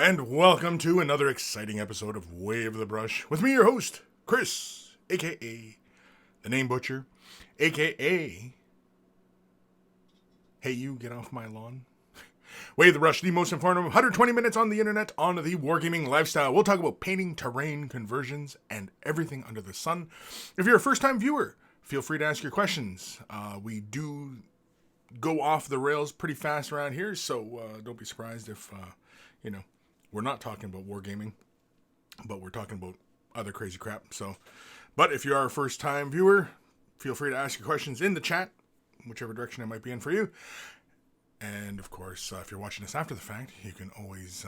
and welcome to another exciting episode of Way of the Brush with me, your host, Kris, aka the Name Butcher, aka Hey You, Get Off My Lawn. Way of the Brush, the most informative 120 minutes on the internet on the wargaming lifestyle. We'll talk about painting, terrain, conversions, and everything under the sun. If you're a first-time viewer, feel free to ask your questions. We do go off the rails pretty fast around here, so don't be surprised if, we're not talking about wargaming, but we're talking about other crazy crap. But if you are a first-time viewer, feel free to ask your questions in the chat, whichever direction it might be in for you. And, of course, if you're watching this after the fact, you can always,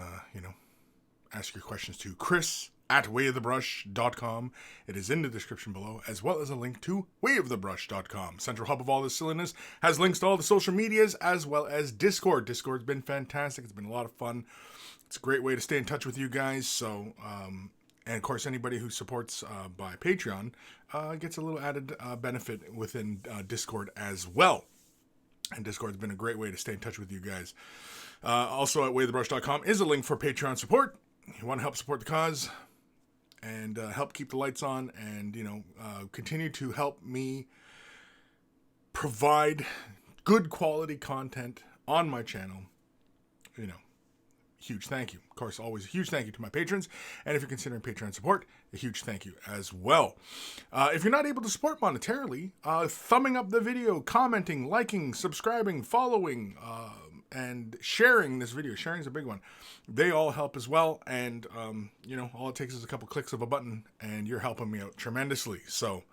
ask your questions to Kris at wayofthebrush.com. It is in the description below, as well as a link to wayofthebrush.com. Central hub of all this silliness has links to all the social medias, as well as Discord. Discord's been fantastic. It's been a lot of fun. It's a great way to stay in touch with you guys. So, and of course, anybody who supports by Patreon gets a little added benefit within Discord as well. And Discord's been a great way to stay in touch with you guys. Also at wayofthebrush.com is a link for Patreon support. You want to help support the cause and help keep the lights on and, continue to help me provide good quality content on my channel. Huge thank you. Of course, always a huge thank you to my patrons. And if you're considering Patreon support, a huge thank you as well. If you're not able to support monetarily, thumbing up the video, commenting, liking, subscribing, following, and sharing this video. Sharing is a big one. They all help as well. And, all it takes is a couple clicks of a button and you're helping me out tremendously. So,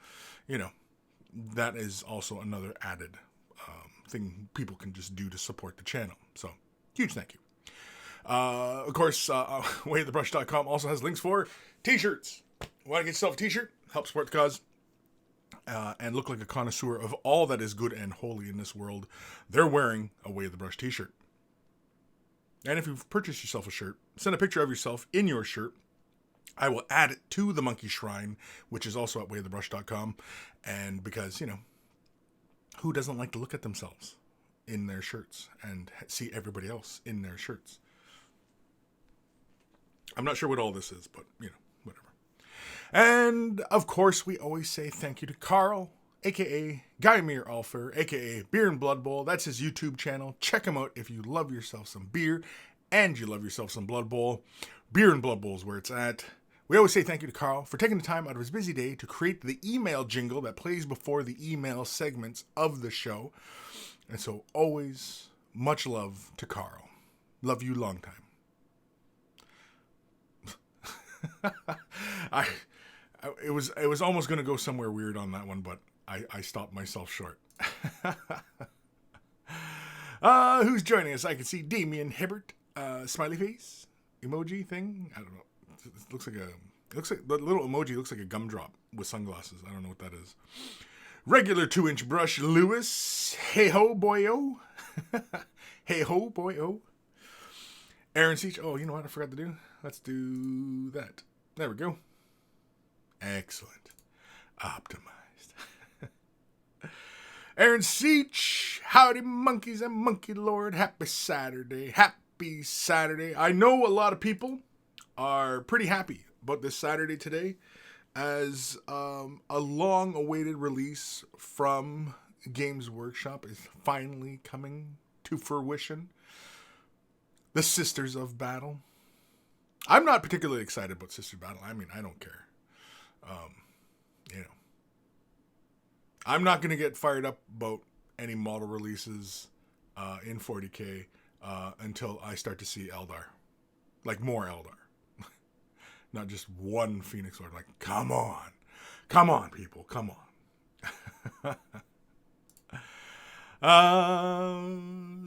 that is also another added thing people can just do to support the channel. So, huge thank you. Of course, wayofthebrush.com also has links for t-shirts. Want to get yourself a t-shirt? Help support the cause. And look like a connoisseur of all that is good and holy in this world. They're wearing a Way of the Brush t-shirt. And if you've purchased yourself a shirt, send a picture of yourself in your shirt. I will add it to the Monkey Shrine, which is also at wayofthebrush.com. And because, who doesn't like to look at themselves in their shirts and see everybody else in their shirts? I'm not sure what all this is, but, whatever. And, of course, we always say thank you to Carl, a.k.a. Guymere Alfer, a.k.a. Beer and Blood Bowl. That's his YouTube channel. Check him out if you love yourself some beer and you love yourself some Blood Bowl. Beer and Blood Bowl is where it's at. We always say thank you to Carl for taking the time out of his busy day to create the email jingle that plays before the email segments of the show. And so, always much love to Carl. Love you long time. It was almost going to go somewhere weird on that one, but I stopped myself short. Who's joining us? I can see Damien Hibbert, smiley face emoji thing. I don't know. It looks like the little emoji looks like a gumdrop with sunglasses. I don't know what that is. Regular 2-inch brush Lewis. Hey ho boyo. Hey ho boyo. Aaron Seach. Oh, you know what I forgot to do? Let's do that. There we go. Excellent. Optimized. Aaron Seach. Howdy, monkeys and monkey lord. Happy Saturday. Happy Saturday. I know a lot of people are pretty happy about this Saturday today as a long-awaited release from Games Workshop is finally coming to fruition. The Sisters of Battle. I'm not particularly excited about Sisters of Battle. I mean, I don't care. I'm not going to get fired up about any model releases in 40K until I start to see Eldar. Like, more Eldar. Not just one Phoenix Lord. Like, come on. Come on, people. Come on.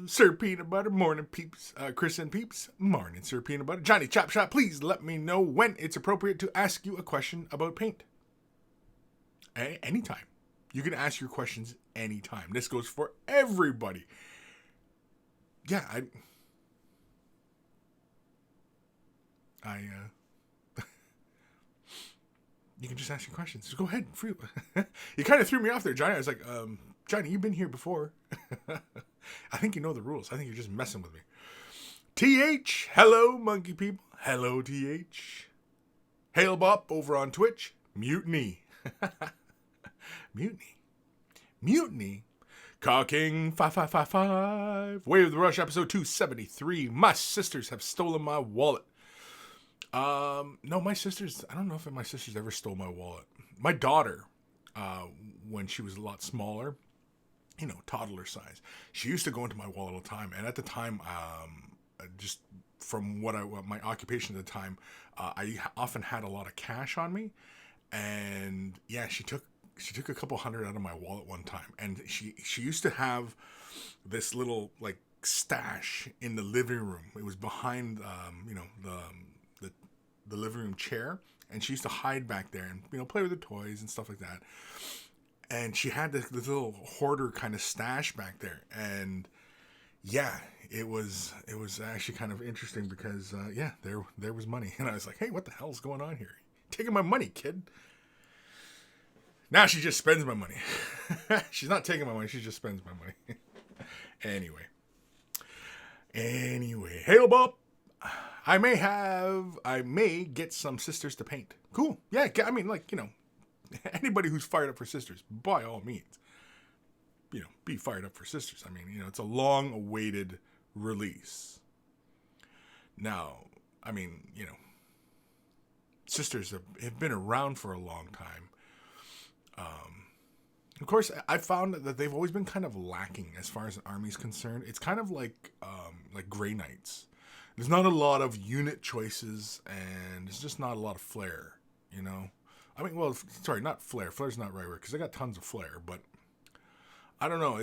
Sir Peanut Butter, morning peeps. Kris and peeps, morning Sir Peanut Butter. Johnny Chop Shop, please let me know when it's appropriate to ask you a question about paint. Anytime. You can ask your questions anytime. This goes for everybody. Yeah, you can just ask your questions. So go ahead. You kind of threw me off there, Johnny. I was like, Johnny, you've been here before. I think you know the rules. I think you're just messing with me. TH, hello, monkey people. Hello, TH. Hail Bop over on Twitch. Mutiny. Mutiny. Mutiny. Cocking 5555. Wave of the Rush, episode 273. My sisters have stolen my wallet. No, my sisters, I don't know if my sisters ever stole my wallet. My daughter, when she was a lot smaller, you know, toddler size, she used to go into my wallet all the time. And at the time, just from what my occupation at the time, I often had a lot of cash on me. And yeah, she took a couple hundred out of my wallet one time. And she used to have this little like stash in the living room. It was behind, you know, the living room chair, and she used to hide back there and, you know, play with the toys and stuff like that. And she had this little hoarder kind of stash back there. And yeah, it was actually kind of interesting because yeah, there was money. And I was like, hey, what the hell is going on here? Taking my money, kid. Now she just spends my money. She's not taking my money, she just spends my money. Anyway, Hail Bop. I may get some sisters to paint. Cool. Yeah, I mean, like, you know, anybody who's fired up for sisters, by all means, you know, be fired up for sisters. I mean, you know, it's a long-awaited release. Now, I mean, you know, sisters have been around for a long time. Of course, I found that they've always been kind of lacking as far as an army is concerned. It's kind of like Grey Knights. There's not a lot of unit choices, and there's just not a lot of flair, you know? I mean, well, sorry, not flair. Flair's not right word, because I got tons of flair, but I don't know.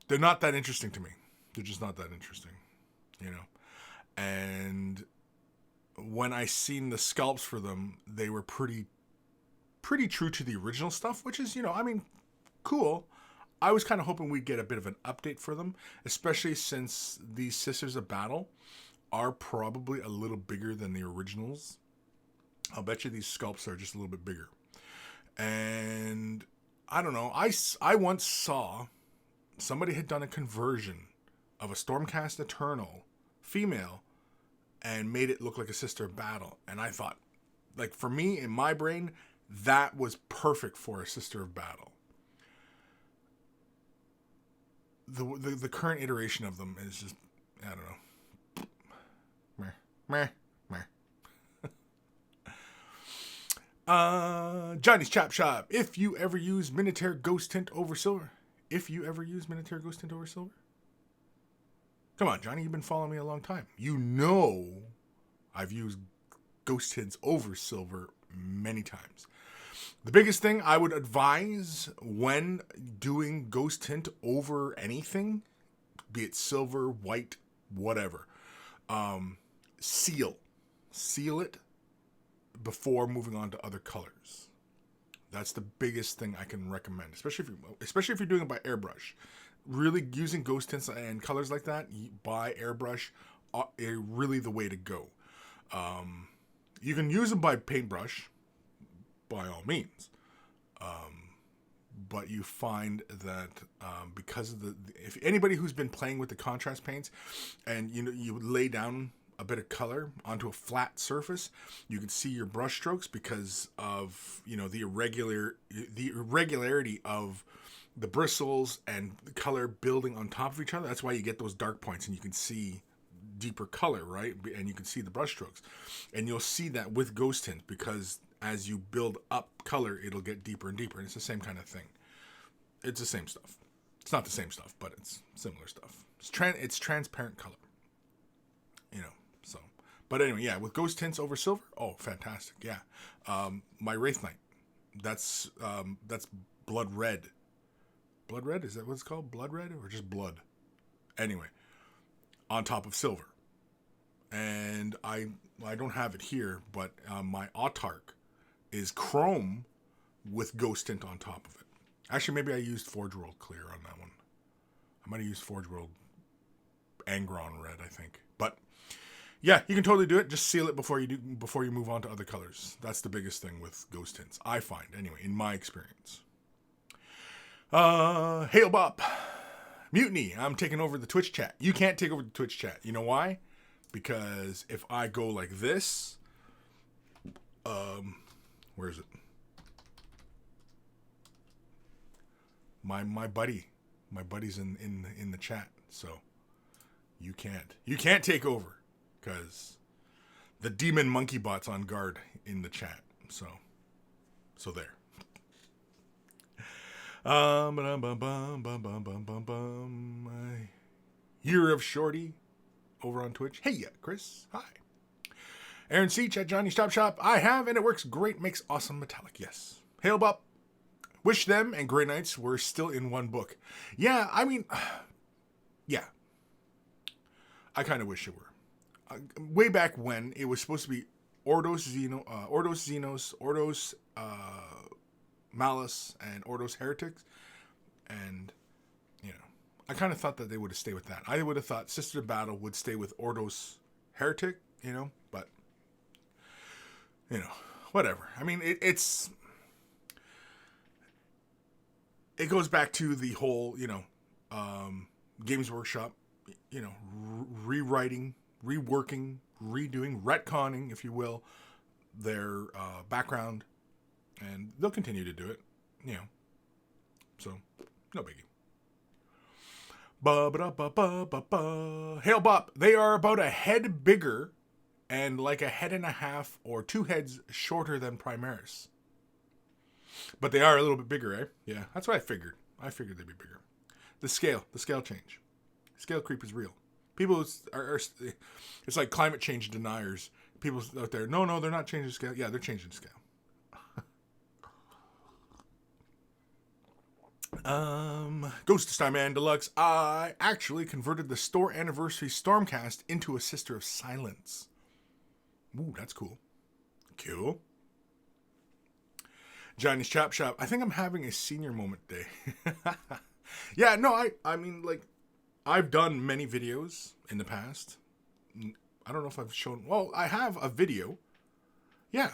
They're not that interesting to me. They're just not that interesting, you know? And when I seen the sculpts for them, they were pretty true to the original stuff, which is, you know, I mean, cool. I was kind of hoping we'd get a bit of an update for them, especially since these Sisters of Battle are probably a little bigger than the originals. I'll bet you these sculpts are just a little bit bigger. And I don't know. I once saw somebody had done a conversion of a Stormcast Eternal female and made it look like a Sister of Battle. And I thought, like, for me, in my brain, that was perfect for a Sister of Battle. The current iteration of them is just, I don't know. Meh. Johnny's Chop Shop. If you ever use Minotaur Ghost Tint over silver. Come on, Johnny, you've been following me a long time. You know I've used Ghost Tints over silver many times. The biggest thing I would advise when doing Ghost Tint over anything, be it silver, white, whatever, seal it before moving on to other colors. That's the biggest thing I can recommend, especially if you're doing it by airbrush. Really using Ghost Tints and colors like that by airbrush are really the way to go. You can use them by paintbrush, by all means. But you find that because of if anybody who's been playing with the contrast paints, and you know, you lay down a bit of color onto a flat surface, you can see your brush strokes because of, you know, the irregularity of the bristles and the color building on top of each other. That's why you get those dark points, and you can see deeper color, right? And you can see the brush strokes, and you'll see that with Ghost Tint, because as you build up color, it'll get deeper and deeper, and it's the same kind of thing. It's the same stuff. It's not the same stuff, but it's similar stuff. It's transparent color, you know. So, but anyway, yeah, with Ghost Tints over silver, oh, fantastic, yeah. My Wraith Knight, that's blood red. Blood red, is that what it's called? Blood red, or just blood? Anyway, on top of silver, and I don't have it here, but my Autarch is chrome with Ghost Tint on top of it. Actually, maybe I used Forge World Clear on that one. I might have used Forge World Angron Red, I think. But yeah, you can totally do it. Just seal it before you move on to other colors. That's the biggest thing with Ghost Tints, I find, anyway, in my experience. Hail Bop. Mutiny. I'm taking over the Twitch chat. You can't take over the Twitch chat. You know why? because if I go like this, where is it? My buddy's in the chat, so you can't take over because the demon monkey bot's on guard in the chat. So there. Year of Shorty over on Twitch. Hey, Kris. Hi. Aaron Seach at Johnny's Chop Shop. I have, and it works great. Makes awesome metallic. Yes. Hail Bop. Wish them and Grey Knights were still in one book. Yeah, I mean, yeah. I kind of wish it were. Way back when it was supposed to be Ordos Xenos, Ordos Malice, and Ordos Heretics. And, you know, I kind of thought that they would have stayed with that. I would have thought Sister Battle would stay with Ordos Heretic, you know, but, you know, whatever. I mean, it goes back to the whole, you know, Games Workshop, you know, rewriting, reworking, redoing, retconning, if you will, their background, and they'll continue to do it, you know, so no biggie. Hail Bop, they are about a head bigger and like a head and a half or 2 heads shorter than Primaris. But they are a little bit bigger, eh? Yeah, that's what I figured. I figured they'd be bigger. The scale change. Scale creep is real. People are it's like climate change deniers. People out there, no, they're not changing scale. Yeah, they're changing scale. Ghost of Starman Deluxe. I actually converted the Store Anniversary Stormcast into a Sister of Silence. Ooh, that's cool. Cool. Johnny's Chop Shop. I think I'm having a senior moment day. Yeah, no, I mean, like, I've done many videos in the past. I don't know if I've shown... Well, I have a video. Yeah.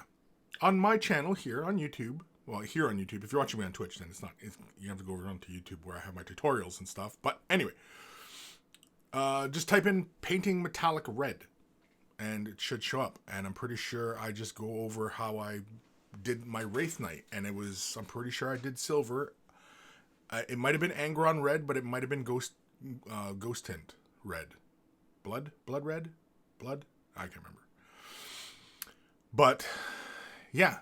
On my channel here on YouTube. Well, here on YouTube. If you're watching me on Twitch, then it's not... you have to go over onto YouTube where I have my tutorials and stuff. But anyway. Just type in painting metallic red. And it should show up. And I'm pretty sure I just go over how I did my Wraith Knight. And it was... I'm pretty sure I did silver. It might have been Angron red, but it might have been Ghost Tint red. Blood red? Blood? I can't remember. But, yeah.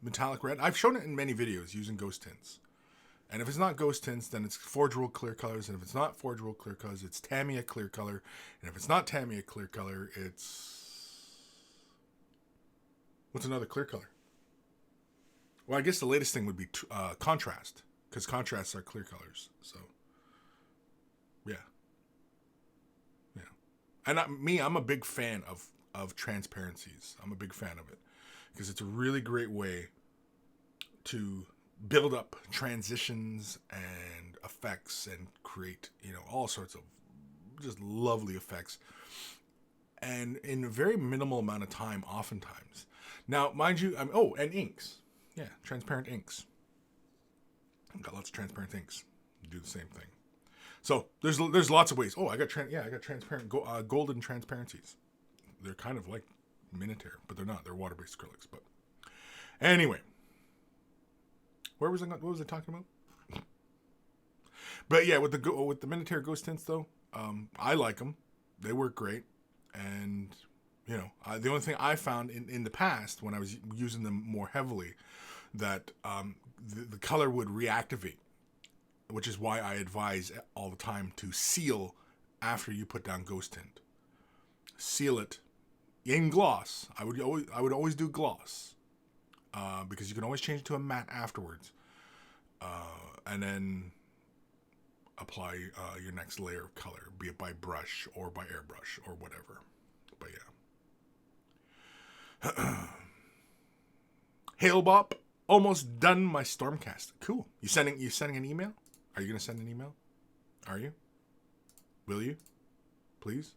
Metallic red. I've shown it in many videos using Ghost Tints. And if it's not Ghost Tints, then it's Forge World Clear Colors. And if it's not Forge World Clear Colors, it's Tamiya Clear Color. And if it's not Tamiya Clear Color, it's... What's another clear color? Well, I guess the latest thing would be contrast. Because contrasts are clear colors. So, yeah. Yeah. And I'm a big fan of transparencies. I'm a big fan of it. Because it's a really great way to build up transitions and effects and create, all sorts of just lovely effects. And in a very minimal amount of time, oftentimes. Now, mind you, and inks. Yeah, transparent inks. I've got lots of transparent inks. Do the same thing. So there's lots of ways. Oh, I got transparent golden transparencies. They're kind of like Minotaur, but they're not. They're water-based acrylics. But anyway, what was I talking about? But yeah, with the Minotaur ghost tints though, I like them. They work great, and the only thing I found in the past when I was using them more heavily, that the color would reactivate, which is why I advise all the time to seal after you put down ghost tint. Seal it in gloss. I would always do gloss, because you can always change it to a matte afterwards, and then apply your next layer of color, be it by brush or by airbrush or whatever. But yeah. Hail Bop, almost done my Stormcast. Cool. You sending an email? Are you gonna send an email? Are you? Will you? Please.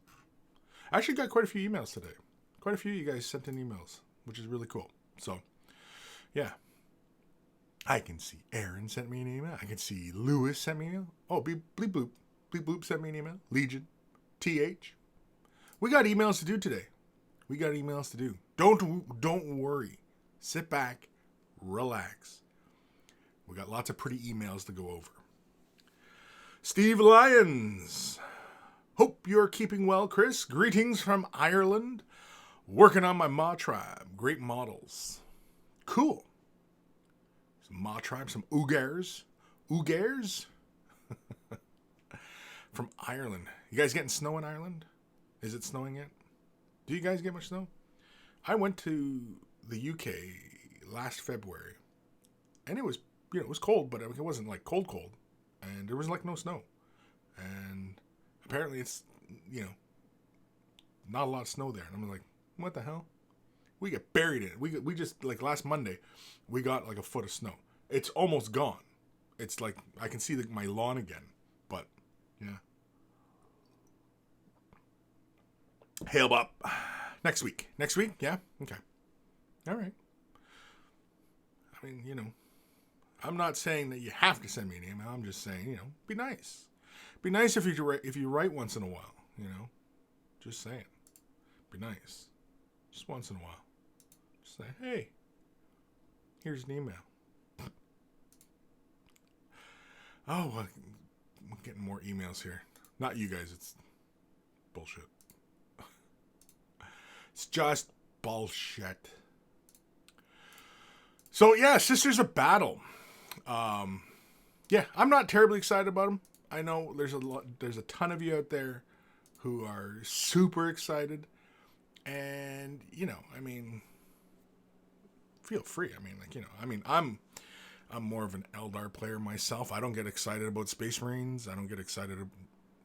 I actually got quite a few emails today. Quite a few of you guys sent in emails, which is really cool. So, yeah. I can see Aaron sent me an email. I can see Lewis sent me an email. Oh, Bleep Bloop. Bleep Bloop sent me an email. Legion. TH. We got emails to do today. We got emails to do. Don't worry. Sit back, relax. We got lots of pretty emails to go over. Steve Lyons. Hope you're keeping well, Kris. Greetings from Ireland. Working on my Ma tribe. Great models. Cool. Some Ma tribe, some Oogers. Oogers? From Ireland. You guys getting snow in Ireland? Is it snowing yet? Do you guys get much snow? I went to the UK last February, and it was, it was cold, but it wasn't like cold, and there was like no snow. And apparently it's, not a lot of snow there. And I'm like, what the hell? We get buried in it. We just, like last Monday, we got like a foot of snow. It's almost gone. It's like, I can see my lawn again, but yeah. Hail up. Next week. Next week? Yeah? Okay. All right. I mean, I'm not saying that you have to send me an email. I'm just saying, be nice. Be nice if you write once in a while, Just saying. Be nice. Just once in a while. Just say, hey, here's an email. Oh, I'm getting more emails here. Not you guys. It's bullshit. It's just bullshit. So yeah, Sisters of Battle. Yeah, I'm not terribly excited about them. I know there's a ton of you out there who are super excited, and feel free. I'm more of an Eldar player myself. I don't get excited about Space Marines. I don't get excited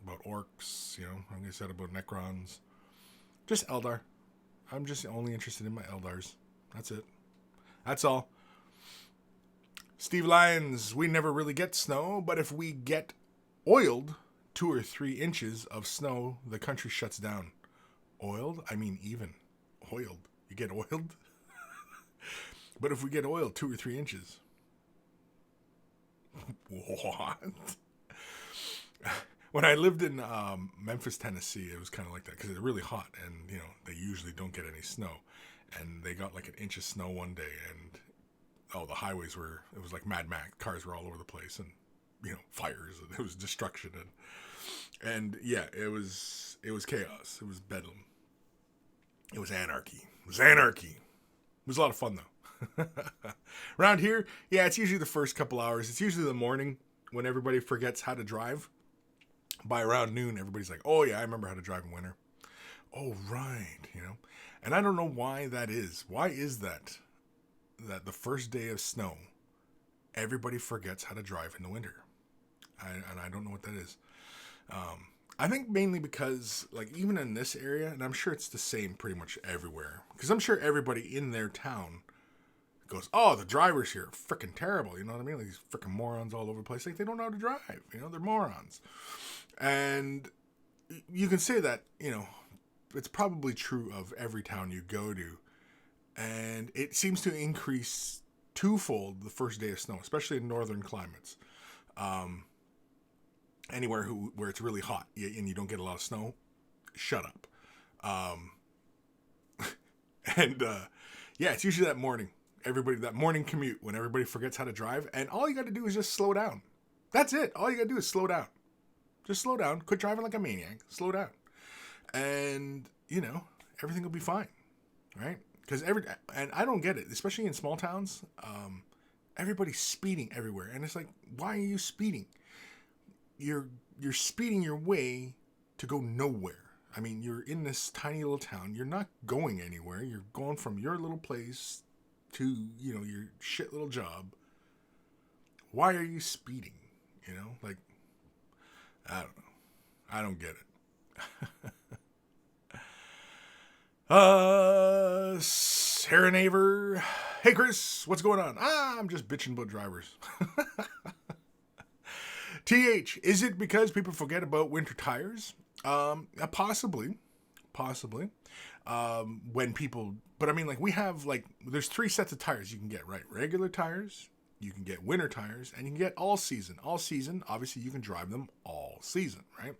about Orcs. I don't get excited about Necrons. Just Eldar. I'm just only interested in my Eldars. That's it. That's all. Steve Lyons, we never really get snow, but if we get oiled 2 or 3 inches of snow, the country shuts down. Oiled? I mean even. Oiled. You get oiled? But if we get oiled 2 or 3 inches. What? When I lived in Memphis, Tennessee, it was kind of like that because it's really hot and, they usually don't get any snow. And they got like an inch of snow one day and, the highways it was like Mad Max. Cars were all over the place and, fires and it was destruction. And yeah, it was chaos. It was bedlam. It was anarchy. It was a lot of fun though. Around here, yeah, it's usually the first couple hours. It's usually the morning when everybody forgets how to drive. By around noon, everybody's like, oh yeah, I remember how to drive in winter. Oh, right, And I don't know why that is. Why is that the first day of snow, everybody forgets how to drive in the winter? And I don't know what that is. I think mainly because, like, even in this area, and I'm sure it's the same pretty much everywhere, because I'm sure everybody in their town goes, oh, the drivers here are freaking terrible, you know what I mean? Like, these freaking morons all over the place. Like, they don't know how to drive, they're morons. And you can say that, it's probably true of every town you go to. And it seems to increase twofold the first day of snow, especially in northern climates. Anywhere where it's really hot and you don't get a lot of snow, shut up. Yeah, it's usually that morning commute when everybody forgets how to drive, and all you got to do is just slow down. That's it. All you got to do is slow down. Just slow down. Quit driving like a maniac. Slow down. And, everything will be fine. Right? Because and I don't get it, especially in small towns. Everybody's speeding everywhere. And it's like, why are you speeding? You're speeding your way to go nowhere. I mean, you're in this tiny little town. You're not going anywhere. You're going from your little place to, your shit little job. Why are you speeding? Like, I don't know. I don't get it. Sarah Naver. Hey, Kris, what's going on? I'm just bitching about drivers. TH, is it because people forget about winter tires? Possibly. When people, but I mean, like, we have, like, there's 3 sets of tires you can get, right? Regular tires, You can get winter tires, and you can get all season. All season, obviously, you can drive them all season, right?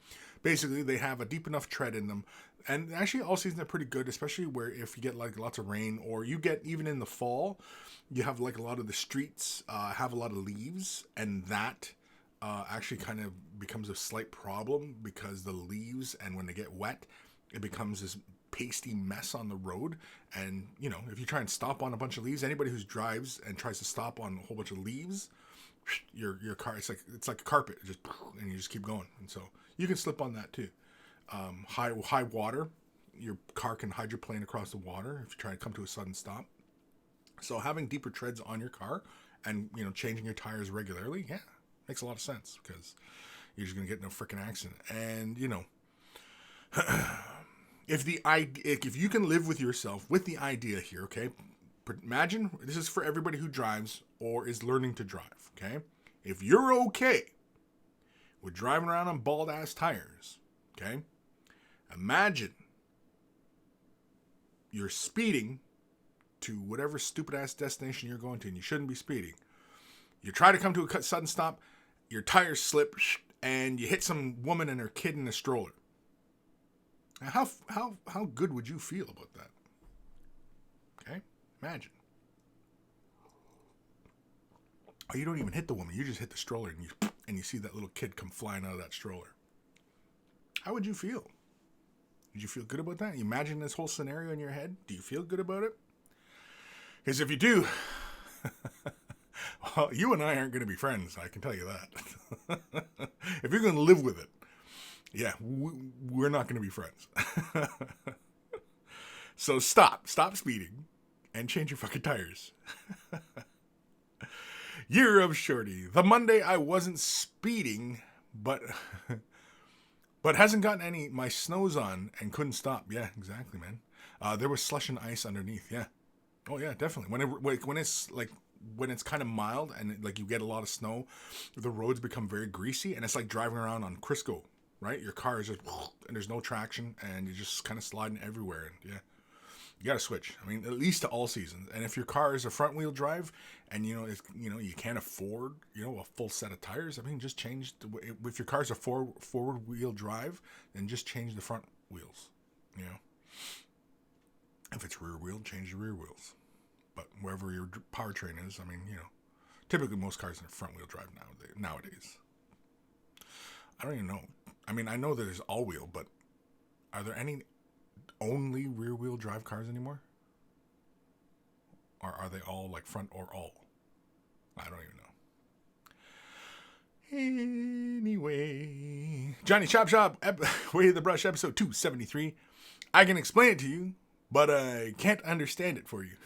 Basically, they have a deep enough tread in them. And actually, all season, they're pretty good, especially where if you get like lots of rain, or you get even in the fall, you have like a lot of the streets have a lot of leaves, and that actually kind of becomes a slight problem because the leaves, and when they get wet, it becomes this pasty mess on the road. And you know, if you try and stop on a bunch of leaves, anybody who drives and tries to stop on a whole bunch of leaves, your car, it's like a carpet, and you just keep going. And so you can slip on that too. High water, your car can hydroplane across the water if you try to come to a sudden stop. So having deeper treads on your car, and you know, changing your tires regularly, yeah, makes a lot of sense, because you're just gonna get in a freaking accident. And you know, if you can live with yourself with the idea here, okay, imagine this is for everybody who drives or is learning to drive, okay? If you're okay with driving around on bald ass tires, okay, imagine you're speeding to whatever stupid ass destination you're going to, and you shouldn't be speeding. You try to come to a sudden stop, your tires slip, and you hit some woman and her kid in a stroller. Now, how good would you feel about that? Okay, imagine. Oh, you don't even hit the woman; you just hit the stroller, and you see that little kid come flying out of that stroller. How would you feel? Would you feel good about that? You imagine this whole scenario in your head. Do you feel good about it? Because if you do, well, you and I aren't going to be friends. I can tell you that. If you're going to live with it, yeah, we're not going to be friends. So stop speeding, and change your fucking tires. Year of Shorty. The Monday I wasn't speeding, but hasn't gotten any my snows on and couldn't stop. Yeah, exactly, man. There was slush and ice underneath. Yeah. Oh yeah, definitely. When it's kind of mild and like you get a lot of snow, the roads become very greasy, and it's like driving around on Crisco, right? Your car is just and there's no traction, and you're just kind of sliding everywhere. And yeah, you got to switch. I mean, at least to all seasons. And if your car is a front wheel drive, and you can't afford a full set of tires, I mean, just change. If your car's a forward wheel drive, then just change the front wheels. You know. If it's rear wheel, change the rear wheels. But wherever your powertrain is, I mean, typically most cars are front wheel drive nowadays. I don't even know. I mean, I know that there's all wheel, but are there any only rear wheel drive cars anymore? Or are they all like front or all? I don't even know. Anyway, Johnny Chop Shop, Way of the Brush, episode 273. I can explain it to you, but I can't understand it for you.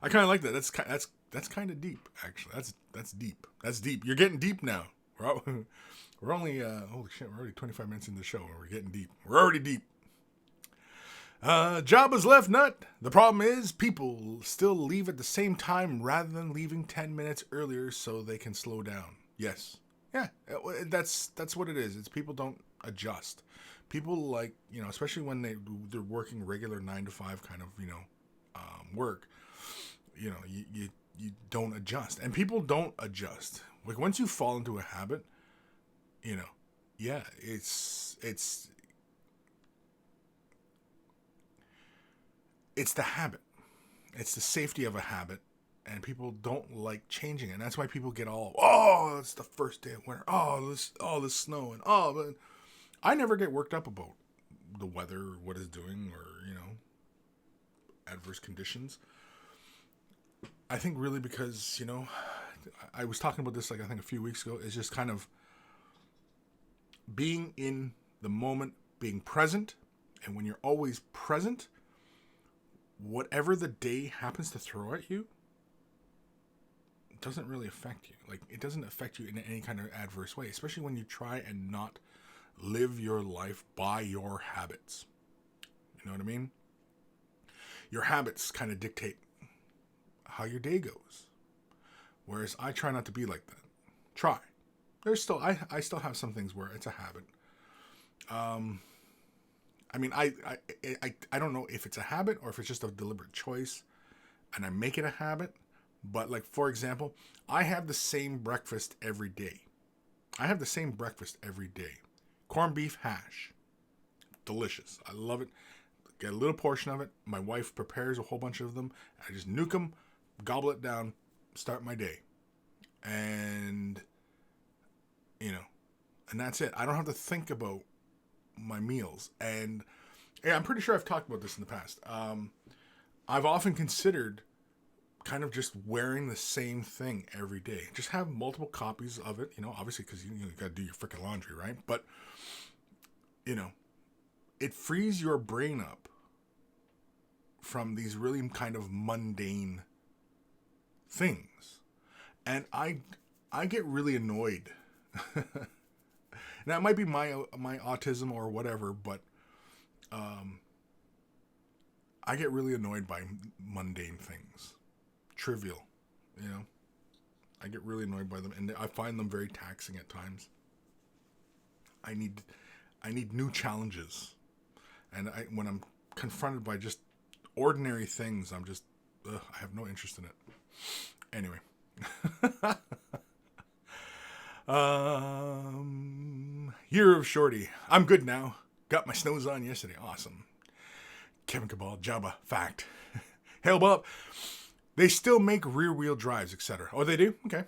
I kind of like that. That's kind of deep, actually. That's deep. That's deep. You're getting deep now. We're only holy shit. We're already 25 minutes into the show, and we're getting deep. We're already deep. Jabba's left nut. The problem is people still leave at the same time rather than leaving 10 minutes earlier so they can slow down. Yes. Yeah. That's what it is. It's people don't adjust. People like, especially when they're working regular 9 to 5 kind of, work, you don't adjust. And people don't adjust. Like once you fall into a habit, yeah, it's the habit. It's the safety of a habit, and people don't like changing it. And that's why people get all, it's the first day of winter. This snow, and but I never get worked up about the weather or what it's doing or, adverse conditions. I think really because, I was talking about this, I think a few weeks ago, is just kind of being in the moment, being present. And when you're always present, whatever the day happens to throw at you, it doesn't really affect you. Like, it doesn't affect you in any kind of adverse way, especially when you try and not live your life by your habits. You know what I mean? Your habits kind of dictate how your day goes. Whereas I try not to be like that. Try. There's still, I still have some things where it's a habit. I mean, I don't know if it's a habit or if it's just a deliberate choice and I make it a habit. But like, for example, I have the same breakfast every day. Corned beef hash. Delicious. I love it. Get a little portion of it. My wife prepares a whole bunch of them. I just nuke them, gobble it down, start my day. And, and that's it. I don't have to think about my meals. And yeah, I'm pretty sure I've talked about this in the past. I've often considered kind of just wearing the same thing every day. Just have multiple copies of it, obviously because you got to do your freaking laundry, right? But, it frees your brain up from these really kind of mundane things. And I get really annoyed. Now, it might be my autism or whatever, but I get really annoyed by mundane things. Trivial, I get really annoyed by them, and I find them very taxing at times. I need new challenges. And when I'm confronted by just ordinary things, I'm just, I have no interest in it. Anyway. Year of Shorty. I'm good now. Got my snows on yesterday. Awesome. Kevin Cabal, Jabba, fact. Hail Bob. They still make rear wheel drives, etc. Oh, they do? Okay.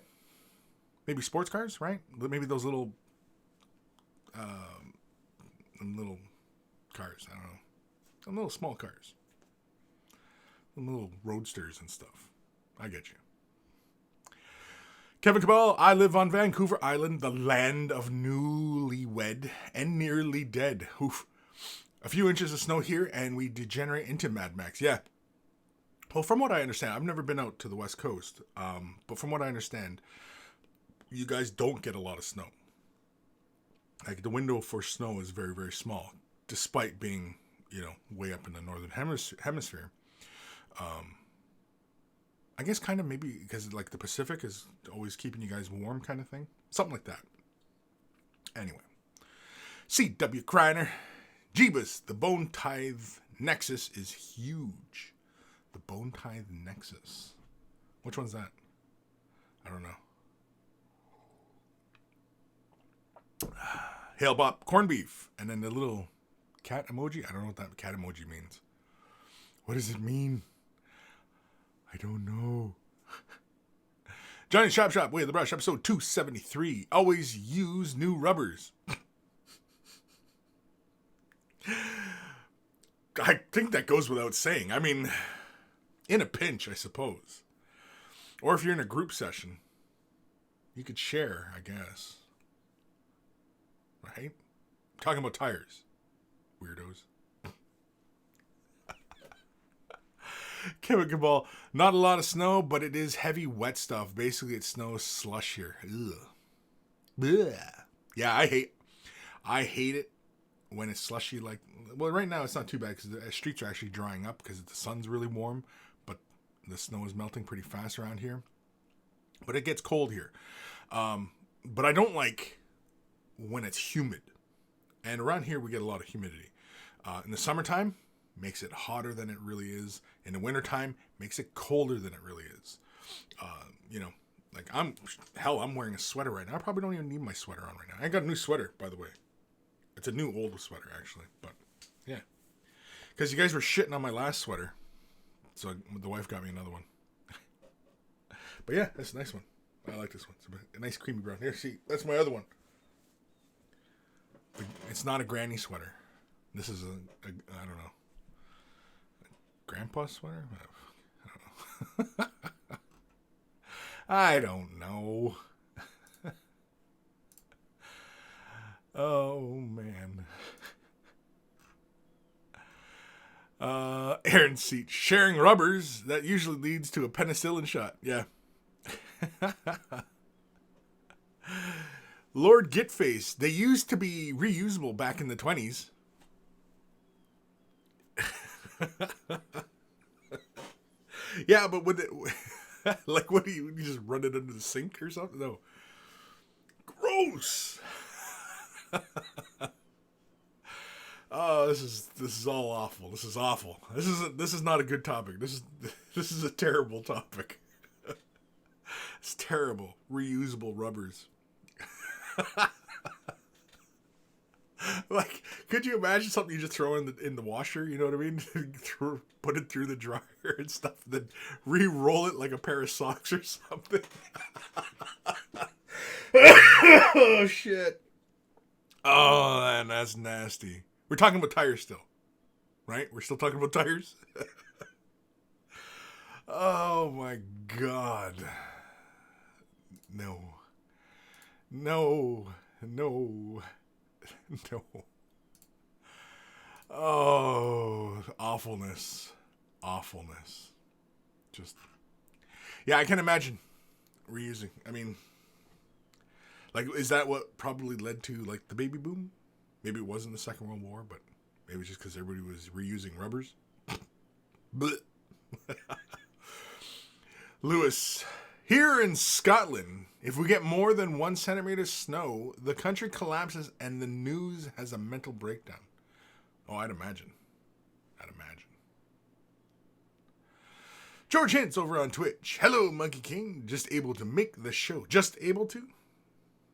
Maybe sports cars, right? Maybe those little cars. I don't know. Some little small cars. Some little roadsters and stuff. I get you. Kevin Cabal, I live on Vancouver Island, the land of newlywed and nearly dead. Oof. A few inches of snow here and we degenerate into Mad Max. Yeah. Well, from what I understand, I've never been out to the West Coast, but from what I understand, you guys don't get a lot of snow. Like, the window for snow is very, very small, despite being, way up in the northern hemisphere. I guess kind of maybe because, like, the Pacific is always keeping you guys warm kind of thing. Something like that. Anyway. C.W. Kreiner. Jeebus, the Bone Tithe Nexus is huge. The Bone Tithe Nexus. Which one's that? I don't know. Hail Bop, corned beef. And then the little cat emoji. I don't know what that cat emoji means. What does it mean? I don't know. Johnny Shop Shop, Way of the Brush, episode 273. Always use new rubbers. I think that goes without saying. I mean, in a pinch, I suppose. Or if you're in a group session, you could share, I guess. Right? Talking about tires. Weirdos. Kevin Cabal, not a lot of snow, but it is heavy, wet stuff. Basically, it snows slush here. Ugh. Blech. Yeah, I hate it when it's slushy. Like, well, right now it's not too bad because the streets are actually drying up because the sun's really warm, but the snow is melting pretty fast around here. But it gets cold here. But I don't like when it's humid. And around here, we get a lot of humidity. In the summertime, makes it hotter than it really is. In the wintertime, makes it colder than it really is. Like I'm wearing a sweater right now. I probably don't even need my sweater on right now. I got a new sweater, by the way. It's a new old sweater, actually. But, yeah. Because you guys were shitting on my last sweater. So the wife got me another one. But yeah, that's a nice one. I like this one. It's a nice creamy brown. Here, see, that's my other one. It's not a granny sweater. This is I don't know. Grandpa sweater? I don't know. I don't know. Oh, man. Aaron Seat. Sharing rubbers, that usually leads to a penicillin shot. Yeah. Lord Gitface. They used to be reusable back in the 20s. Yeah, but would it, like, what do you just run it under the sink or something? No. Gross. Oh, this is all awful. This is awful. This is not a good topic. This is a terrible topic. It's terrible. Reusable rubbers. Like, could you imagine something you just throw in the washer? You know what I mean? Put it through the dryer and stuff, then re-roll it like a pair of socks or something. Oh shit! Oh man, that's nasty. We're talking about tires still, right? We're still talking about tires. Oh my god! No, no, no. No. Oh, awfulness. Awfulness. Just. Yeah, I can imagine reusing. I mean, like, is that what probably led to, like, the baby boom? Maybe it wasn't the Second World War, but maybe just because everybody was reusing rubbers. Lewis. Here in Scotland, if we get more than 1 centimeter of snow, the country collapses and the news has a mental breakdown. Oh, I'd imagine. George Hintz over on Twitch. Hello, Monkey King. Just able to make the show. Just able to?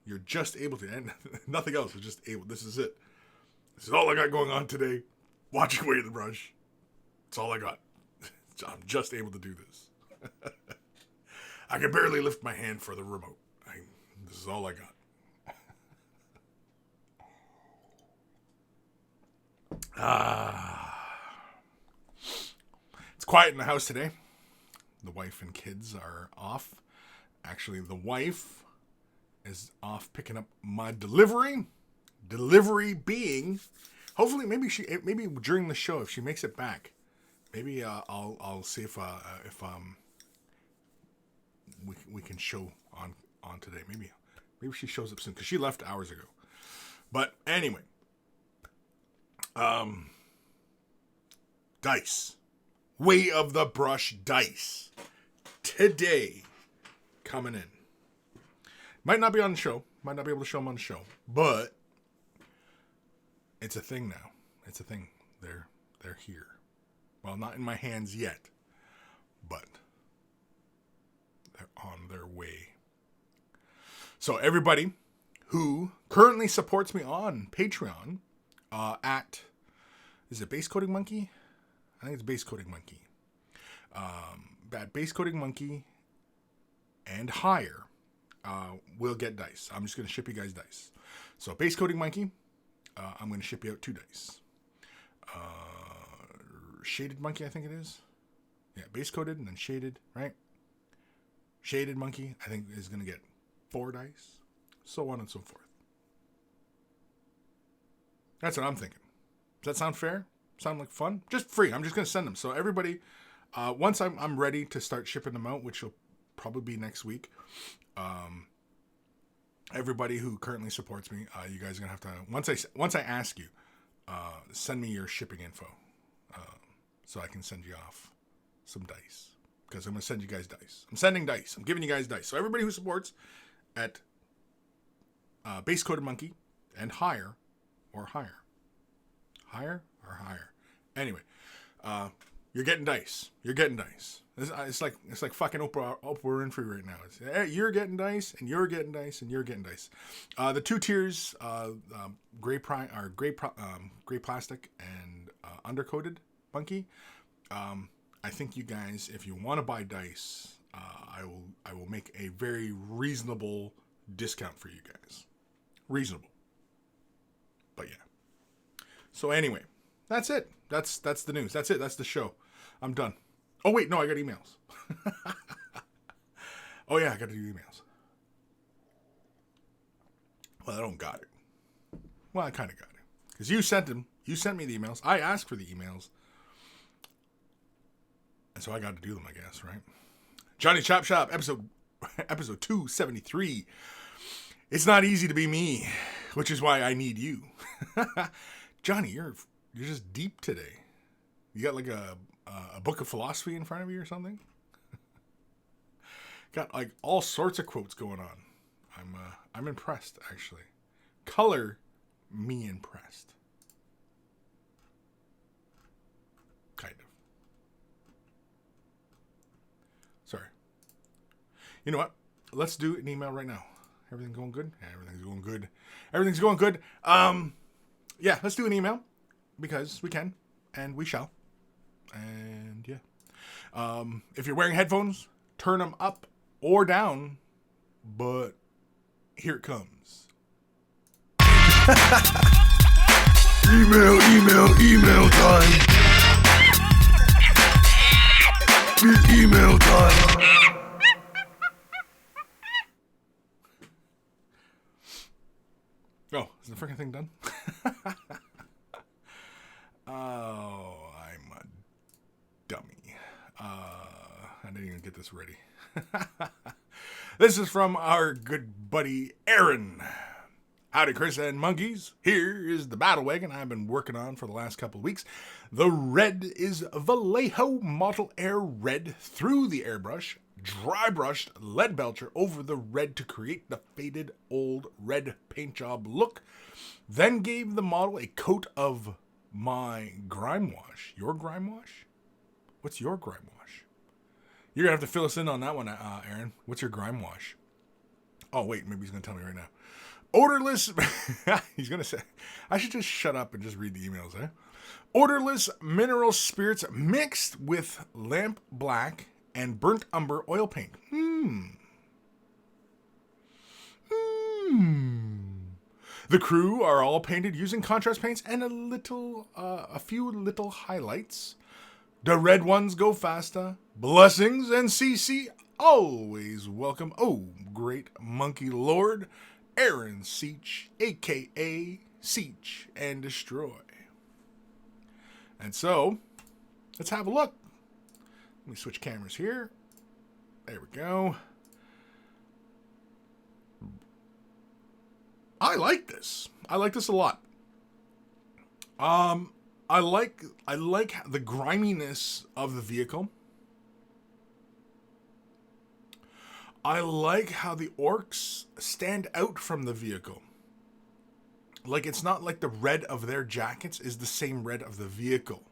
You're just able to. And nothing else. You're just able. This is it. This is all I got going on today. Watching Way of the Brush. That's all I got. I'm just able to do this. I can barely lift my hand for the remote. This is all I got. It's quiet in the house today. The wife and kids are off. Actually, the wife is off picking up my delivery. Delivery being, hopefully, maybe during the show, if she makes it back, maybe I'll see if we can show on today. Maybe she shows up soon because she left hours ago. But anyway, dice, Way of the Brush dice today coming in. Might not be on the show. Might not be able to show them on the show, but it's a thing now. It's a thing. They're here. Well, not in my hands yet, but they're on their way. So everybody who currently supports me on Patreon at, is it Base Coating Monkey? I think it's Base Coating Monkey. At Base Coating Monkey and higher will get dice. I'm just going to ship you guys dice. So Base Coating Monkey, I'm going to ship you out 2 dice. Shaded Monkey, I think it is. Yeah, base coated and then shaded, right? Shaded Monkey, I think, is going to get 4 dice. So on and so forth. That's what I'm thinking. Does that sound fair? Sound like fun? Just free. I'm just going to send them. So everybody, once I'm ready to start shipping them out, which will probably be next week, everybody who currently supports me, you guys are going to have to, once I ask you, send me your shipping info. So I can send you off some dice. Because I'm going to send you guys dice. I'm sending dice. I'm giving you guys dice. So everybody who supports at Base Coated Monkey and higher or higher. Higher or higher. Anyway, you're getting dice. You're getting dice. It's like fucking Oprah Winfrey right now. It's, hey, you're getting dice, and you're getting dice, and you're getting dice. The 2 tiers, gray plastic and undercoated monkey. I think you guys, if you want to buy dice, I will make a very reasonable discount for you guys. Reasonable. But yeah. So anyway, that's it. That's the news. That's it. That's the show. I'm done. Oh wait, no, I got emails. Oh yeah, I got to do emails. Well, I don't got it. Well, I kind of got it. Because you sent them. You sent me the emails. I asked for the emails. And so I got to do them, I guess, right? Johnny Chop Shop, episode 273. It's not easy to be me, which is why I need you. Johnny, you're just deep today. You got like a book of philosophy in front of you or something? Got like all sorts of quotes going on. I'm impressed, actually. Color me impressed. Kind of. Sorry. You know what? let's do an email right now. Everything going good? Yeah, everything's going good. Everything's going good. Yeah, let's do an email because we can and we shall. And yeah. If you're wearing headphones, turn them up or down, but here it comes. Email time. It's email time. Oh, is the freaking thing done? Oh, I'm a dummy. I didn't even get this ready. This is from our good buddy Aaron. Howdy, Kris and monkeys. Here is the battle wagon I've been working on for the last couple of weeks. The red is Vallejo Model Air Red through the airbrush, dry brushed lead belcher over the red to create the faded old red paint job look. Then gave the model a coat of my grime wash. Your grime wash? What's your grime wash? You're going to have to fill us in on that one, Aaron. What's your grime wash? Oh, wait, maybe he's going to tell me right now. Odorless, he's going to say, I should just shut up and just read the emails, eh? Odorless mineral spirits mixed with lamp black and burnt umber oil paint. The crew are all painted using contrast paints and a few little highlights. The red ones go faster. Blessings and CC always welcome. Oh, great monkey lord, Aaron Seach, a.k.a. Seach and Destroy. And so, let's have a look. Let me switch cameras here. There we go. I like this. I like this a lot. I like the griminess of the vehicle. I like how the orcs stand out from the vehicle. Like, it's not like the red of their jackets is the same red of the vehicle.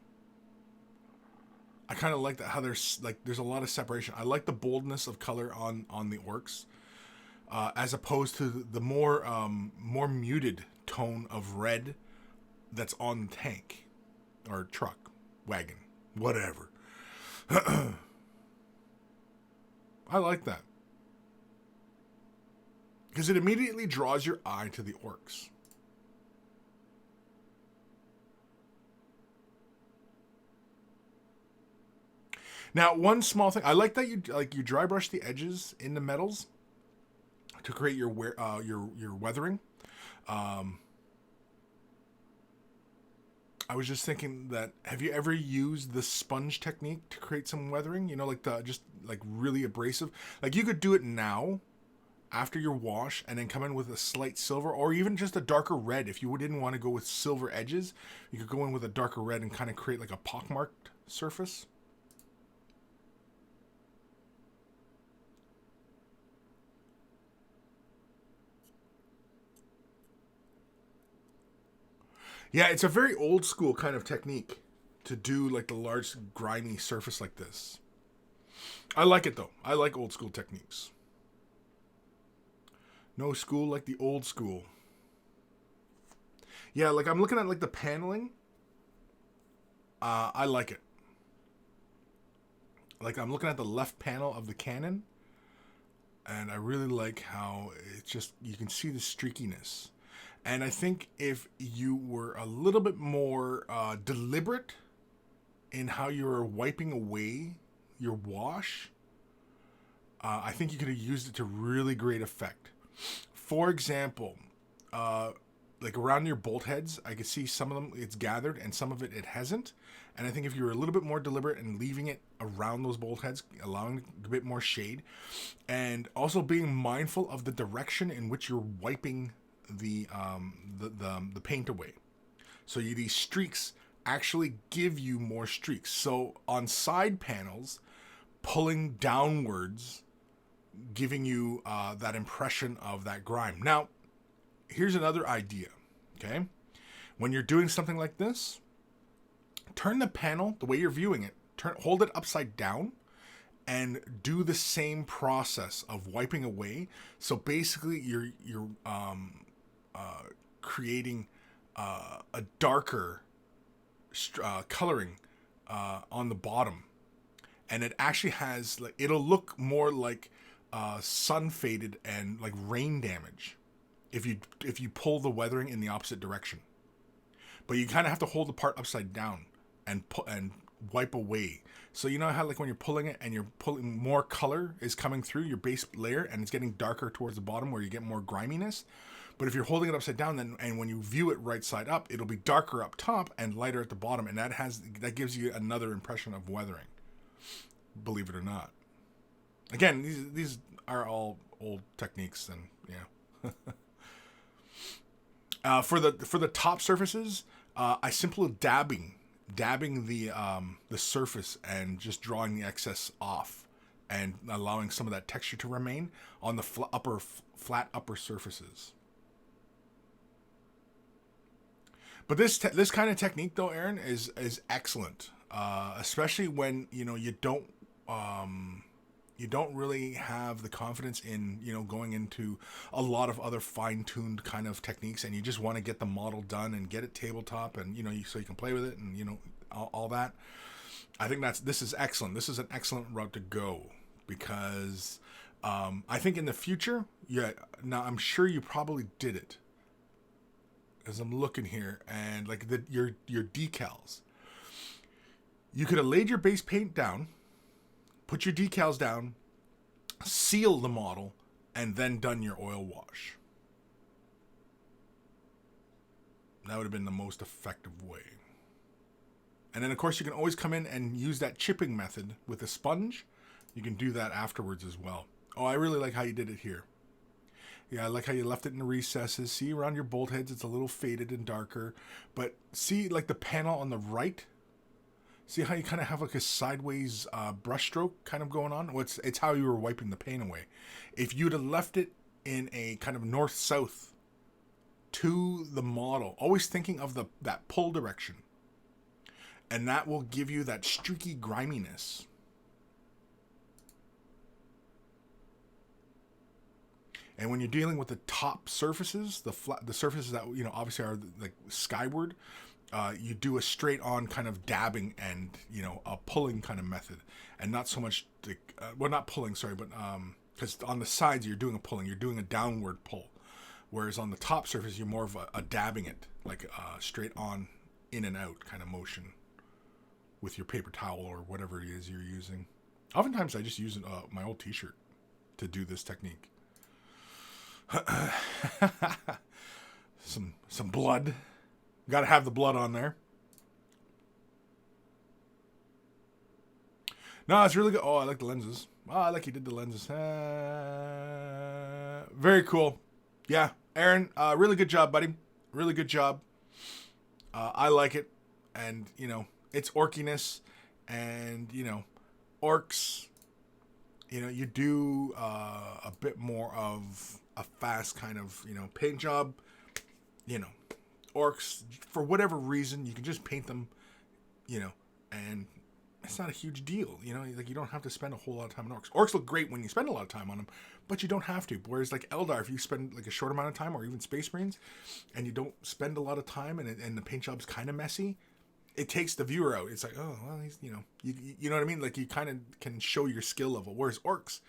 I kind of like that, how there's a lot of separation. I like the boldness of color on the orcs, as opposed to the more muted tone of red that's on the tank or truck, wagon, whatever. I like that because it immediately draws your eye to the orcs. Now, one small thing, I like that you dry brush the edges in the metals to create your weathering. I was just thinking that, have you ever used the sponge technique to create some weathering? You know, like really abrasive. Like, you could do it now after your wash and then come in with a slight silver or even just a darker red. If you didn't want to go with silver edges, you could go in with a darker red and kind of create like a pockmarked surface. Yeah, it's a very old school kind of technique to do like the large grimy surface like this. I like it though. I like old school techniques. No school like the old school. Yeah, like I'm looking at like the paneling. I like it. Like I'm looking at the left panel of the cannon. And I really like how it's just, you can see the streakiness. And I think if you were a little bit more deliberate in how you were wiping away your wash, I think you could have used it to really great effect. For example, like around your bolt heads, I could see some of them it's gathered and some of it hasn't. And I think if you were a little bit more deliberate and leaving it around those bolt heads, allowing a bit more shade, and also being mindful of the direction in which you're wiping the paint away. So these streaks actually give you more streaks. So on side panels, pulling downwards, giving you that impression of that grime. Now, here's another idea, okay? When you're doing something like this, turn the panel, the way you're viewing it, hold it upside down, and do the same process of wiping away. So basically, you're creating a darker coloring on the bottom, and it actually has like it'll look more like sun faded and like rain damage if you pull the weathering in the opposite direction. But you kind of have to hold the part upside down and wipe away. So you know how like when you're pulling it and you're pulling, more color is coming through your base layer and it's getting darker towards the bottom where you get more griminess. But if you're holding it upside down, then and when you view it right side up, it'll be darker up top and lighter at the bottom, and that gives you another impression of weathering. Believe it or not. Again, these are all old techniques, and yeah. For the top surfaces, I simply dabbing the surface and just drawing the excess off and allowing some of that texture to remain on the flat upper surfaces. But this kind of technique, though, Aaron, is excellent, especially when you don't really have the confidence in going into a lot of other fine-tuned kind of techniques, and you just want to get the model done and get it tabletop, and so you can play with it and all that. I think this is excellent. This is an excellent route to go because I think in the future, now I'm sure you probably did it. As I'm looking here, and like your decals, you could have laid your base paint down, put your decals down, seal the model, and then done your oil wash. That would have been the most effective way. And then of course you can always come in and use that chipping method with a sponge. You can do that afterwards as well. Oh, I really like how you did it here. Yeah, I like how you left it in the recesses. See, around your bolt heads, it's a little faded and darker. But see, like the panel on the right? See how you kind of have like a sideways brush stroke kind of going on? Well, it's how you were wiping the paint away. If you'd have left it in a kind of north-south to the model, always thinking of that pull direction. And that will give you that streaky griminess. And when you're dealing with the top surfaces, the surfaces that obviously are like skyward, you do a straight on kind of dabbing and a pulling kind of method, and not so much not pulling, sorry, but because on the sides you're doing a pulling, you're doing a downward pull, whereas on the top surface you're more of a dabbing it, like straight on in and out kind of motion with your paper towel or whatever it is you're using. Oftentimes I just use my old t-shirt to do this technique. some blood. Got to have the blood on there. No, it's really good. Oh, I like the lenses. Oh, I like you did the lenses. Very cool. Yeah, Aaron, really good job, buddy. Really good job. I like it. And, it's orkiness. And, orcs. You do a bit more of a fast kind of, paint job. Orcs, for whatever reason, you can just paint them, and it's not a huge deal. Like you don't have to spend a whole lot of time on orcs. Orcs look great when you spend a lot of time on them, but you don't have to. Whereas like Eldar, if you spend like a short amount of time, or even Space Marines, and you don't spend a lot of time, and the paint job's kind of messy, it takes the viewer out. It's like, oh, well, he's, you know what I mean? Like you kind of can show your skill level. Whereas orcs,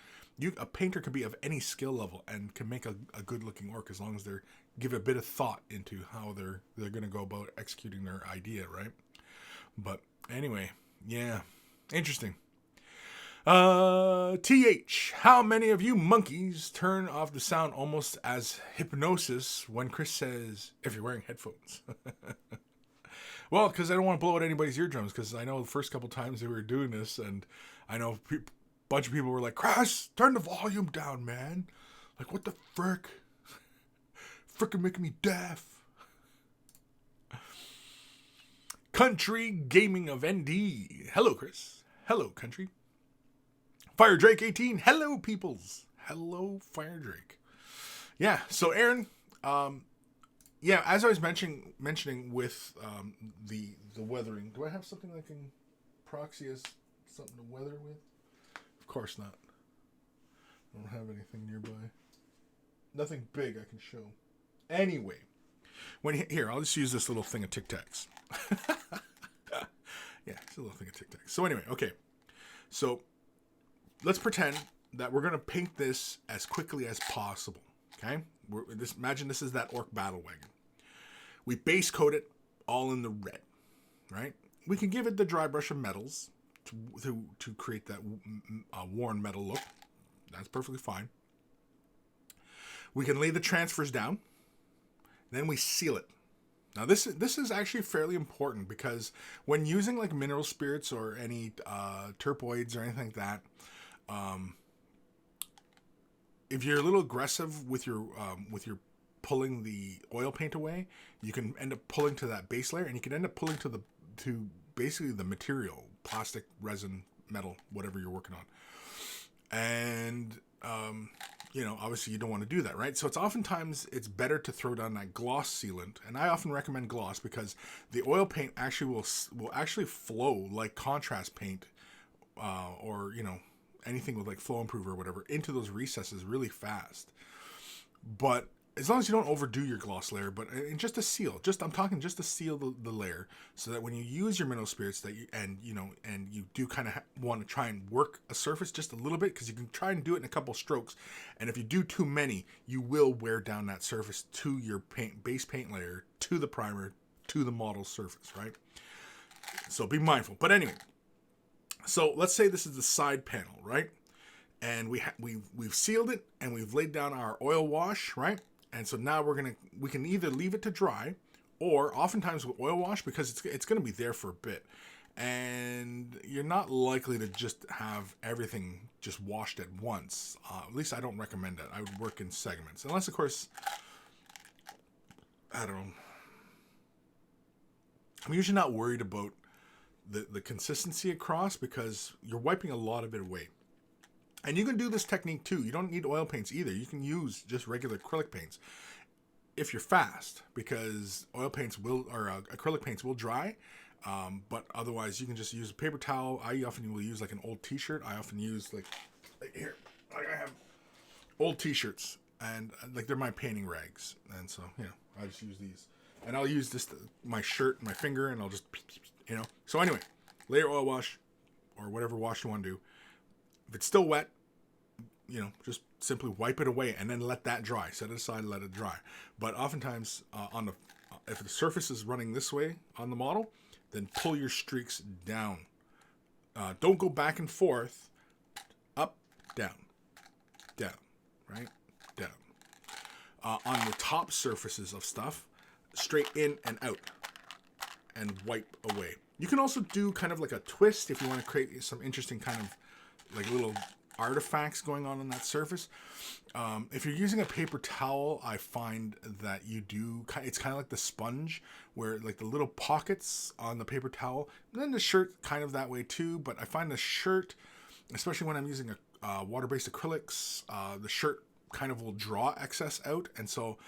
a painter can be of any skill level and can make a good looking orc as long as they're give a bit of thought into how they're going to go about executing their idea, right? But anyway, yeah, interesting. TH, how many of you monkeys turn off the sound almost as hypnosis when Kris says, if you're wearing headphones? Well, because I don't want to blow out anybody's eardrums, because I know the first couple times they were doing this, and I know a bunch of people were like, Kris, turn the volume down, man. Like, what the frick? Frickin' making me deaf. Country Gaming of ND. Hello, Kris. Hello, Country. Fire Drake 18. Hello, peoples. Hello, Fire Drake. Yeah, so Aaron, yeah, as I was mentioning with the weathering, do I have something I can proxy as something to weather with Of course not. I don't have anything nearby. Nothing big I can show. Anyway, here, I'll just use this little thing of Tic Tacs. Yeah, it's a little thing of Tic Tacs. So anyway, okay. So let's pretend that we're going to paint this as quickly as possible. Okay? Imagine this is that orc battle wagon. We base coat it all in the red, right? We can give it the dry brush of metals to create that worn metal look. That's perfectly fine. We can lay the transfers down. Then we seal it. Now this is actually fairly important because when using like mineral spirits or any terpoids or anything like that, if you're a little aggressive with your pulling the oil paint away, you can end up pulling to that base layer, and you can end up pulling to basically the material, plastic, resin, metal, whatever you're working on. And obviously you don't want to do that, right? So it's better to throw down that gloss sealant, and I often recommend gloss because the oil paint actually will actually flow like contrast paint, or anything with like flow improver or whatever into those recesses really fast. But as long as you don't overdo your gloss layer, but just to seal, I'm talking just to seal the layer, so that when you use your mineral spirits and you do kind of want to try and work a surface just a little bit, because you can try and do it in a couple strokes, and if you do too many, you will wear down that surface to your base paint layer, to the primer, to the model surface, right? So be mindful. But anyway, so let's say this is the side panel, right? And we've sealed it and we've laid down our oil wash, right? And so now we can either leave it to dry, or oftentimes with oil wash, because it's gonna be there for a bit, and you're not likely to just have everything just washed at once. At least I don't recommend that. I would work in segments, unless of course, I don't know. I'm usually not worried about the consistency across, because you're wiping a lot of it away. And you can do this technique too. You don't need oil paints either. You can use just regular acrylic paints if you're fast, because oil paints acrylic paints will dry. But otherwise, you can just use a paper towel. I often will use like an old T-shirt. I often use like here, like I have old T-shirts, and like they're my painting rags. And so I just use these, and I'll use this my shirt, my finger, and I'll just So anyway, layer oil wash or whatever wash you want to do. If it's still wet, just simply wipe it away and then let that dry. Set it aside and let it dry. But oftentimes, if the surface is running this way on the model, then pull your streaks down. Don't go back and forth. Up, down, right, down. On the top surfaces of stuff, straight in and out, and wipe away. You can also do kind of like a twist if you want to create some interesting kind of like little artifacts going on that surface. If you're using a paper towel, I find that it's kind of like the sponge, where like the little pockets on the paper towel, and then the shirt kind of that way too. But I find the shirt, especially when I'm using a water-based acrylics, the shirt kind of will draw excess out. And so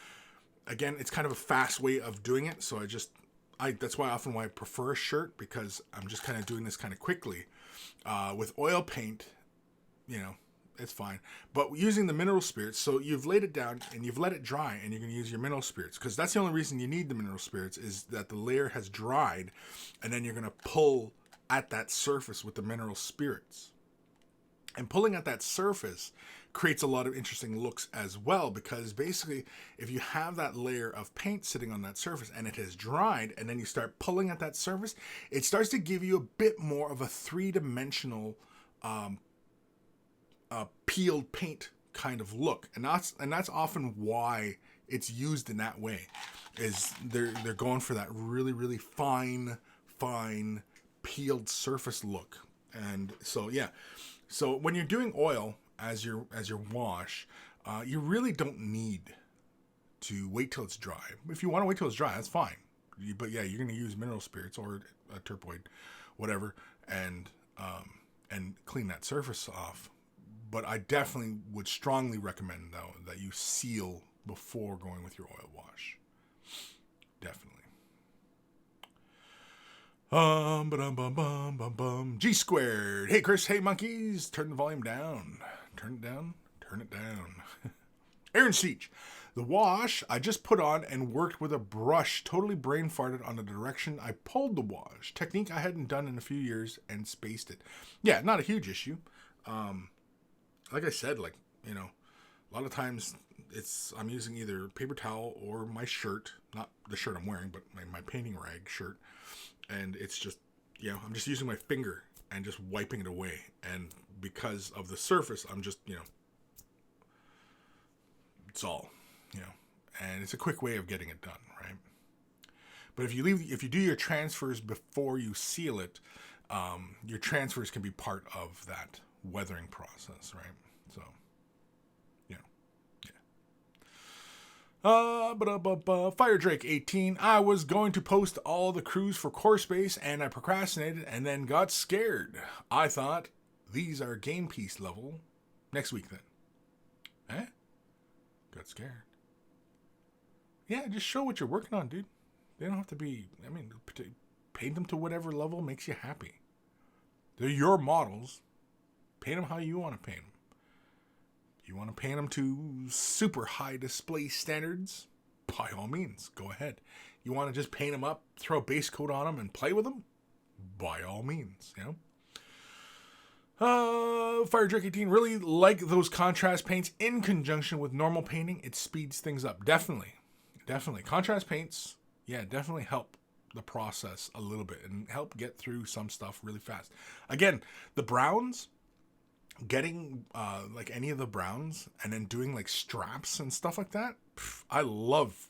again, it's kind of a fast way of doing it. So that's why I prefer a shirt, because I'm just kind of doing this kind of quickly. With oil paint, it's fine. But using the mineral spirits, so you've laid it down and you've let it dry, and you're going to use your mineral spirits, because that's the only reason you need the mineral spirits, is that the layer has dried, and then you're going to pull at that surface with the mineral spirits. And pulling at that surface creates a lot of interesting looks as well, because basically if you have that layer of paint sitting on that surface and it has dried, and then you start pulling at that surface, it starts to give you a bit more of a three-dimensional peeled paint kind of look. And that's often why it's used in that way, is they're going for that really, really fine peeled surface look. And so so when you're doing oil as your wash, you really don't need to wait till it's dry. If you want to wait till it's dry, that's fine. But yeah, you're going to use mineral spirits or a terpoid, whatever, and clean that surface off. But I definitely would strongly recommend, though, that you seal before going with your oil wash. Definitely. G squared. Hey, Kris. Hey, monkeys. Turn the volume down. Turn it down. Turn it down. Aaron Siege. The wash I just put on and worked with a brush. Totally brain farted on the direction I pulled the wash. Technique I hadn't done in a few years and spaced it. Yeah, not a huge issue. Like I said, a lot of times I'm using either paper towel or my shirt. Not the shirt I'm wearing, but my painting rag shirt. And it's just, I'm just using my finger and just wiping it away. And because of the surface, I'm just, it's all, and it's a quick way of getting it done, right? But if you do your transfers before you seal it, your transfers can be part of that weathering process, right? So, Fire Drake 18. I was going to post all the crews for core space and I procrastinated and then got scared. I thought these are game piece level. Next week then. Eh? Got scared. Yeah, just show what you're working on, dude. They don't have to be, paint them to whatever level makes you happy. They're your models. Paint them how you want to paint them. You want to paint them to super high display standards? By all means, go ahead. You want to just paint them up, throw a base coat on them, and play with them? By all means, Fire Drake 18, really like those contrast paints in conjunction with normal painting. It speeds things up. Definitely. Contrast paints, definitely help the process a little bit and help get through some stuff really fast. Again, the browns, getting any of the browns and then doing like straps and stuff like that, I love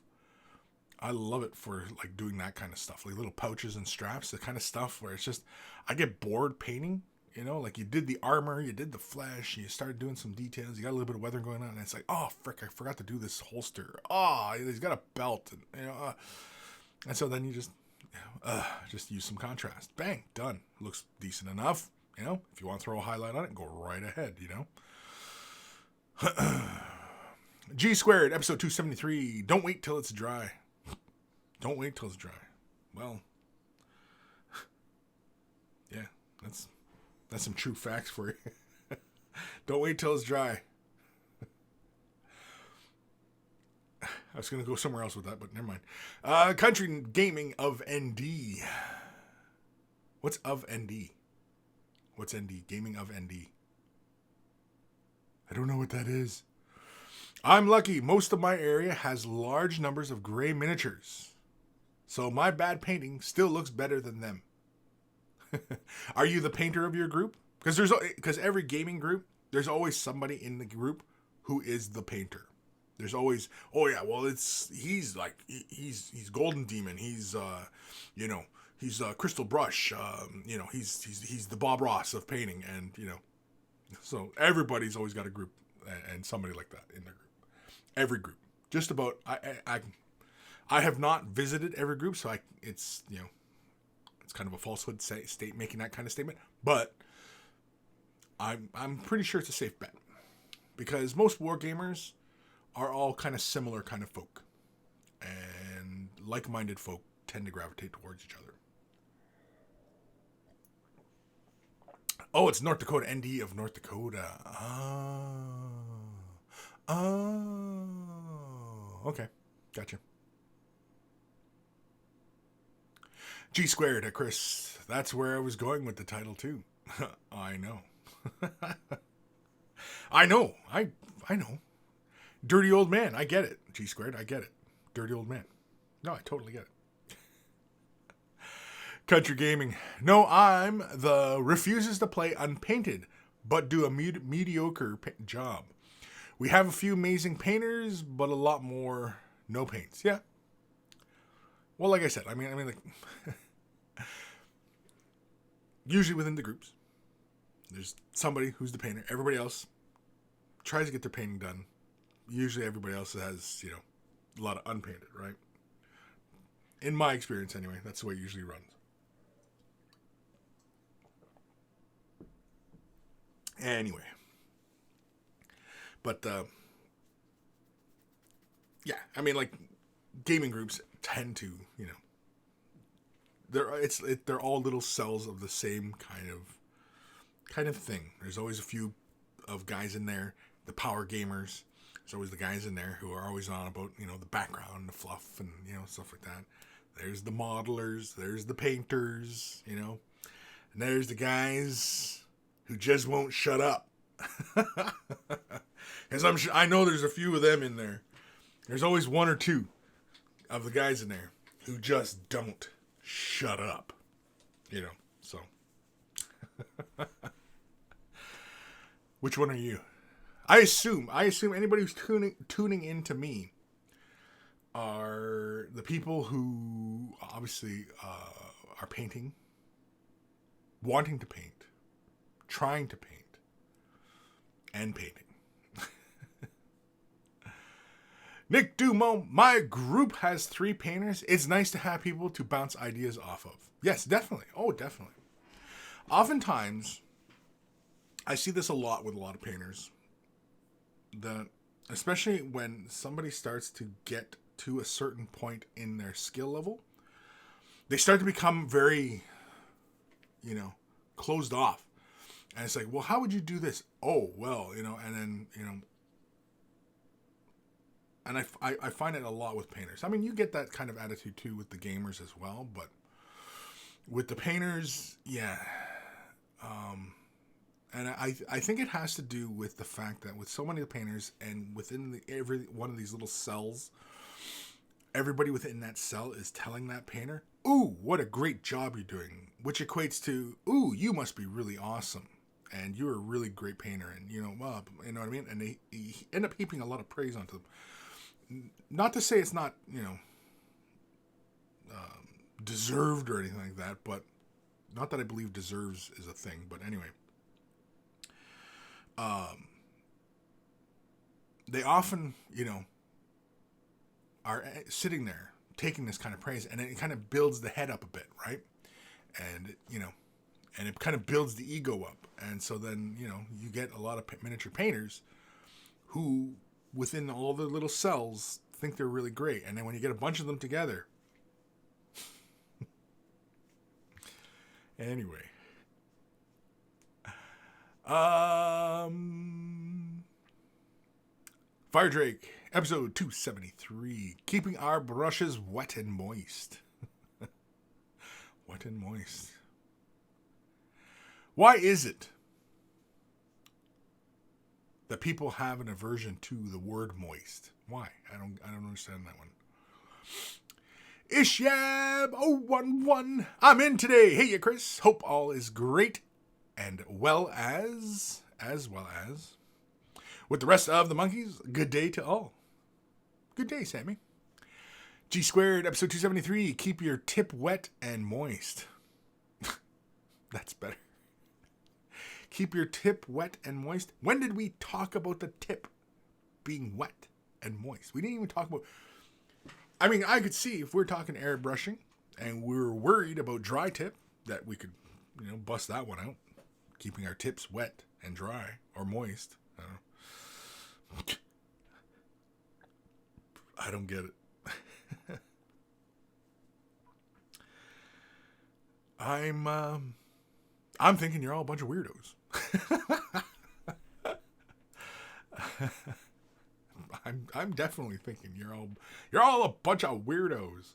it for like doing that kind of stuff, like little pouches and straps, the kind of stuff where it's just I get bored painting, like you did the armor, you did the flesh, you started doing some details, you got a little bit of weathering going on, and it's like, oh frick, I forgot to do this holster, he's got a belt, and and so then you just use some contrast, bang, done, looks decent enough. If you want to throw a highlight on it, go right ahead, G squared, episode 273. Don't wait till it's dry. Don't wait till it's dry. Well, yeah, that's some true facts for you. Don't wait till it's dry. I was going to go somewhere else with that, but never mind. Country gaming of ND. What's of ND? What's ND? Gaming of ND. I don't know what that is. I'm lucky. Most of my area has large numbers of gray miniatures. So my bad painting still looks better than them. Are you the painter of your group? Because every gaming group, there's always somebody in the group who is the painter. There's always, he's Golden Demon. He's he's Crystal Brush. He's the Bob Ross of painting, and so everybody's always got a group and somebody like that in their group. Every group, just about. I have not visited every group, so it's kind of a falsehood making that kind of statement, but I'm pretty sure it's a safe bet because most war gamers are all kind of similar kind of folk, and like-minded folk tend to gravitate towards each other. Oh, it's North Dakota, ND of North Dakota. Oh, okay, gotcha. G squared at Kris. That's where I was going with the title too. I know. I know. Dirty old man. I get it. G squared. I get it. Dirty old man. No, I totally get it. Country gaming. No, I'm the refuses to play unpainted, but do a mediocre job. We have a few amazing painters, but a lot more no paints. Yeah. Well, like I said, usually within the groups, there's somebody who's the painter. Everybody else tries to get their painting done. Usually everybody else has, a lot of unpainted, right? In my experience, anyway, that's the way it usually runs. Anyway. But, gaming groups tend to, they're all little cells of the same kind of thing. There's always a few of guys in there, the power gamers. There's always the guys in there who are always on about, the background, the fluff, and, stuff like that. There's the modelers, there's the painters, and there's the guys who just won't shut up. Because I know there's a few of them in there. There's always one or two of the guys in there who just don't shut up. So. Which one are you? I assume anybody who's tuning in to me are the people who obviously are painting, wanting to paint, trying to paint, and painting. Nick Dumont, my group has 3 painters. It's nice to have people to bounce ideas off of. Yes, definitely. Oh, definitely. Oftentimes, I see this a lot with a lot of painters. Especially when somebody starts to get to a certain point in their skill level, they start to become very, closed off. And it's like, well, how would you do this? Oh, well, and then, and I find it a lot with painters. I mean, you get that kind of attitude too with the gamers as well, but with the painters, yeah. And I think it has to do with the fact that with so many of the painters and within every one of these little cells, everybody within that cell is telling that painter, ooh, what a great job you're doing, which equates to, ooh, you must be really awesome. And you're a really great painter. And, well, you know what I mean? And they end up heaping a lot of praise onto them. Not to say it's not, deserved or anything like that, but not that I believe deserves is a thing, but anyway. They often, are sitting there taking this kind of praise, and it kind of builds the head up a bit, right? And, and it kind of builds the ego up. And so then, you get a lot of miniature painters who, within all the little cells, think they're really great. And then when you get a bunch of them together. Anyway. Fire Drake, episode 273. Keeping our brushes wet and moist. Wet and moist. Why is it that people have an aversion to the word moist? Why? I don't understand that one. Ishyab011. I'm in today. Hey, ya, Kris. Hope all is great and well as with the rest of the monkeys. Good day to all. Good day, Sammy. G Squared, episode 273. Keep your tip wet and moist. That's better. Keep your tip wet and moist. When did we talk about the tip being wet and moist? We didn't even talk about... I mean, I could see if we're talking airbrushing and we're worried about dry tip, that we could, bust that one out. Keeping our tips wet and dry or moist. I don't get it. I'm thinking you're all a bunch of weirdos. I'm definitely thinking you're all a bunch of weirdos.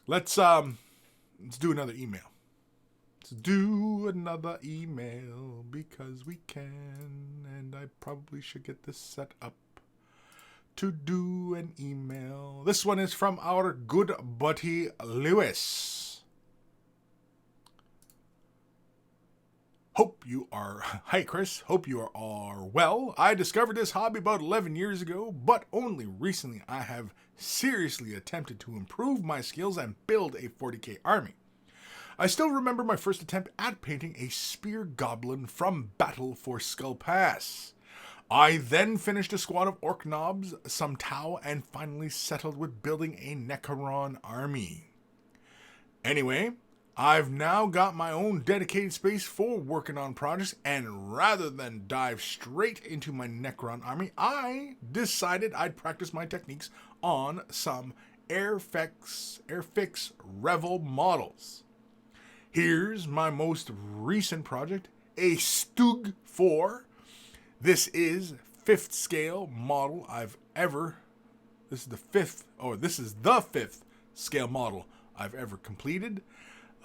Let's do another email. Let's do another email because we can, and I probably should get this set up to do an email. This one is from our good buddy Lewis. Hi Kris, hope you are well. I discovered this hobby about 11 years ago, but only recently I have seriously attempted to improve my skills and build a 40k army. I still remember my first attempt at painting a spear goblin from Battle for Skull Pass. I then finished a squad of orc knobs, some Tau, and finally settled with building a Necron army. Anyway, I've now got my own dedicated space for working on projects, and rather than dive straight into my Necron army, I decided I'd practice my techniques on some Airfix Revel models. Here's my most recent project, a Stug 4. This is 5th scale model I've ever. This is the 5th scale model I've ever completed.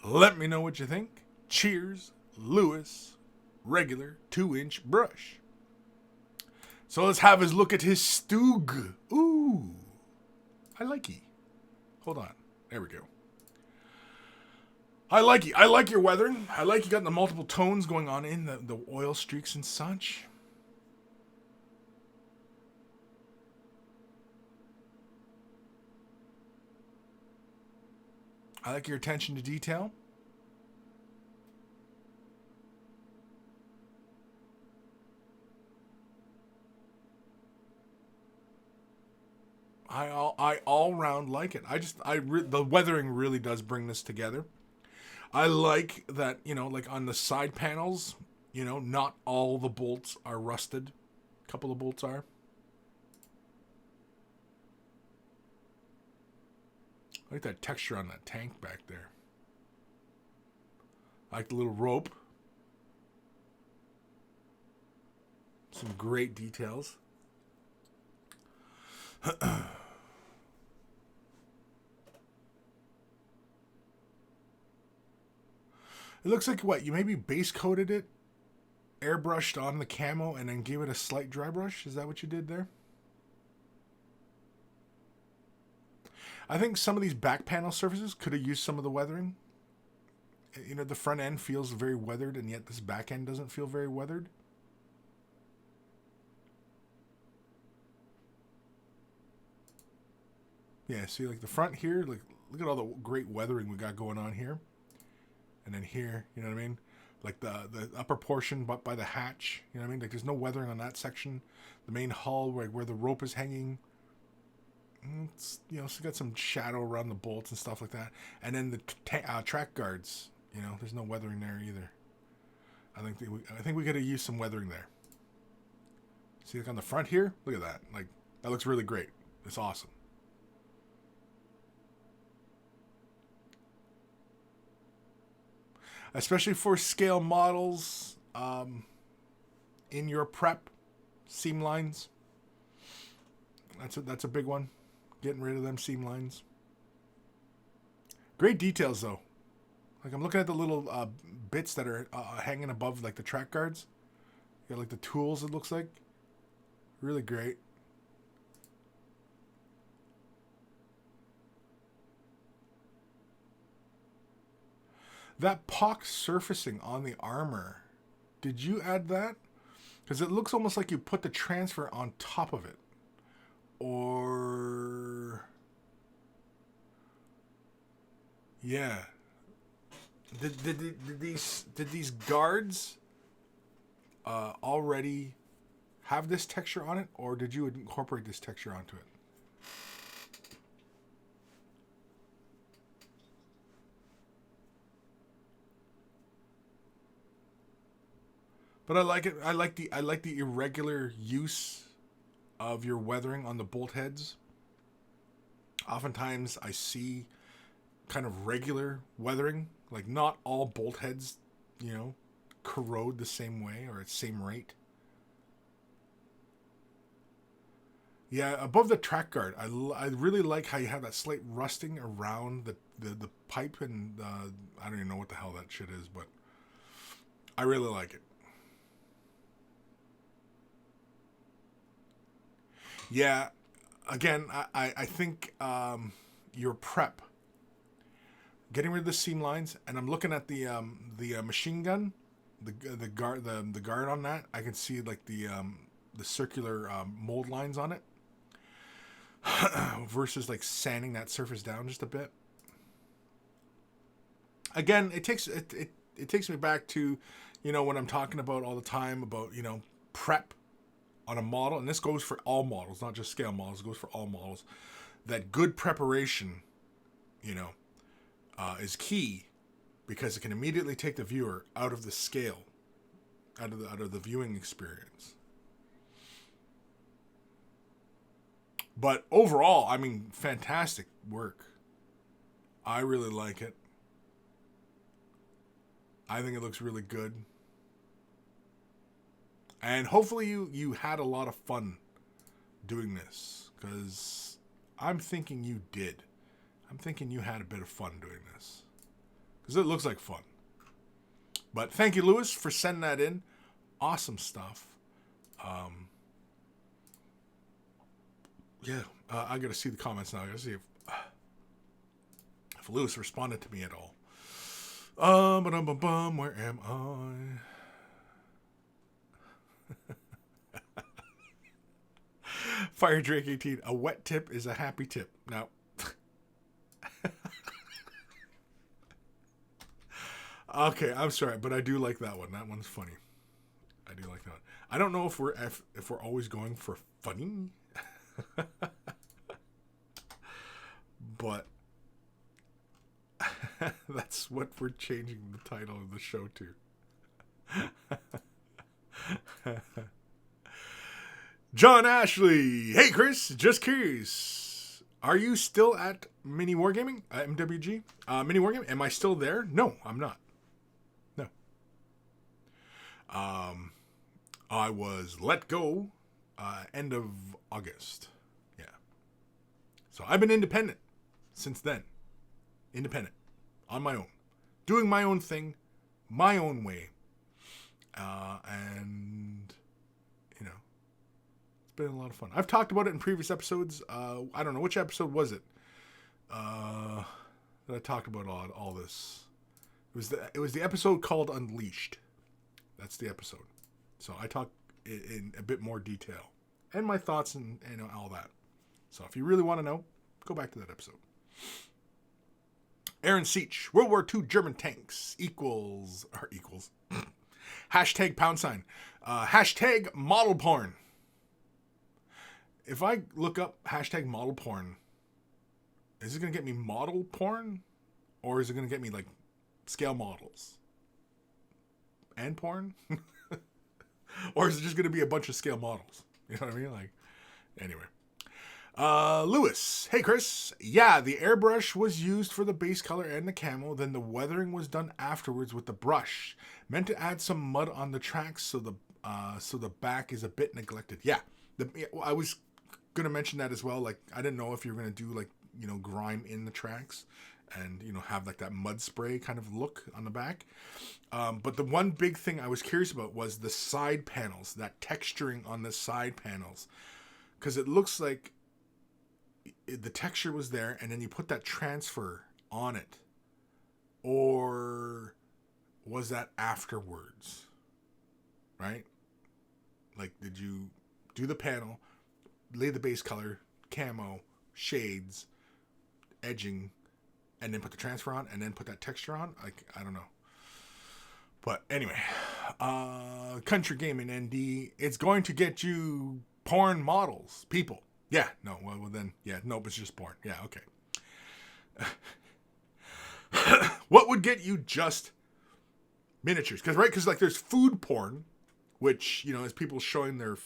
Let me know what you think. Cheers, Lewis, regular 2-inch brush. So let's have us look at his Stug. Ooh, I like ye. Hold on, there we go. I like you. I like your weathering. I like you got the multiple tones going on in the oil streaks and such. I like your attention to detail. I all round like it. The weathering really does bring this together. I like that, like on the side panels, not all the bolts are rusted. A couple of bolts are. I like that texture on that tank back there. I like the little rope. Some great details. It looks like what? You maybe base coated it, airbrushed on the camo, and then gave it a slight dry brush? Is that what you did there? I think some of these back panel surfaces could have used some of the weathering. The front end feels very weathered, and yet this back end doesn't feel very weathered. Yeah, see, like the front here, like look at all the great weathering we got going on here. And then here, you know what I mean? Like the upper portion but by the hatch, you know what I mean? Like there's no weathering on that section. The main hull, where the rope is hanging, it's, so got some shadow around the bolts and stuff like that. And then the track guards, there's no weathering there either. I think we could have used some weathering there. See, like on the front here, look at that. Like that looks really great. It's awesome. Especially for scale models in your prep seam lines. That's a big one. Getting rid of them seam lines. Great details though. Like I'm looking at the little bits that are hanging above like the track guards. You got like the tools, it looks like. Really great. That pock surfacing on the armor, did you add that? Because it looks almost like you put the transfer on top of it. Or... yeah. Did these guards already have this texture on it? Or did you incorporate this texture onto it? But I like it. I like the irregular use of your weathering on the bolt heads. Oftentimes I see kind of regular weathering, like not all bolt heads, corrode the same way or at the same rate. Yeah, above the track guard, I really like how you have that slight rusting around the pipe, and I don't even know what the hell that shit is, but I really like it. Yeah, again, I think your prep, getting rid of the seam lines, and I'm looking at the machine gun, the guard on that. I can see like the circular mold lines on it, versus like sanding that surface down just a bit. Again, it takes me back to, what I'm talking about all the time about, prep on a model, and this goes for all models, not just scale models, it goes for all models, that good preparation, is key, because it can immediately take the viewer out of the scale, out of the viewing experience. But overall, I mean, fantastic work. I really like it. I think it looks really good. And hopefully you had a lot of fun doing this, because I'm thinking you did. I'm thinking you had a bit of fun doing this, because it looks like fun. But thank you, Lewis, for sending that in. Awesome stuff. I got to see the comments now. I got to see if Lewis responded to me at all. Where am I? Fire Drake 18. A wet tip is a happy tip. Now, okay, I'm sorry, but I do like that one. That one's funny. I do like that one. I don't know if we're always going for funny, but that's what we're changing the title of the show to. John Ashley. Hey, Kris. Just curious. Are you still at Mini Wargaming? MWG? Mini Wargaming? Am I still there? No, I'm not. No. I was let go end of August. Yeah. So I've been independent since then. Independent. On my own. Doing my own thing. My own way. And, you know, it's been a lot of fun. I've talked about it in previous episodes. I don't know. Which episode was it? That I talked about all this. It was the episode called Unleashed. That's the episode. So I talk in a bit more detail. And my thoughts and all that. So if you really want to know, go back to that episode. Aaron Seach. World War II German tanks equals. Hashtag #. Hashtag model porn. If I look up hashtag model porn, is it going to get me model porn? Or is it going to get me like scale models? And porn? Or is it just going to be a bunch of scale models? You know what I mean? Like, anyway. Lewis. Hey, Kris. Yeah, the airbrush was used for the base color and the camo. Then the weathering was done afterwards with the brush. Meant to add some mud on the tracks so the back is a bit neglected. Yeah, I was going to mention that as well. Like, I didn't know if you were going to do, like, grime in the tracks and, have like that mud spray kind of look on the back. But the one big thing I was curious about was the side panels, that texturing on the side panels. Because it looks like the texture was there, and then you put that transfer on it. Or was that afterwards? Right? Like, did you do the panel, lay the base color, camo, shades, edging, and then put the transfer on, and then put that texture on? Like, I don't know. But anyway, Country Gaming ND, it's going to get you porn models, people. Yeah, no, well then, yeah, nope, it's just porn. Yeah, okay. What would get you just miniatures? Because like there's food porn, which, is people showing their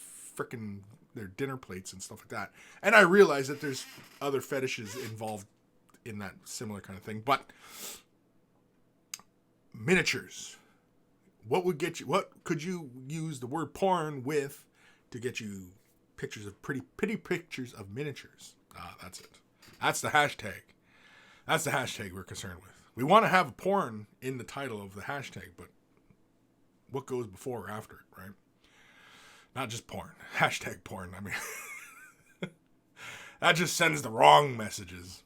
dinner plates and stuff like that. And I realize that there's other fetishes involved in that similar kind of thing. But miniatures. What could you use the word porn with to get you pictures of pretty pictures of miniatures? That's it. That's the hashtag. That's the hashtag we're concerned with. We want to have porn in the title of the hashtag, but what goes before or after it, right? Not just porn. Hashtag porn. I mean, that just sends the wrong messages.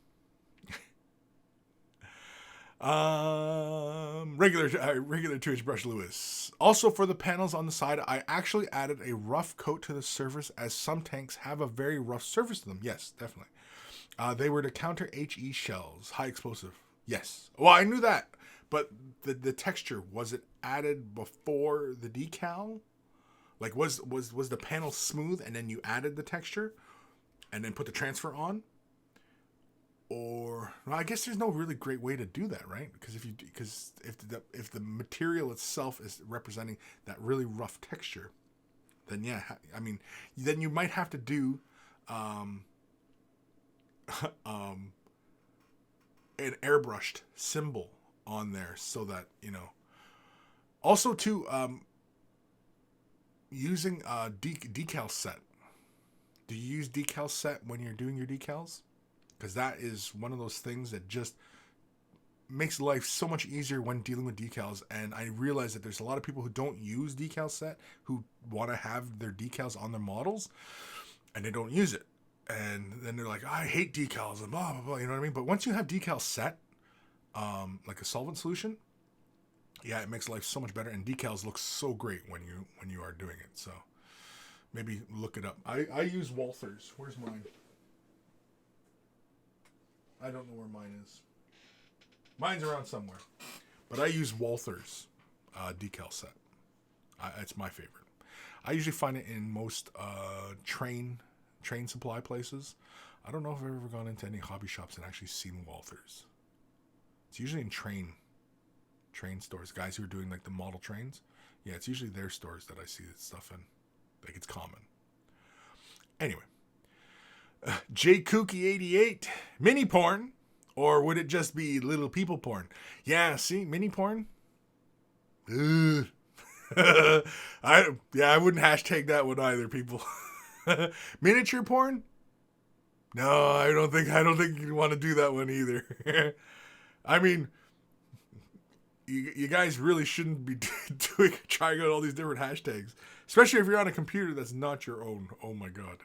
Regular 2-inch brush Lewis. Also for the panels on the side, I actually added a rough coat to the surface, as some tanks have a very rough surface to them. Yes, definitely. They were to counter HE shells, high explosive. Yes. Well, I knew that, but the texture, was it added before the decal? Like, was the panel smooth and then you added the texture and then put the transfer on? Or, well, I guess there's no really great way to do that, right? Because if the material itself is representing that really rough texture, then yeah, I mean, then you might have to do an airbrushed symbol on there so that Also, too, using decal set. Do you use decal set when you're doing your decals? Because that is one of those things that just makes life so much easier when dealing with decals. And I realize that there's a lot of people who don't use decal set who want to have their decals on their models and they don't use it. And then they're like, I hate decals and blah, blah, blah. You know what I mean? But once you have decal set, like a solvent solution, yeah, it makes life so much better. And decals look so great when you are doing it. So maybe look it up. I use Walthers. Where's mine? I don't know where mine is. Mine's around somewhere. But I use Walthers decal set. It's my favorite. I usually find it in most train supply places. I don't know if I've ever gone into any hobby shops and actually seen Walthers. It's usually in train stores. Guys who are doing like the model trains. Yeah, it's usually their stores that I see this stuff in. Like it's common. Anyway. J Kooky 88. Mini porn? Or would it just be little people porn? Yeah, see, mini porn? I wouldn't hashtag that one either, people. Miniature porn? No, I don't think you want to do that one either. I mean, you guys really shouldn't be trying out all these different hashtags, especially if you're on a computer that's not your own. Oh my god.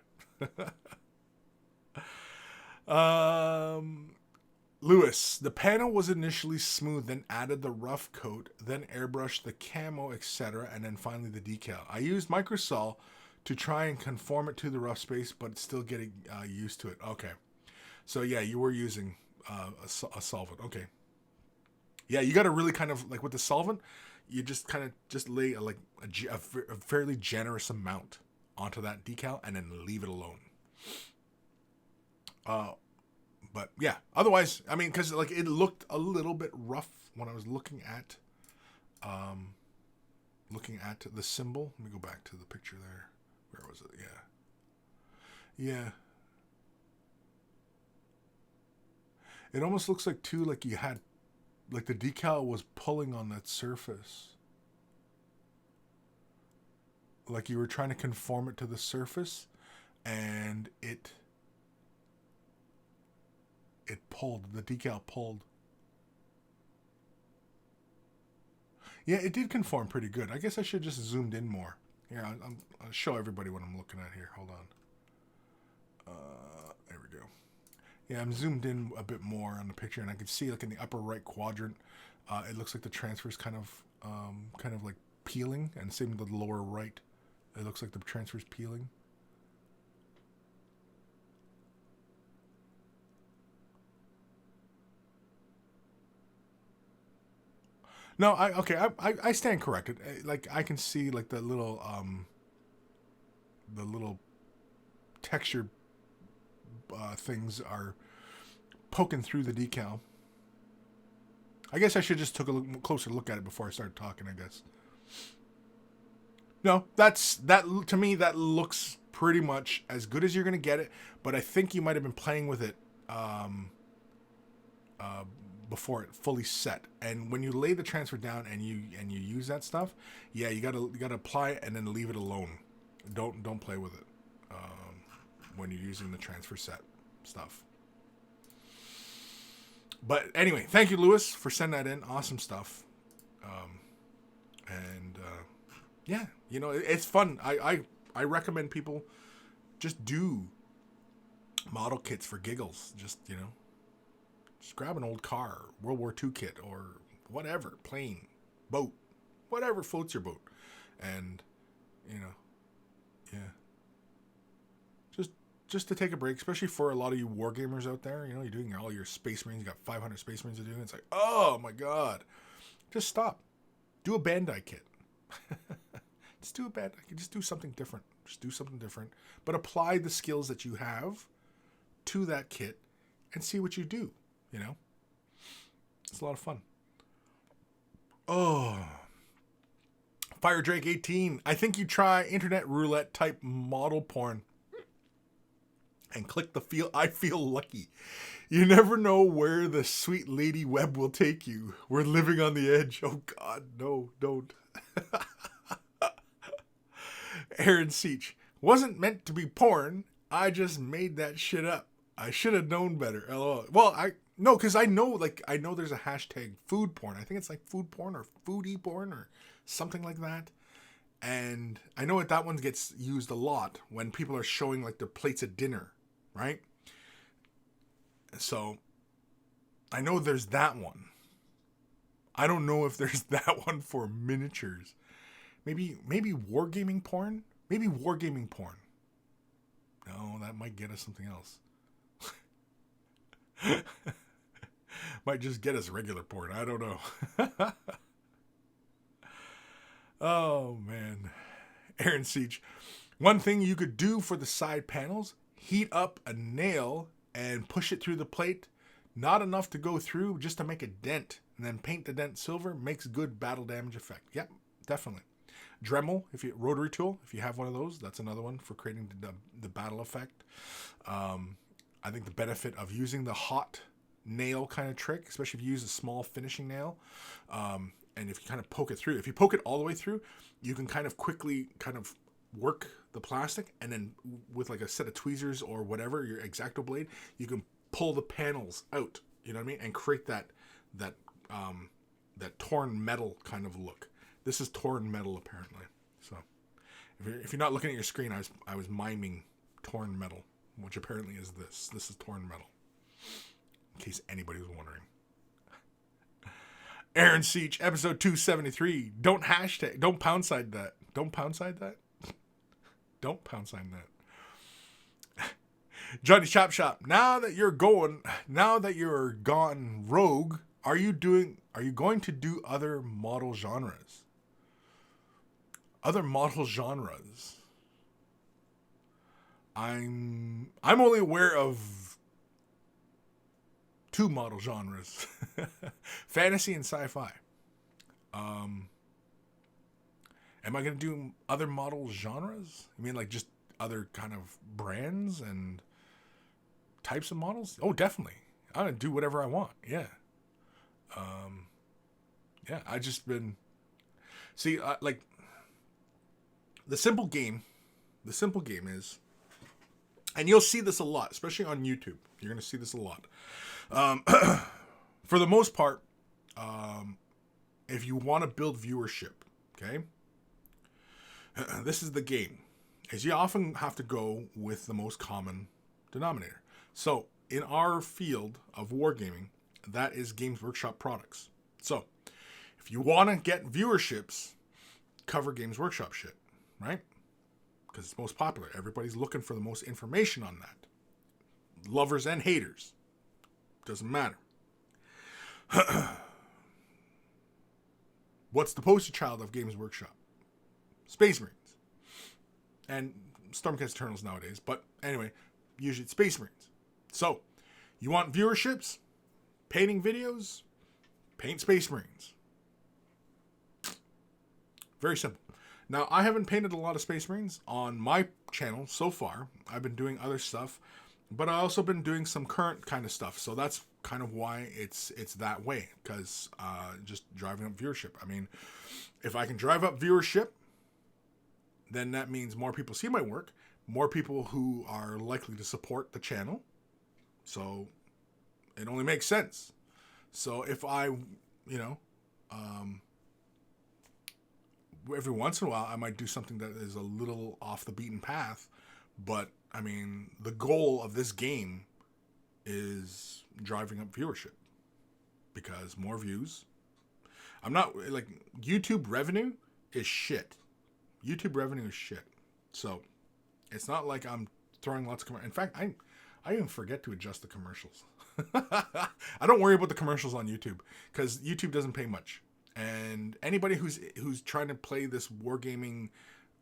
Lewis, the panel was initially smooth, then added the rough coat, then airbrushed the camo, etc., and then finally the decal. I used microsol to try and conform it to the rough space, but still getting used to it. Okay. So yeah, you were using a solvent. Okay. Yeah, you got to really kind of, like with the solvent, you just kind of just lay a fairly generous amount onto that decal and then leave it alone. But yeah, otherwise, I mean, because like it looked a little bit rough when I was looking at the symbol. Let me go back to the picture there. Where was it? Yeah. It almost looks like too, like you had, like the decal was pulling on that surface. Like you were trying to conform it to the surface, and it pulled. The decal pulled. Yeah, it did conform pretty good. I guess I should just zoomed in more. Yeah, I'll show everybody what I'm looking at here. Hold on. There we go. Yeah, I'm zoomed in a bit more on the picture, and I can see like in the upper right quadrant, it looks like the transfer is kind of like peeling, and same with the lower right. It looks like the transfer is peeling. No, I stand corrected. Like I can see like the little texture things are poking through the decal. I guess I should just took a closer look at it before I started talking, I guess. No, that to me that looks pretty much as good as you're gonna get it, but I think you might have been playing with it before it fully set. And when you lay the transfer down and you use that stuff, yeah, you gotta apply it and then leave it alone. Don't play with it when you're using the transfer set stuff. But anyway, thank you, Lewis, for sending that in. Awesome stuff. Yeah, you know, it's fun. I recommend people just do model kits for giggles. Just, you know, just grab an old car, World War II kit, or whatever, plane, boat, whatever floats your boat. And, you know, yeah. Just to take a break, especially for a lot of you war gamers out there. You know, you're doing all your Space Marines. You got 500 Space Marines to do. It's like, oh my god. Just stop. Do a Bandai kit. Just do a Bandai kit. Just do something different. Just do something different. But apply the skills that you have to that kit and see what you do. You know? It's a lot of fun. Oh. Fire Drake 18. I think you try internet roulette type model porn. and click the feel. I feel lucky. You never know where the sweet lady web will take you. We're living on the edge. Oh God, no, don't. Aaron Seach. Wasn't meant to be porn. I just made that shit up. I should have known better. LOL. Well, no, because I know there's a hashtag food porn. I think it's like food porn or foodie porn or something like that. And I know that one gets used a lot when people are showing like their plates of dinner, right? So I know there's that one. I don't know if there's that one for miniatures. Maybe wargaming porn? Maybe wargaming porn. No, that might get us something else. Might just get us regular porn. I don't know. Oh, man. Aaron Seach. One thing you could do for the side panels, heat up a nail and push it through the plate. Not enough to go through, just to make a dent. And then paint the dent silver. Makes good battle damage effect. Yep, definitely. Dremel, rotary tool, if you have one of those, that's another one for creating the battle effect. I think the benefit of using the hot nail kind of trick, especially if you use a small finishing nail, and if you kind of poke it through, if you poke it all the way through, you can kind of quickly kind of work the plastic, and then with like a set of tweezers or whatever, your X-Acto blade, you can pull the panels out, you know what I mean, and create that torn metal kind of look. This is torn metal, apparently. So, if you're not looking at your screen, I was miming torn metal, which apparently is this. This is torn metal. In case anybody was wondering. Aaron Seach, episode 273. Don't pound sign that. Don't pound sign that. Don't pound sign that. Johnny Chop Shop. Now that you're gone rogue, are you going to do other model genres? Other model genres. I'm only aware of 2 model genres. Fantasy and sci-fi. Am I going to do other model genres? I mean, like just other kind of brands and types of models? Oh, definitely. I'm going to do whatever I want. Yeah. Yeah, I just been... See, like... The simple game is... And you'll see this a lot, especially on YouTube. You're going to see this a lot. For the most part, if you want to build viewership, okay, this is the game. Is you often have to go with the most common denominator. So, in our field of wargaming, that is Games Workshop products. So, if you want to get viewerships, cover Games Workshop shit, right? Because it's most popular. Everybody's looking for the most information on that. Lovers and haters. Doesn't matter. What's the poster child of Games Workshop? Space Marines. And Stormcast Eternals nowadays. But anyway, usually it's Space Marines. So, you want viewerships? Painting videos? Paint Space Marines. Very simple. Now, I haven't painted a lot of Space Marines on my channel so far. I've been doing other stuff, but I've also been doing some current kind of stuff. So that's kind of why it's that way, because just driving up viewership. I mean, if I can drive up viewership, then that means more people see my work, more people who are likely to support the channel. So it only makes sense. So if I, every once in a while, I might do something that is a little off the beaten path. But, I mean, the goal of this game is driving up viewership. Because more views. I'm not, like, YouTube revenue is shit. YouTube revenue is shit. So, it's not like I'm throwing lots of commercials. In fact, I even forget to adjust the commercials. I don't worry about the commercials on YouTube. Because YouTube doesn't pay much. And anybody who's trying to play this wargaming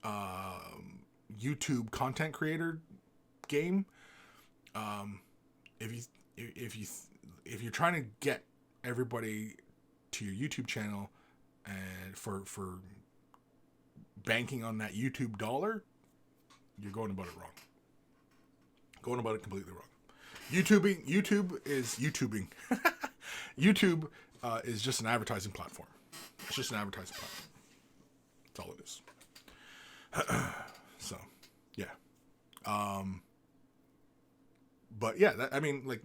YouTube content creator game, if you're trying to get everybody to your YouTube channel and for banking on that YouTube dollar, you're going about it wrong. Going about it completely wrong. YouTube is YouTubing. YouTube is just an advertising platform. It's just an advertising platform. That's all it is. So, yeah. But yeah,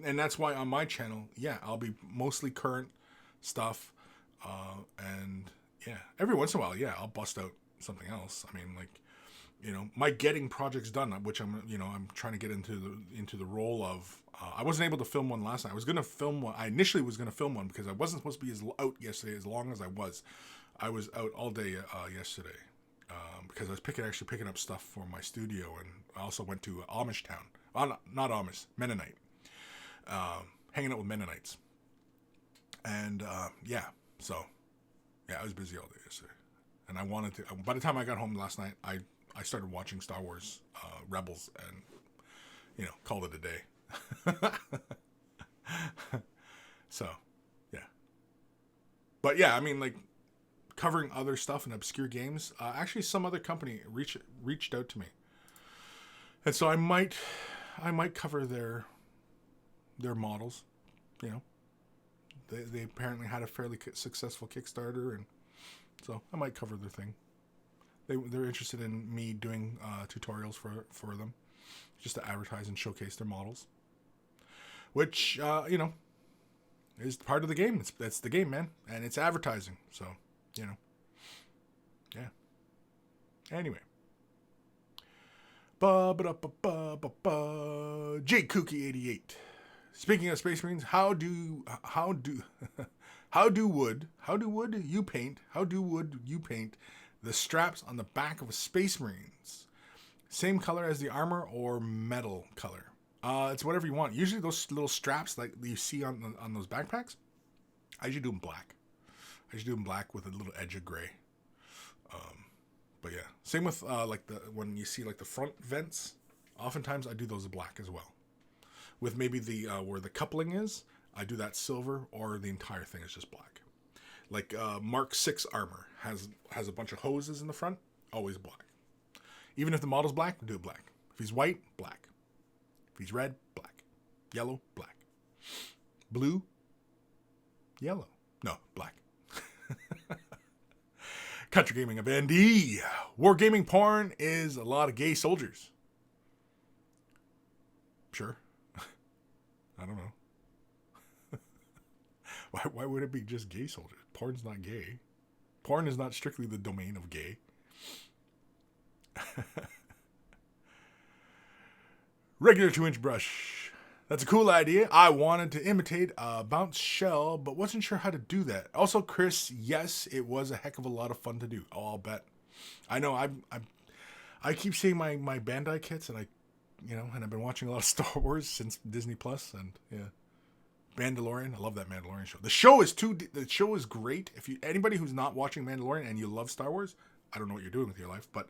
and that's why on my channel, yeah, I'll be mostly current stuff. And yeah, every once in a while, yeah, I'll bust out something else. I mean, like, my getting projects done, which I'm trying to get into the role of. I wasn't able to film one last night. I was going to film one. I initially was going to film one because I wasn't supposed to be out yesterday as long as I was. I was out all day yesterday because I was actually picking up stuff for my studio, and I also went to Amish town. Not Amish, Mennonite. Hanging out with Mennonites. And yeah, so yeah, I was busy all day yesterday, and I wanted to. By the time I got home last night, I started watching Star Wars Rebels, and called it a day. So, yeah. But yeah, I mean, like, covering other stuff and obscure games. Actually, some other company reached out to me, and so I might cover their models. They apparently had a fairly successful Kickstarter, and so I might cover their thing. They're interested in me doing tutorials for them, just to advertise and showcase their models. Which, is part of the game. That's the game, man. And it's advertising. So, yeah. Anyway. J Kookie 88. Speaking of Space Marines, how do wood you paint the straps on the back of a Space Marines? Same color as the armor or metal color? It's whatever you want. Usually those little straps like you see on those backpacks, I usually do them black. I usually do them black with a little edge of gray. But yeah, same with when you see like the front vents. Oftentimes I do those black as well. With maybe the where the coupling is, I do that silver, or the entire thing is just black. Like Mark 6 armor has a bunch of hoses in the front, always black. Even if the model's black, do it black. If he's white, black. If he's red, black. Yellow, black. Blue, yellow. No, black. Country Gaming of ND. Wargaming porn is a lot of gay soldiers. Sure. I don't know. Why would it be just gay soldiers? Porn's not gay. Porn is not strictly the domain of gay. Regular 2-inch brush. That's a cool idea. I wanted to imitate a bounce shell, but wasn't sure how to do that. Also, Kris, yes, it was a heck of a lot of fun to do. Oh, I'll bet. I know. I keep seeing my Bandai kits, and and I've been watching a lot of Star Wars since Disney Plus, and yeah, Mandalorian. I love that Mandalorian show. The show is great. If anybody who's not watching Mandalorian and you love Star Wars, I don't know what you're doing with your life, but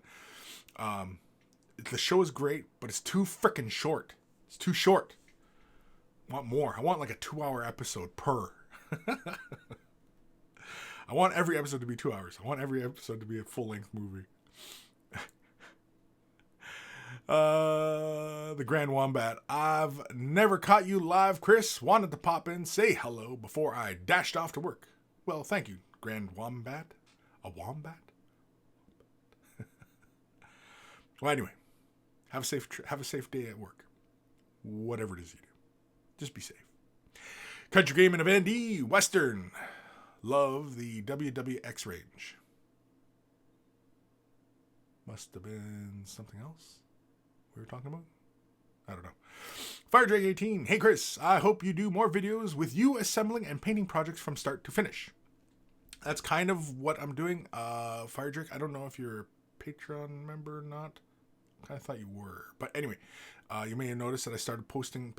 the show is great, but it's too freaking short. It's too short. I want more. I want like a 2-hour episode per. I want every episode to be 2 hours. I want every episode to be a full-length movie. The Grand Wombat. I've never caught you live, Kris. Wanted to pop in, say hello before I dashed off to work. Well, thank you, Grand Wombat. A wombat? Well, anyway, have a safe day at work. Whatever it is you do, just be safe. Country Gaming of ND Western. Love the WWX range. Must have been something else we were talking about. I don't know. Firedrake 18. Hey Kris, I hope you do more videos with you assembling and painting projects from start to finish. That's kind of what I'm doing. Firedrake, I don't know if you're a Patreon member or not. I kind of thought you were. But anyway, you may have noticed that I started posting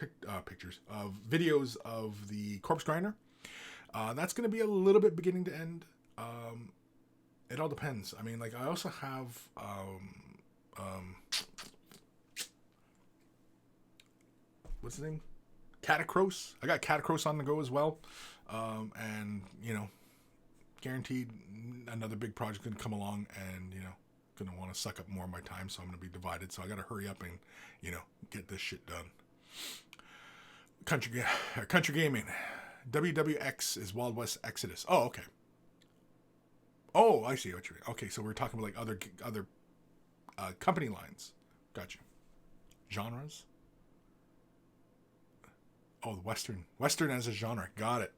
pictures of videos of the corpse grinder. That's going to be a little bit beginning to end. It all depends. I mean, like, I also have what's the name? Catacross. I got Catacross on the go as well. And, guaranteed another big project going to come along and, going to want to suck up more of my time, so I'm going to be divided. So I got to hurry up and, get this shit done. Country gaming. WWX is Wild West Exodus. Oh, okay. Oh, I see what you mean. Okay, so we're talking about like other company lines. Gotcha. Genres. Oh, the Western as a genre. Got it.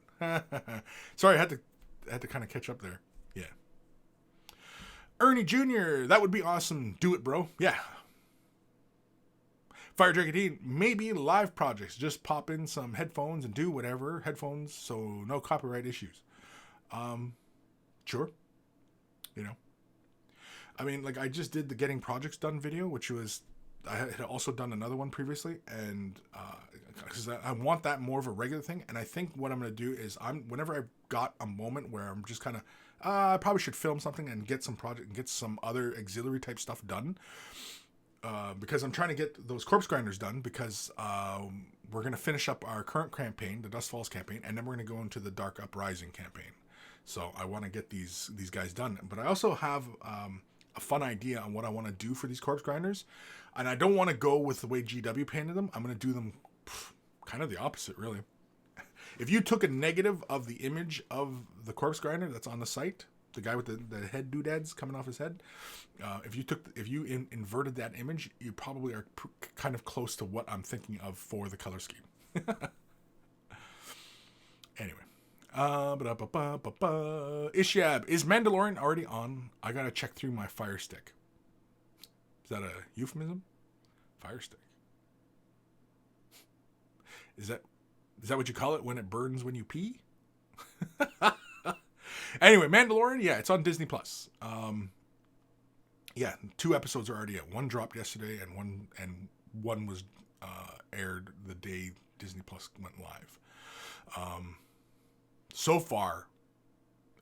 Sorry, I had to kind of catch up there. Yeah. Ernie Jr. That would be awesome. Do it, bro. Yeah. Fire Dragon, maybe live projects. Just pop in some headphones and do whatever. Headphones, so no copyright issues. Sure. I mean, like, I just did the Getting Projects Done video, which was, I had also done another one previously, and because I want that more of a regular thing. And I think what I'm going to do is, whenever I've got a moment where I'm just kind of, I probably should film something and get some other auxiliary type stuff done. Because I'm trying to get those corpse grinders done, because we're going to finish up our current campaign, the Dust Falls campaign, and then we're going to go into the Dark Uprising campaign. So I want to get these guys done. But I also have a fun idea on what I want to do for these corpse grinders. And I don't want to go with the way GW painted them. I'm going to do them kind of the opposite, really. If you took a negative of the image of the corpse grinder that's on the site, the guy with the head doodads coming off his head, if you inverted that image, you probably are kind of close to what I'm thinking of for the color scheme. Anyway. Ishyab, is Mandalorian already on? I gotta check through my Fire Stick. Is that a euphemism? Fire Stick. Is that what you call it when it burns when you pee? Anyway, Mandalorian, yeah, it's on Disney Plus. Yeah, 2 episodes are already out. One dropped yesterday, and one was aired the day Disney Plus went live. So far,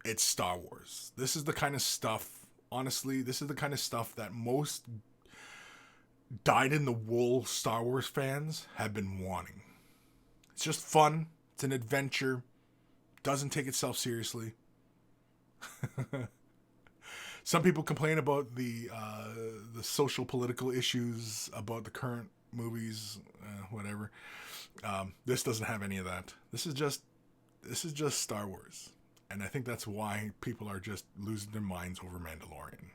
it's Star Wars. This is the kind of stuff, honestly, that most dyed-in-the-wool Star Wars fans have been wanting. It's just fun. It's an adventure. Doesn't take itself seriously. Some people complain about the social political issues about the current movies, whatever. This doesn't have any of that. This is just Star Wars, and I think that's why people are just losing their minds over Mandalorian,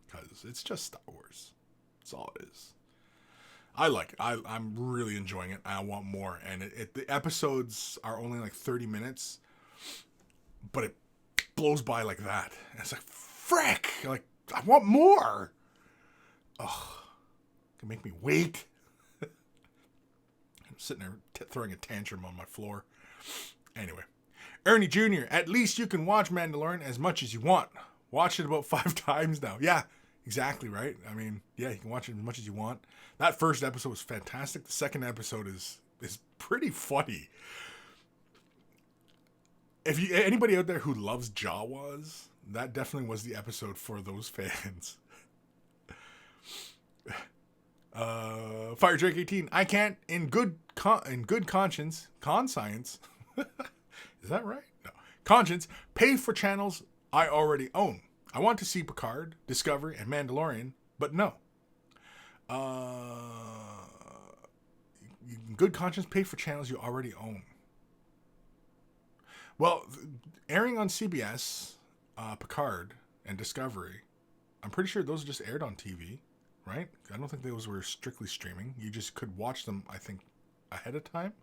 because it's just Star Wars. That's all it is. I like it. I'm really enjoying it. I want more, and the episodes are only like 30 minutes, but it blows by like that. And it's like, frick! Like, I want more! Ugh. Can make me wait. I'm sitting there throwing a tantrum on my floor. Anyway. Ernie Jr., at least you can watch Mandalorian as much as you want. Watched it about 5 times now. Yeah, exactly, right? I mean, yeah, you can watch it as much as you want. That first episode was fantastic. The second episode is pretty funny. If anybody out there who loves Jawas, that definitely was the episode for those fans. Fire Drake 18. I can't, in good conscience, conscience. Is that right? No. Conscience, pay for channels I already own. I want to see Picard, Discovery, and Mandalorian, but no. In good conscience, pay for channels you already own. Well, airing on CBS, Picard, and Discovery, I'm pretty sure those just aired on TV, right? I don't think those were strictly streaming. You just could watch them, I think, ahead of time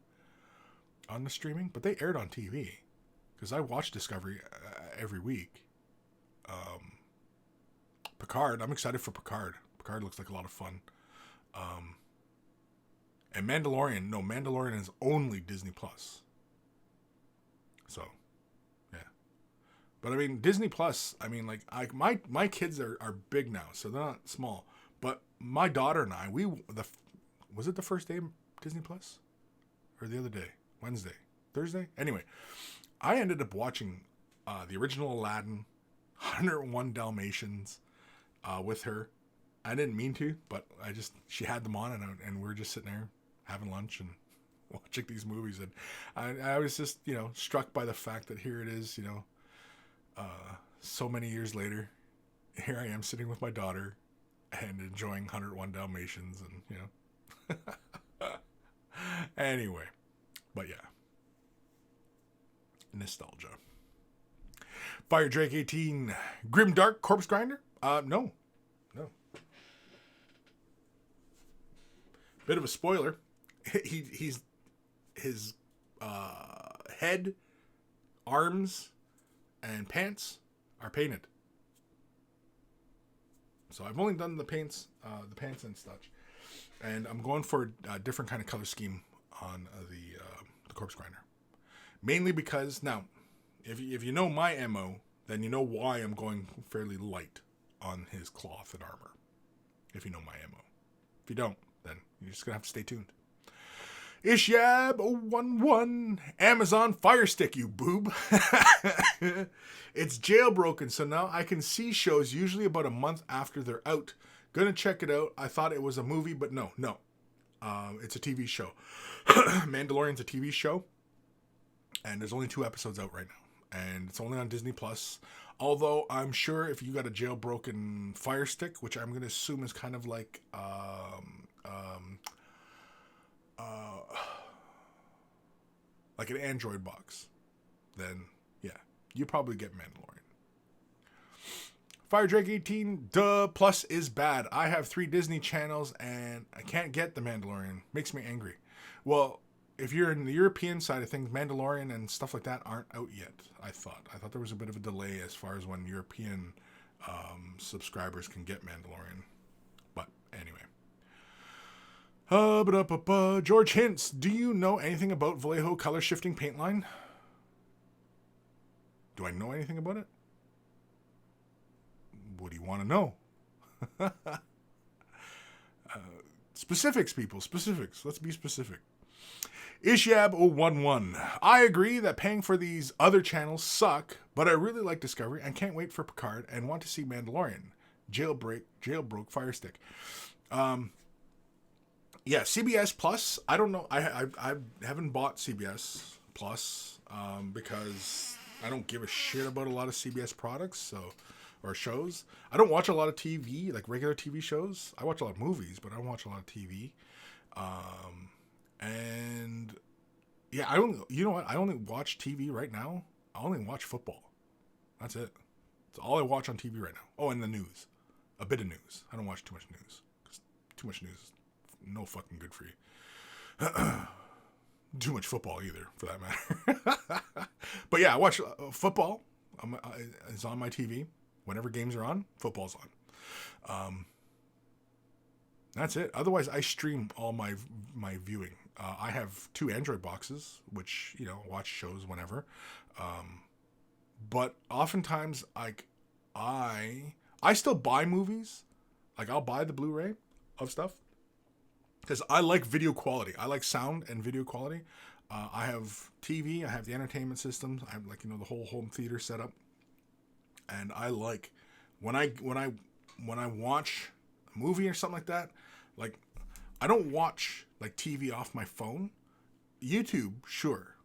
on the streaming, but they aired on TV, because I watch Discovery every week. Picard, I'm excited for Picard. Picard looks like a lot of fun. And Mandalorian is only Disney Plus. So, yeah. But I mean, Disney Plus, I mean, like, my kids are big now, so they're not small. But my daughter and I, was it the first day of Disney Plus? Or the other day? Wednesday? Thursday? Anyway, I ended up watching the original Aladdin, 101 Dalmatians with her. I didn't mean to, but she had them on, and we were just sitting there having lunch and watching these movies. And I was just, struck by the fact that here it is, so many years later, here I am sitting with my daughter, and enjoying 101 Dalmatians and, you know. Anyway, but yeah. Nostalgia. Fire Drake 18. Grim Dark Corpse Grinder? No. Bit of a spoiler. He's his head, arms, and pants are painted. So I've only done the pants and such, and I'm going for a different kind of color scheme on the Corpse Grinder. Mainly because now, if you know my MO, then you know why I'm going fairly light on his cloth and armor. If you know my MO. If you don't, then you're just gonna have to stay tuned. Ishyab011 Amazon Fire Stick, you boob. It's jailbroken, so now I can see shows usually about a month after they're out. Gonna check it out. I thought it was a movie, but no. It's a TV show. Mandalorian's a TV show, and there's only 2 episodes out right now, and it's only on Disney Plus. Although I'm sure if you got a jailbroken Fire Stick, which I'm gonna assume is kind of like like an Android box, then yeah, you probably get Mandalorian. Fire Drake 18, duh, Plus is bad. I have 3 Disney channels and I can't get the Mandalorian. Makes me angry. Well, if you're in the European side of things, Mandalorian and stuff like that aren't out yet, I thought. I thought there was a bit of a delay as far as when European subscribers can get Mandalorian. But anyway. George Hints, do you know anything about Vallejo color shifting paint line? Do I know anything about it? What do you want to know? Specifics, people. Specifics. Let's be specific. Ishyab011. I agree that paying for these other channels suck, but I really like Discovery and can't wait for Picard and want to see Mandalorian. Jailbroke Fire Stick. Yeah, CBS Plus. I don't know. I haven't bought CBS Plus because I don't give a shit about a lot of CBS products, or shows. I don't watch a lot of TV, like regular TV shows. I watch a lot of movies, but I don't watch a lot of TV. And yeah, you know what? I only watch TV right now. I only watch football. That's it. That's all I watch on TV right now. Oh, and the news. A bit of news. I don't watch too much news. 'Cause too much news is no fucking good for you. Too much football either, for that matter. But yeah, I watch football. It's on my TV. Whenever games are on, football's on. That's it. Otherwise, I stream all my viewing. I have 2 Android boxes, which, you know, watch shows whenever. But oftentimes, like, I still buy movies. Like, I'll buy the Blu-ray of stuff. Because I like video quality. I like sound and video quality. I have TV. I have the entertainment systems. I have, like, you know, the whole home theater setup. And I like when I watch a movie or something like that. Like, I don't watch like TV off my phone. YouTube, sure,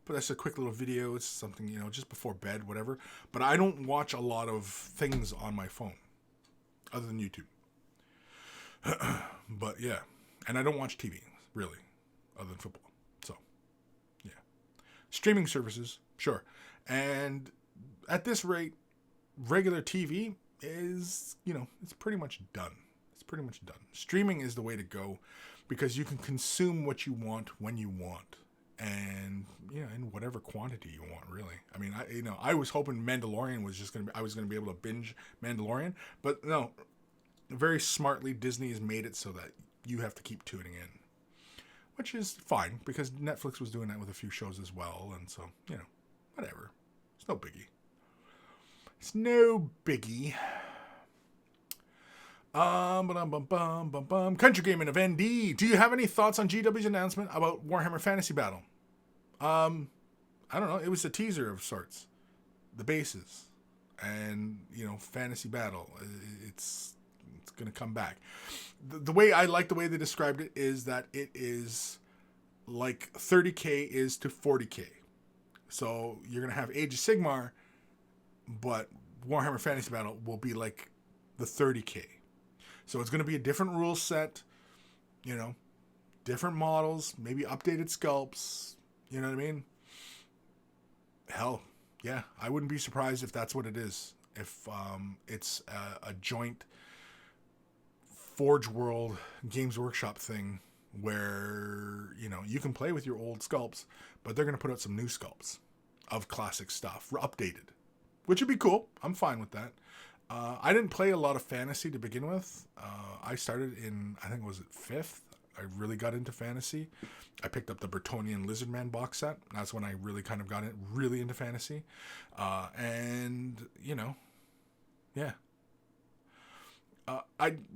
but that's a quick little video. It's something, you know, just before bed, whatever. But I don't watch a lot of things on my phone other than YouTube. But yeah, and I don't watch TV really, other than football. So yeah, streaming services, sure, and at this rate, regular TV is, you know, it's pretty much done. It's pretty much done. Streaming is the way to go because you can consume what you want when you want, and, you know, in whatever quantity you want, really. I mean, I was hoping Mandalorian was just I was gonna be able to binge Mandalorian, but no. Very smartly, Disney has made it so that you have to keep tuning in, which is fine because Netflix was doing that with a few shows as well, and so, you know, whatever. It's no biggie. It's no biggie. Country Gaming of ND. Do you have any thoughts on GW's announcement about Warhammer Fantasy Battle? I don't know. It was a teaser of sorts. The bases. And, you know, Fantasy Battle. It's going to come back. The way I like the way they described it is that it is like 30K is to 40K. So you're going to have Age of Sigmar, but Warhammer Fantasy Battle will be like the 30K. So it's going to be a different rule set, you know, different models, maybe updated sculpts. You know what I mean? Hell, yeah, I wouldn't be surprised if that's what it is. If it's a joint Forge World Games Workshop thing where, you know, you can play with your old sculpts, but they're going to put out some new sculpts of classic stuff, updated, which would be cool. I'm fine with that. I didn't play a lot of fantasy to begin with. I started in, I think, was it 5th? I really got into fantasy. I picked up the Bretonnian Lizardman box set. That's when I really kind of got really into fantasy. And, you know, yeah.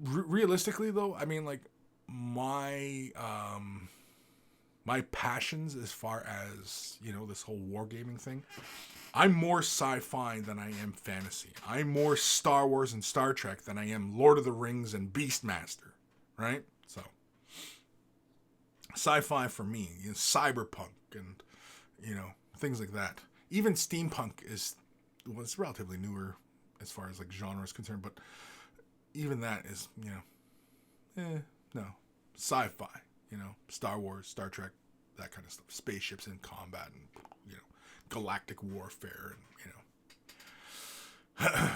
Realistically, though, I mean, like, my passions as far as, you know, this whole wargaming thing, I'm more sci-fi than I am fantasy. I'm more Star Wars and Star Trek than I am Lord of the Rings and Beastmaster, right? So, sci-fi for me, you know, cyberpunk and, you know, things like that. Even steampunk is, well, it's relatively newer as far as, like, genre is concerned, but even that is, you know, no. Sci-fi, you know, Star Wars, Star Trek, that kind of stuff. Spaceships in combat and, you know, galactic warfare and, you know.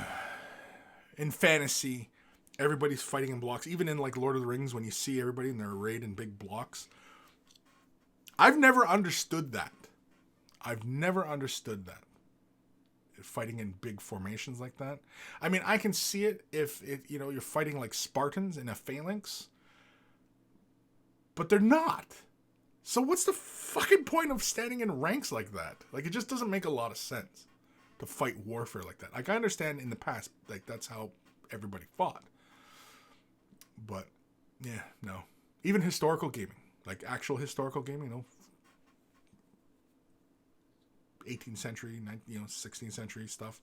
In fantasy, everybody's fighting in blocks. Even in, like, Lord of the Rings, when you see everybody and they're arrayed in big blocks. I've never understood that. Fighting in big formations like that. I mean, I can see it if you know, you're fighting like Spartans in a phalanx, but they're not. So what's the fucking point of standing in ranks like that? Like, it just doesn't make a lot of sense to fight warfare like that. Like, I understand in the past, like, that's how everybody fought. But, yeah, no. Even historical gaming, like actual historical gaming, you know, 18th century, 16th century stuff.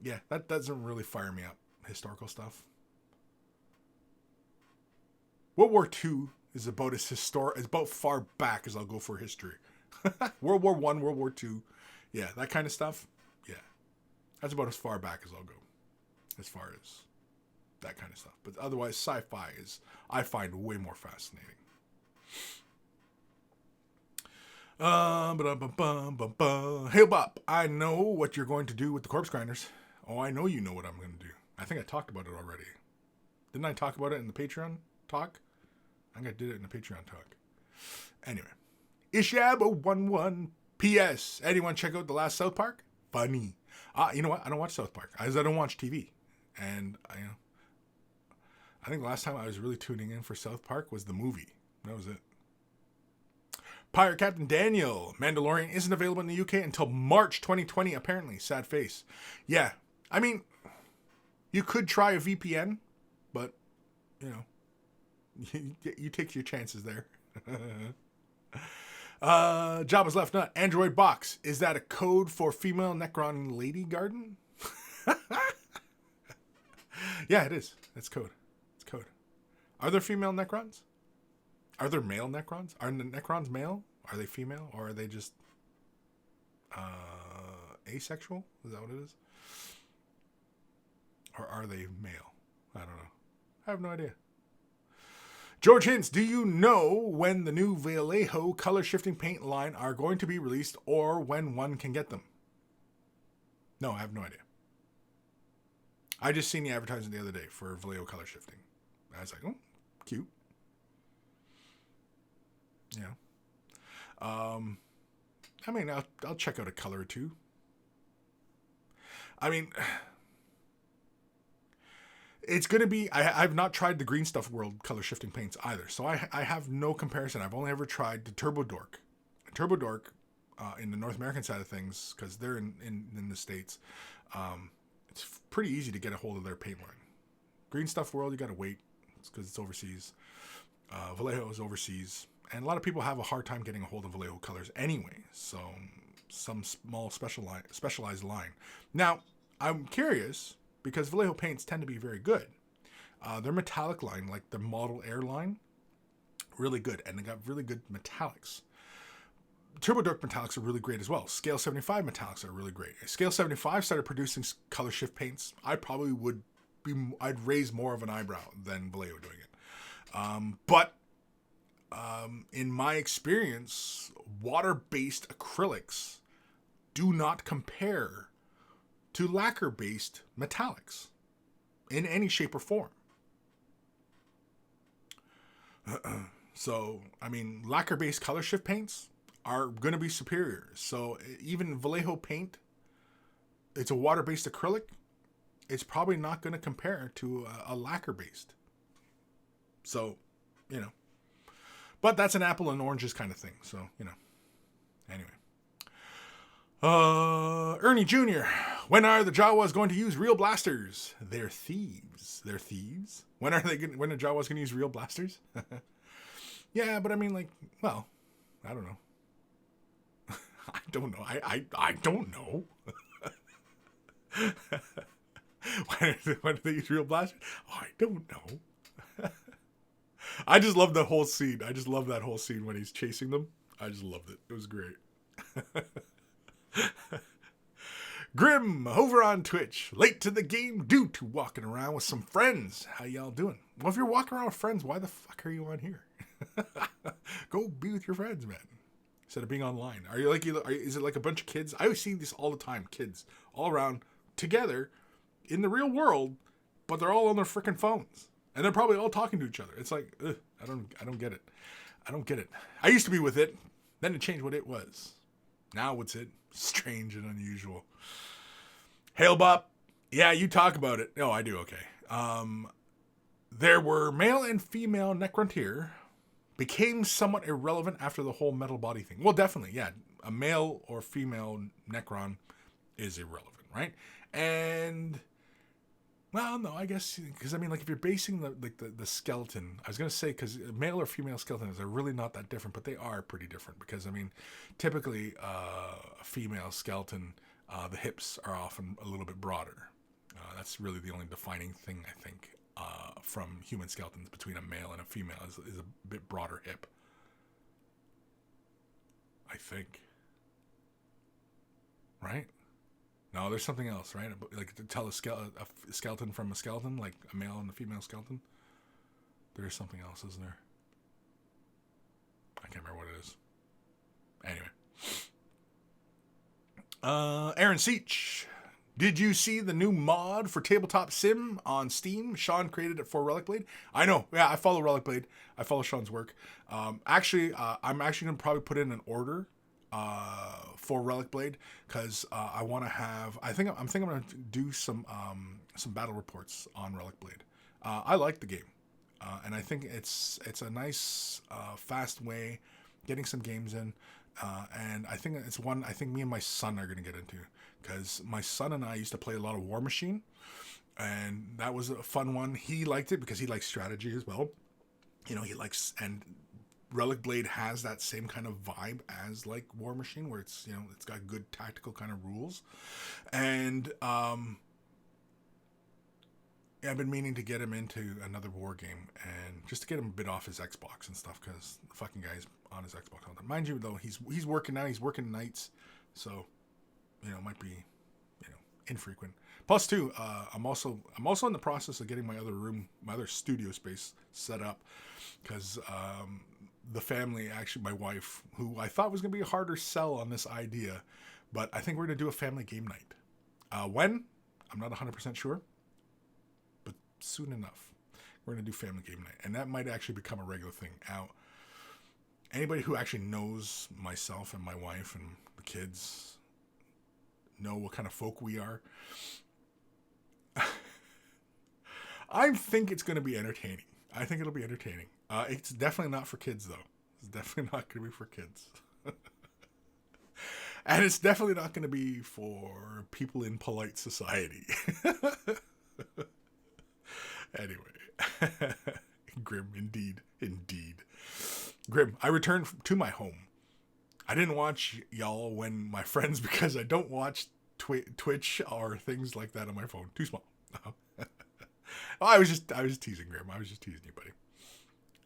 Yeah, that doesn't really fire me up. Historical stuff. World War II is about as about far back as I'll go for history. World War I, World War II. Yeah, that kind of stuff. Yeah. That's about as far back as I'll go. As far as that kind of stuff. But otherwise, sci-fi I find way more fascinating. Hey, Bob, I know what you're going to do with the corpse grinders. Oh, I know you know what I'm going to do. I think I talked about it already. Didn't I talk about it in the Patreon talk? I think I did it in the Patreon talk. Anyway. Ishab011. P.S. Anyone check out the last South Park? Funny. You know what? I don't watch South Park. I don't watch TV. And, I think the last time I was really tuning in for South Park was the movie. That was it. Pirate Captain Daniel, Mandalorian isn't available in the UK until March 2020, apparently. Sad face. Yeah, I mean, you could try a VPN, but, you know, you take your chances there. Jabba's Left Nut, Android Box. Is that a code for female Necron Lady Garden? Yeah, it is. That's code. It's code. Are there female Necrons? Are there male Necrons? Are the Necrons male? Are they female? Or are they just asexual? Is that what it is? Or are they male? I don't know. I have no idea. George Hintz, do you know when the new Vallejo color shifting paint line are going to be released or when one can get them? No, I have no idea. I just seen the advertising the other day for Vallejo color shifting. I was like, oh, cute. Yeah. I mean, I'll check out a color or two. I mean, it's going to be, I've not tried the Green Stuff World color shifting paints either. So I have no comparison. I've only ever tried the Turbo Dork. Turbo Dork, in the North American side of things, because they're in the States, it's pretty easy to get a hold of their paint line. Green Stuff World, you got to wait. It's because it's overseas. Vallejo is overseas. And a lot of people have a hard time getting a hold of Vallejo colors anyway. So some small specialized line. Now, I'm curious, because Vallejo paints tend to be very good. Their metallic line, like the Model Air line, really good. And they got really good metallics. Turbo Dork metallics are really great as well. Scale 75 metallics are really great. If Scale 75 started producing color shift paints, I probably would I'd raise more of an eyebrow than Vallejo doing it. But in my experience, water-based acrylics do not compare to lacquer-based metallics in any shape or form. So, I mean, lacquer-based color shift paints are going to be superior. So even Vallejo paint, it's a water-based acrylic. It's probably not going to compare to a lacquer-based. So, you know. But that's an apple and oranges kind of thing. So, you know. Anyway. Ernie Jr. When are the Jawas going to use real blasters? They're thieves. They're thieves? When are the Jawas going to use real blasters? Yeah, but I mean, like, well, I don't know. I don't know. I don't know. When do they use real blasters? Oh, I don't know. I just love the whole scene. I just love that whole scene when he's chasing them. I just loved it. It was great. Grim over on Twitch. Late to the game due to walking around with some friends. How y'all doing? Well, if you're walking around with friends, why the fuck are you on here? Go be with your friends, man. Instead of being online. Are you like, is it like a bunch of kids? I always see this all the time. Kids all around together in the real world, but they're all on their freaking phones. And they're probably all talking to each other. It's like, ugh, I don't get it. I don't get it. I used to be with it. Then it changed what it was. Now what's it? Strange and unusual. Hail Bop. Yeah, you talk about it. Oh, I do. Okay. There were male and female Necrontyr became somewhat irrelevant after the whole metal body thing. Well, definitely. Yeah. A male or female Necron is irrelevant, right? And, well, no, I guess, because I mean, like, if you're basing the skeleton, I was going to say, because male or female skeletons are really not that different, but they are pretty different, because, I mean, typically, a female skeleton, the hips are often a little bit broader. That's really the only defining thing, I think, from human skeletons between a male and a female is a bit broader hip. I think. Right? No, there's something else, right? Like to tell a skeleton from a skeleton, like a male and a female skeleton. There is something else, isn't there? I can't remember what it is. Anyway. Aaron Seach. Did you see the new mod for Tabletop Sim on Steam? Sean created it for Relic Blade. I know. Yeah, I follow Relic Blade. I follow Sean's work. I'm actually going to probably put in an order for Relic Blade because I want to have. I'm thinking I'm going to do some battle reports on Relic Blade. I like the game, and I think it's a nice fast way getting some games in. And I think it's one I think me and my son are going to get into because my son and I used to play a lot of War Machine, and that was a fun one. He liked it because he likes strategy as well. You know, he likes, and Relic Blade has that same kind of vibe as like War Machine, where it's, you know, it's got good tactical kind of rules. And I've been meaning to get him into another war game and just to get him a bit off his Xbox and stuff because the fucking guy's on his Xbox all the time. Mind you, though, he's working now. He's working nights, so you know, it might be, you know, infrequent. Plus, too, I'm also in the process of getting my other studio space set up because the family, actually, my wife, who I thought was gonna be a harder sell on this idea, but I think we're gonna do a family game night. When? I'm not 100% sure. Soon enough, we're going to do family game night, and that might actually become a regular thing. Now, anybody who actually knows myself and my wife and the kids know what kind of folk we are. I think it's going to be entertaining. I think it'll be entertaining. It's definitely not for kids, though. It's definitely not going to be for kids. And it's definitely not going to be for people in polite society. Anyway, Grim, indeed. Grim, I returned to my home. I didn't watch y'all when my friends because I don't watch Twitch or things like that on my phone. Too small. I was just teasing, Grim. I was just teasing you, buddy.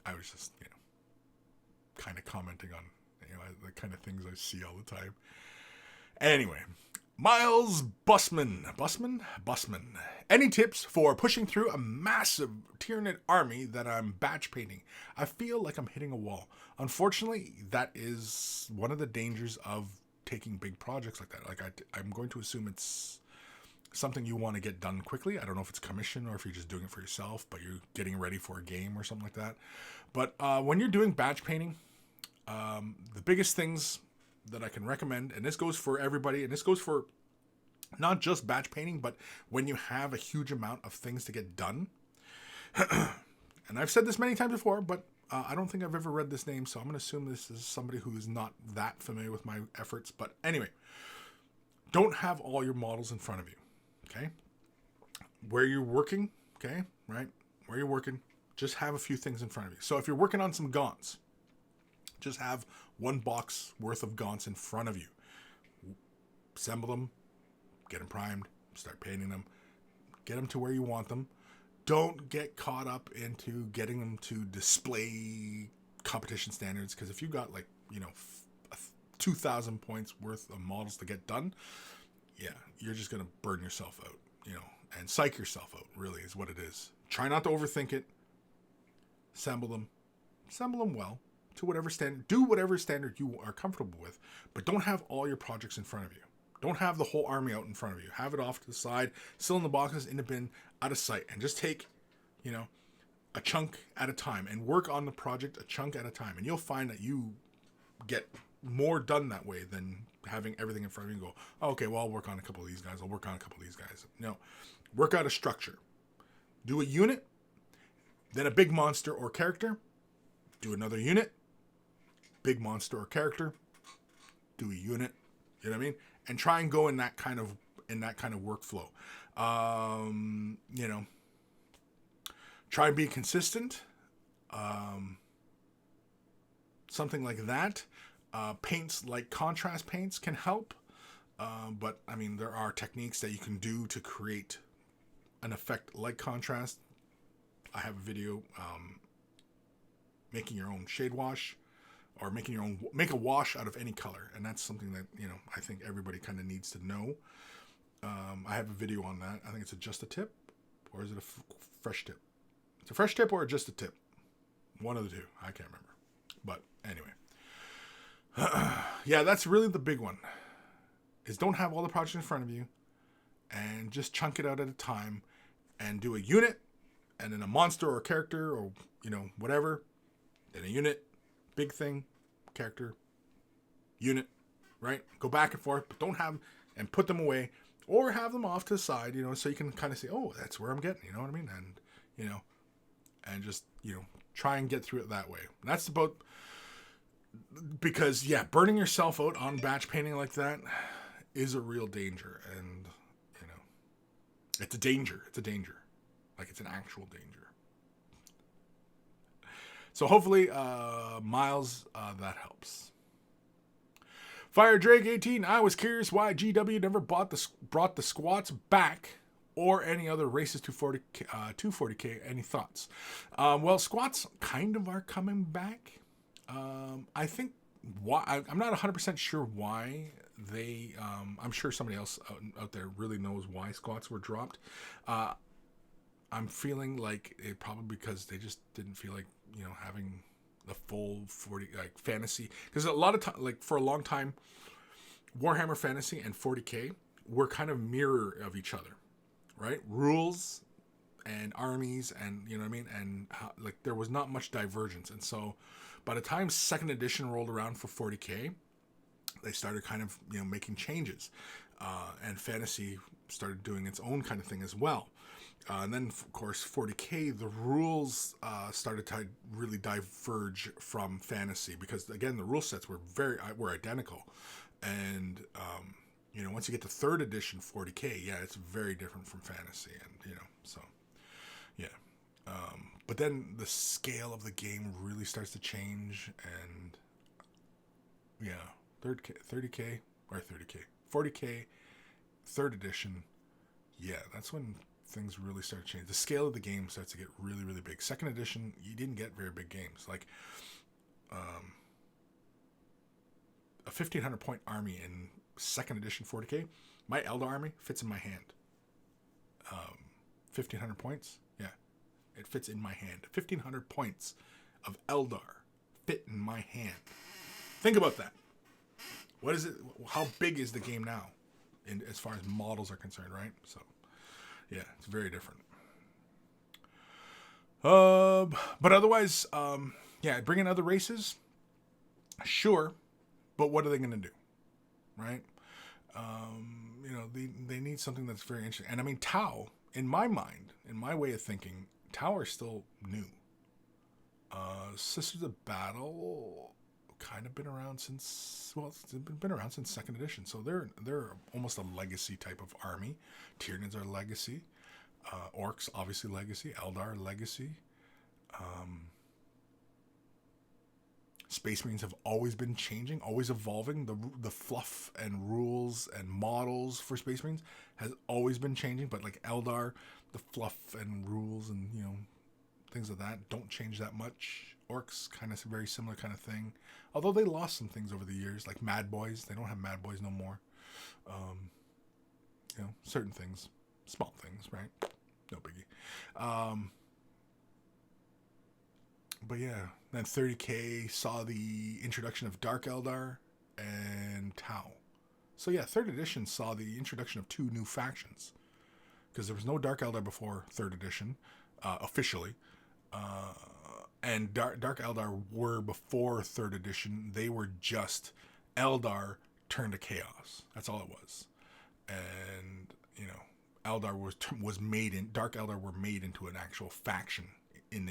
I was just, you know, kind of commenting on, you know, the kind of things I see all the time. Anyway, Miles Busman. Any tips for pushing through a massive Tyranid army that I'm batch painting? I feel like I'm hitting a wall. Unfortunately, that is one of the dangers of taking big projects like that. Like I'm going to assume it's something you want to get done quickly. I don't know if it's commission or if you're just doing it for yourself, but you're getting ready for a game or something like that. But when you're doing batch painting, the biggest things that I can recommend, and this goes for everybody, and this goes for not just batch painting, but when you have a huge amount of things to get done. And I've said this many times before, but I don't think I've ever read this name, so I'm going to assume this is somebody who is not that familiar with my efforts. But anyway, don't have all your models in front of you, okay? Where you're working, okay, right? Where you're working, just have a few things in front of you. So if you're working on some gaunts, just have one box worth of gaunts in front of you. Assemble them, get them primed, start painting them, get them to where you want them. Don't get caught up into getting them to display competition standards, because if you got 2,000 points worth of models to get done, yeah, you're just going to burn yourself out, and psych yourself out, really, is what it is. Try not to overthink it. Assemble them well. To whatever standard, do whatever standard you are comfortable with, but don't have all your projects in front of you. Don't have the whole army out in front of you. Have it off to the side, still in the boxes, in the bin, out of sight, and just take, a chunk at a time and work on the project a chunk at a time. And you'll find that you get more done that way than having everything in front of you and go, oh, okay, well, I'll work on a couple of these guys. No, work out a structure. Do a unit, then a big monster or character. Do another unit. Big monster or character, do a unit, you know what I mean, and try and go in that kind of workflow. Try and be consistent. Something like that. Paints like contrast paints can help, but I mean there are techniques that you can do to create an effect like contrast. I have a video making your own shade wash, or make a wash out of any color. And that's something that, I think everybody kind of needs to know. I have a video on that. I think it's just a tip, or is it a fresh tip? It's a fresh tip or just a tip. One of the two. I can't remember. But anyway. Yeah, that's really the big one. Is don't have all the projects in front of you, and just chunk it out at a time, and do a unit, and then a monster or a character, or, whatever. Then a unit. Big thing, character, unit, right? Go back and forth, but don't have them and put them away, or have them off to the side, so you can kind of say, oh, that's where I'm getting, you know what I mean? And, and just, try and get through it that way. And that's about, because, yeah, burning yourself out on batch painting like that is a real danger. And, it's a danger. Like, it's an actual danger. So hopefully, Miles, that helps. Fire Drake 18. I was curious why GW never brought the squats back, or any other races to 240k. Any thoughts? Well, squats kind of are coming back. I think why I'm not 100% sure why they. I'm sure somebody else out there really knows why squats were dropped. I'm feeling like it probably because they just didn't feel like, having the full 40, fantasy. Because a lot of time, for a long time, Warhammer Fantasy and 40k were kind of mirror of each other, right? Rules and armies, and, you know what I mean? And there was not much divergence. And so by the time second edition rolled around for 40k, they started kind of, making changes. And fantasy started doing its own kind of thing as well. And then, of course, 40k, the rules started to really diverge from fantasy, because, again, the rule sets were identical. And, once you get to third edition 40k, yeah, it's very different from fantasy. And, so, yeah. But then the scale of the game really starts to change. And, yeah, 40k, 3rd edition, yeah, that's when things really start changing. The scale of the game starts to get really, really big. Second edition, you didn't get very big games. Like, a 1,500 point army in second edition 40k My Eldar army fits in my hand. 1,500 points? Yeah, it fits in my hand. 1,500 points of Eldar fit in my hand. Think about that. What is it? How big is the game now, as far as models are concerned, right? So, yeah, it's very different. But otherwise, yeah, bring in other races, sure, but what are they going to do, right? You know, they need something that's very interesting. And I mean, Tau, in my mind, in my way of thinking, Tau are still new. Sisters of Battle kind of been around since, well, it's been around since 2nd edition, so they're almost a legacy type of army. Tyranids are legacy. Orcs, obviously legacy. Eldar, legacy. Space Marines have always been changing, always evolving. The fluff and rules and models for Space Marines has always been changing, but like Eldar, the fluff and rules and, you know, things of that don't change that much. Orcs, kind of very similar kind of thing. Although they lost some things over the years, like Mad Boys. They don't have Mad Boys no more. You know, certain things. Small things, right? No biggie. But yeah, then 30K saw the introduction of Dark Eldar and Tau. So yeah, 3rd edition saw the introduction of 2 new factions. Because there was no Dark Eldar before 3rd edition, officially. And Dark Eldar were before 3rd edition. They were just Eldar turned to Chaos. That's all it was. And, you know, Eldar was made in, Dark Eldar were made into an actual faction in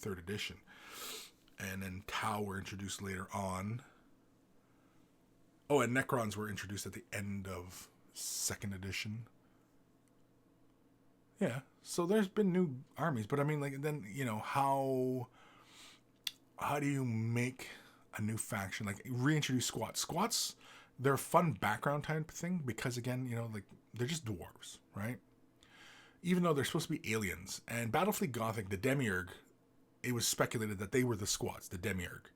3rd edition. And then Tau were introduced later on. Oh, and Necrons were introduced at the end of 2nd edition. Yeah, so there's been new armies, but I mean, like, then, you know, how do you make a new faction? Like, reintroduce squats. Squats, they're a fun background type thing because, again, you know, like, they're just dwarves, right? Even though they're supposed to be aliens. And Battlefleet Gothic, the Demiurge, it was speculated that they were the squats, the Demiurge.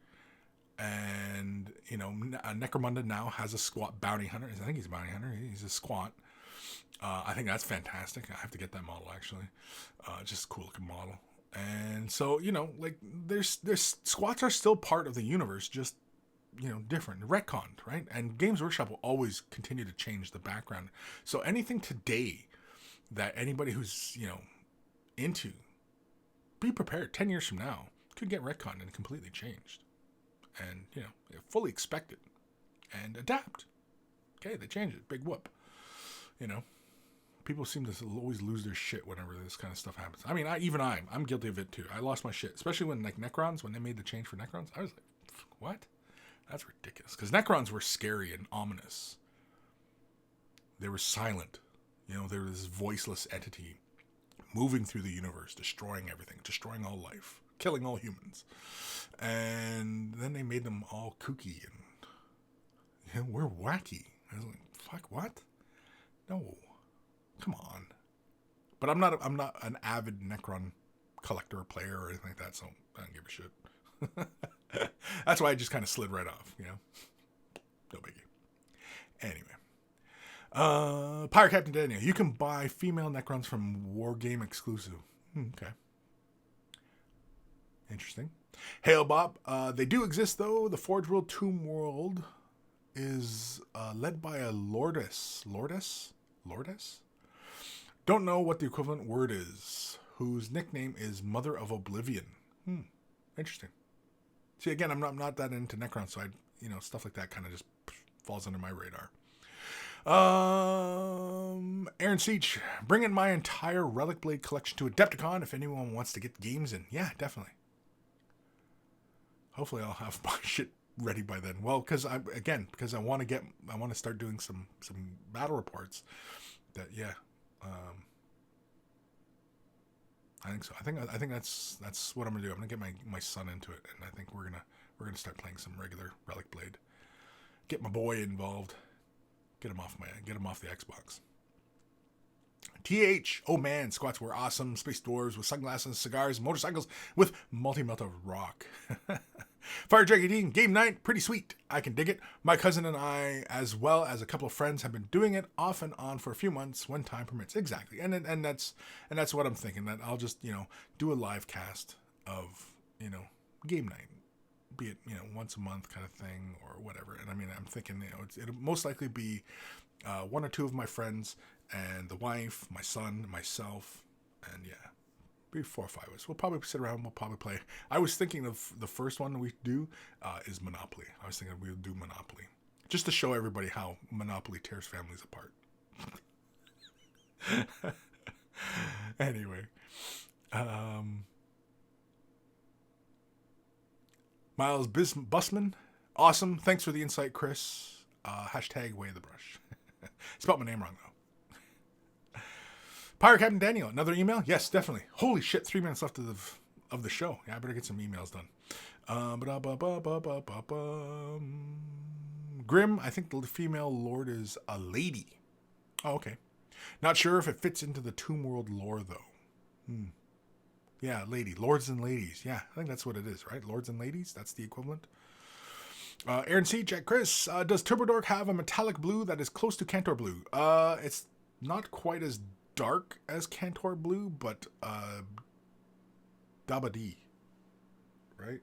And, you know, Necromunda now has a squat bounty hunter. I think he's a bounty hunter. He's a squat. I think that's fantastic. I have to get that model, actually. Just a cool looking model. And so, you know, like, there's squats are still part of the universe, just, you know, different, retconned, right? And Games Workshop will always continue to change the background. So anything today that anybody who's, you know, into, be prepared. 10 years from now, could get retconned and completely changed. And, you know, fully expect it. And adapt. Okay, they change it. Big whoop. You know, people seem to always lose their shit whenever this kind of stuff happens. I mean, I'm guilty of it too. I lost my shit, especially when, like, Necrons, when they made the change for Necrons. I was like, what? That's ridiculous. Because Necrons were scary and ominous. They were silent. You know, they were this voiceless entity moving through the universe, destroying everything, destroying all life, killing all humans. And then they made them all kooky and, you know, we're wacky. I was like, fuck, what? No, come on. But I'm not an avid Necron collector or player or anything like that, so I don't give a shit. That's why I just kind of slid right off, you know. No biggie. Anyway. Pirate Captain Daniel, you can buy female Necrons from Wargame exclusive. Okay. Interesting. Hail Bob, they do exist though. The Forge World Tomb World is led by a Lordess? Don't know what the equivalent word is, whose nickname is Mother of Oblivion. Interesting. See, again, I'm not that into Necrons, so you know, stuff like that kind of just falls under my radar. Aaron Seach, bring in my entire Relic Blade collection to Adepticon if anyone wants to get games in. Yeah, definitely. Hopefully I'll have my shit ready by then. Well, because I want to start doing some battle reports. That, yeah. I think so. I think that's what I'm gonna do. I'm gonna get my son into it, and I think we're gonna start playing some regular Relic Blade. Get my boy involved. Get him off the Xbox. TH, oh man, squats were awesome. Space dwarves with sunglasses, cigars, motorcycles with multi-melta rock. Fire Dragon Dean, game night, pretty sweet. I can dig it. My cousin and I, as well as a couple of friends, have been doing it off and on for a few months when time permits. Exactly, and that's what I'm thinking. That I'll just do a live cast of game night, be it once a month kind of thing or whatever. And I mean, I'm thinking it'll most likely be one or two of my friends and the wife, my son, myself, and yeah. 4 or 5 of us. We'll probably sit around. We'll probably play. I was thinking of the first one we do is Monopoly. I was thinking we'll do Monopoly just to show everybody how Monopoly tears families apart. Anyway, Miles Busman, awesome. Thanks for the insight, Kris. Hashtag way of the brush. Spelled my name wrong though. Pirate Captain Daniel, another email? Yes, definitely. Holy shit, 3 minutes left of the show. Yeah, I better get some emails done. Grim, I think the female lord is a lady. Oh, okay. Not sure if it fits into the Tomb World lore, though. Yeah, lady. Lords and ladies. Yeah, I think that's what it is, right? Lords and ladies? That's the equivalent. Aaron C., Jack Chris, does Turbodork have a metallic blue that is close to Cantor blue? It's not quite as dark as Cantor blue, but Dabadi, right?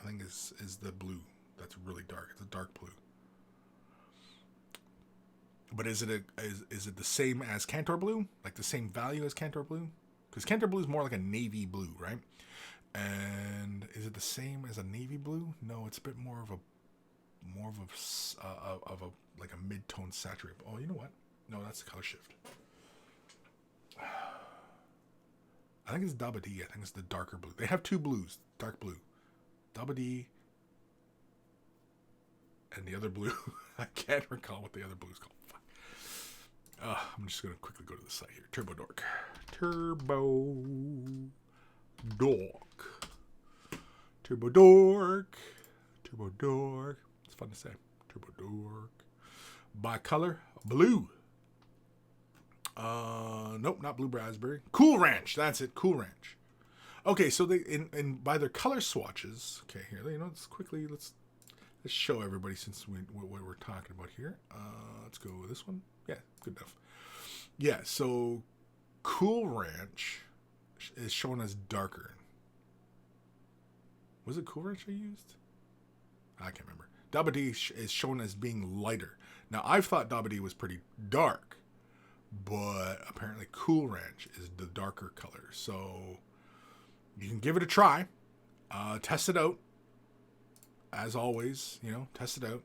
I think is the blue that's really dark. It's a dark blue. But is it the same as Cantor blue? Like the same value as Cantor blue? Because Cantor blue is more like a navy blue, right? And is it the same as a navy blue? No, it's a bit more of a like a mid-tone saturated. Oh, you know what? No, that's the color shift. I think it's Dabadi. I think it's the darker blue. They have 2 blues, dark blue. Dabadi and the other blue. I can't recall what the other blue is called. I'm just going to quickly go to the site here. Turbodork. Turbodork. It's fun to say. Turbodork. By color, blue. Nope, not blue raspberry. Cool Ranch, that's it. Cool Ranch. Okay, so they in by their color swatches. Okay, here let's show everybody since what we're talking about here. Let's go with this one. Yeah, good enough. Yeah, so Cool Ranch is shown as darker. Was it Cool Ranch I used? I can't remember. Dabadi is shown as being lighter. Now I've thought Dabadi was pretty dark, but apparently Cool Ranch is the darker color. So you can give it a try. Test it out. As always, test it out.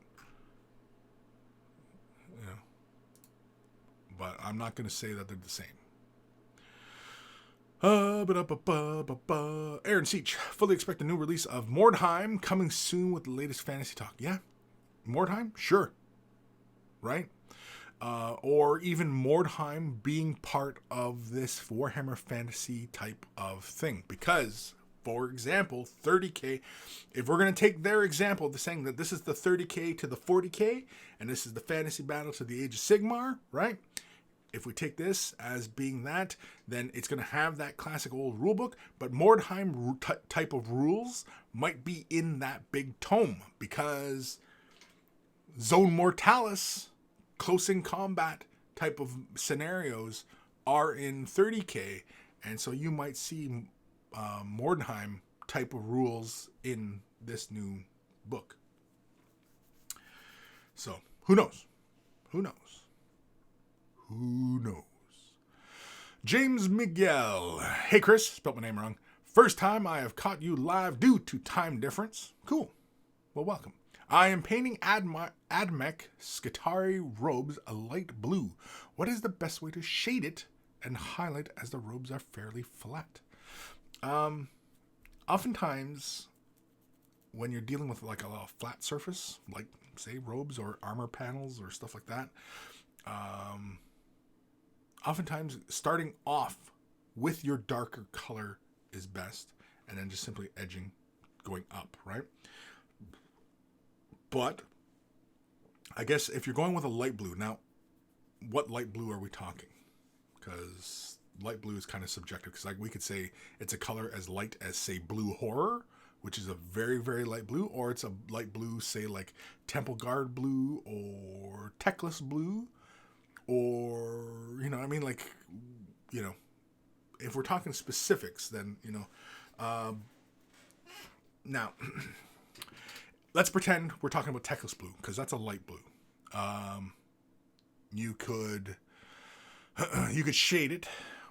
But I'm not going to say that they're the same. Aaron Seach, fully expect a new release of Mordheim coming soon with the latest fantasy talk. Yeah? Mordheim? Sure. Right? Or even Mordheim being part of this Warhammer Fantasy type of thing. Because, for example, 30k, if we're going to take their example of saying that this is the 30k to the 40k, and this is the fantasy battle to the Age of Sigmar, right? If we take this as being that, then it's going to have that classic old rulebook, but Mordheim type of rules might be in that big tome, because Zone Mortalis, close in combat type of scenarios are in 30k, and so you might see Mordheim type of rules in this new book. So, who knows? Who knows? Who knows? James Miguel. Hey, Kris. Spelled my name wrong. First time I have caught you live due to time difference. Cool. Well, welcome. I am painting Admech Skitarii robes a light blue. What is the best way to shade it and highlight as the robes are fairly flat? Oftentimes, when you're dealing with like a flat surface, like say robes or armor panels or stuff like that, oftentimes starting off with your darker color is best, and then just simply edging, going up, right? But I guess if you're going with a light blue, now what light blue are we talking? because light blue is kind of subjective. Because like we could say it's a color as light as, say, blue horror, which is a very, very light blue, or it's a light blue, say like Temple Guard blue or Teclis blue, or, you know, I mean, like, you know, if we're talking specifics, then, you know, now, let's pretend we're talking about Teclis blue, because that's a light blue. You could shade it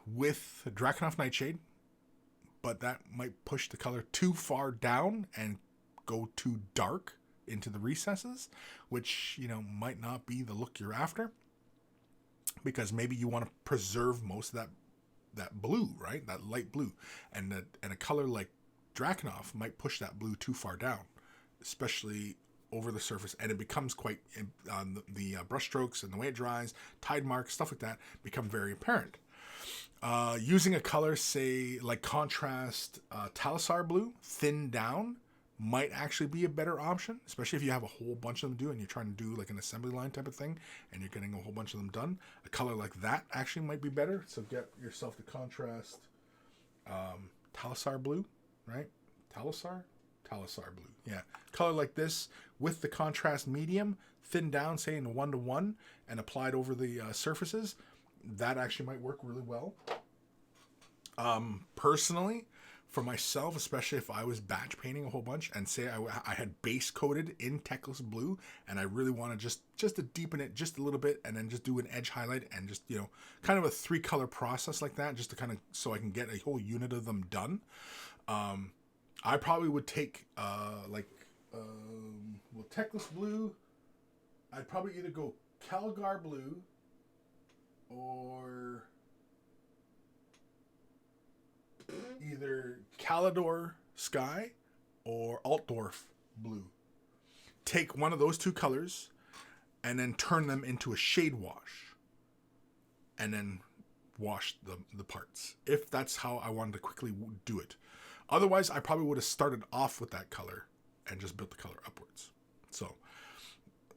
with Drakenhof Nightshade, but that might push the color too far down and go too dark into the recesses, which, you know, might not be the look you're after, because maybe you want to preserve most of that blue, right? That light blue, and a color like Drakenhof might push that blue too far down, especially over the surface, and it becomes quite the brush strokes and the way it dries, tide marks, stuff like that become very apparent. Using a color, say, like contrast Talisar blue, thinned down, might actually be a better option, especially if you have a whole bunch of them do and you're trying to do like an assembly line type of thing and you're getting a whole bunch of them done. A color like that actually might be better. So get yourself the contrast Talisar blue, right? Talisar blue. Yeah. Color like this with the contrast medium, thinned down, say in 1:1, and applied over the surfaces. That actually might work really well. Personally, for myself, especially if I was batch painting a whole bunch and say I had base coated in Teclis blue and I really want to just to deepen it just a little bit and then just do an edge highlight and just, you know, kind of a 3-color process like that, just to kind of, so I can get a whole unit of them done. I probably would take Teclis blue. I'd probably either go Calgar blue or either Calidor Sky or Altdorf blue. Take one of those two colors and then turn them into a shade wash and then wash the parts, if that's how I wanted to quickly do it. Otherwise, I probably would have started off with that color and just built the color upwards. So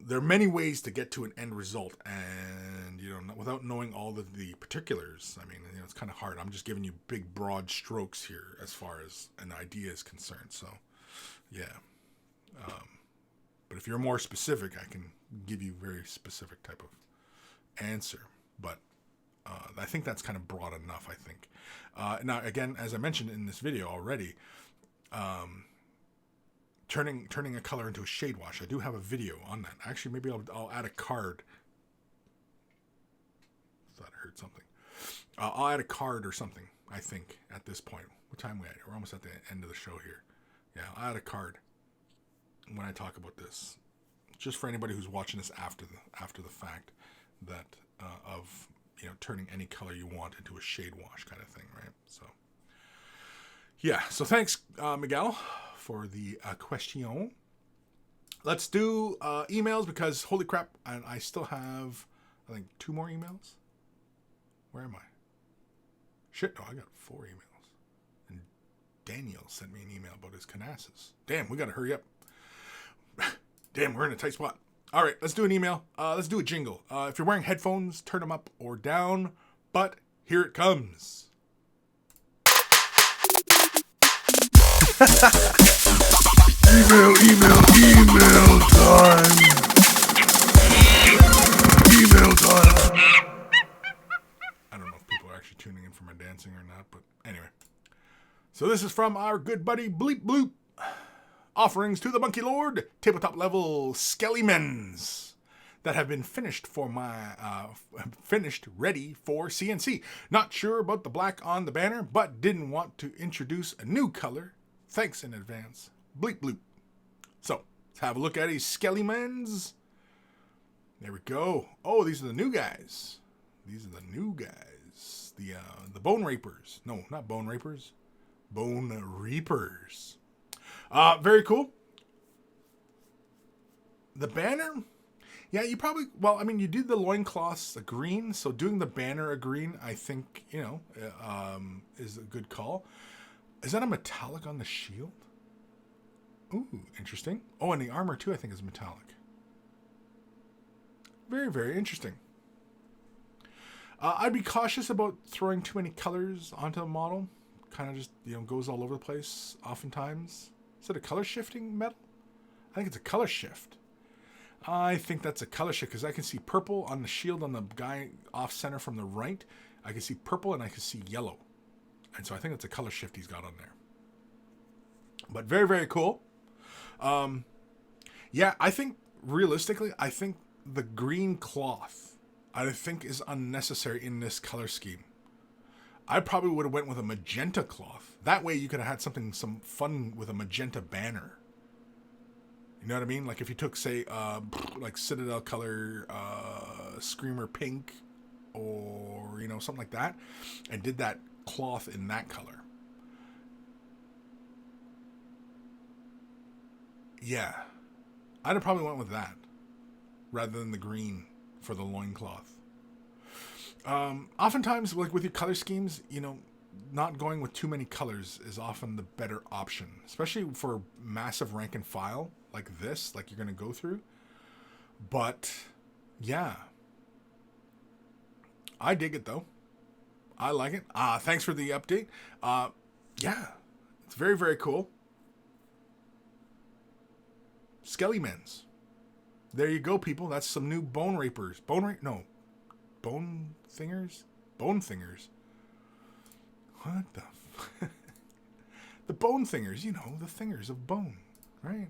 there are many ways to get to an end result, and, you know, without knowing all of the particulars, I mean, you know, it's kind of hard. I'm just giving you big, broad strokes here as far as an idea is concerned. So, yeah. But if you're more specific, I can give you very specific type of answer. But I think that's kind of broad enough, I think. Now, again, as I mentioned in this video already, turning a color into a shade wash. I do have a video on that. Actually, maybe I'll add a card. Thought I heard something. I'll add a card or something, I think, at this point. What time are we at? We're almost at the end of the show here. Yeah, I'll add a card when I talk about this. Just for anybody who's watching this after the fact, that of, you know, turning any color you want into a shade wash kind of thing, right? So, yeah. So thanks, Miguel, for the question. Let's do emails, because holy crap, I still have, I think, 2 more emails. Where am I? Shit, no, I got 4 emails. And Daniel sent me an email about his canasses. Damn, we got to hurry up. Damn, we're in a tight spot. All right, let's do an email. Let's do a jingle. If you're wearing headphones, turn them up or down. But here it comes. Email time. Email time. I don't know if people are actually tuning in for my dancing or not, but anyway. So this is from our good buddy Bleep Bloop. Offerings to the Monkey Lord, tabletop level skellimens that have been finished ready for CNC. Not sure about the black on the banner, but didn't want to introduce a new color. Thanks in advance, Bleep Bloop. So let's have a look at these skellimens. There we go. Oh, these are the new guys. The Bone Rapers. No, not Bone Rapers. Bone Reapers. Very cool. The banner, yeah, you probably, well, I mean, you did the loincloths a green, so doing the banner a green, I think, you know, is a good call. Is that a metallic on the shield? Ooh, interesting. Oh, and the armor, too, I think is metallic. Very, very interesting. I'd be cautious about throwing too many colors onto a model. Kind of just, goes all over the place oftentimes. Is it a color shifting metal? I think it's a color shift. I think that's a color shift because I can see purple on the shield on the guy off center from the right. I can see purple and I can see yellow. And so I think it's a color shift he's got on there. But very, very cool. Yeah, I think realistically, I think the green cloth, I think is unnecessary in this color scheme. I probably would have went with a magenta cloth. That way you could have had some fun with a magenta banner. You know what I mean? Like if you took, say, like Citadel color, Screamer pink, or, something like that, and did that cloth in that color. Yeah. I'd have probably went with that rather than the green for the loincloth. Oftentimes, like with your color schemes, not going with too many colors is often the better option, especially for massive rank and file like this, like you're going to go through. But yeah, I dig it though. I like it. Thanks for the update. Yeah, it's very, very cool. Skellymens. There you go, people. That's some new bone rapers. Bone thingers? Bone thingers. What the the bone thingers, the thingers of bone, right?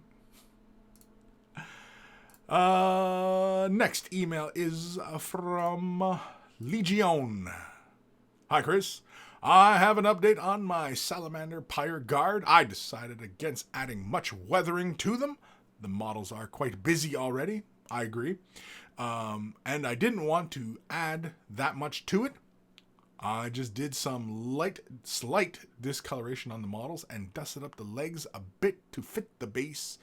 Next email is from Legion. Hi, Kris. I have an update on my Salamander Pyre Guard. I decided against adding much weathering to them. The models are quite busy already. I agree. And I didn't want to add that much to it. I just did some slight discoloration on the models and dusted up the legs a bit to fit the base.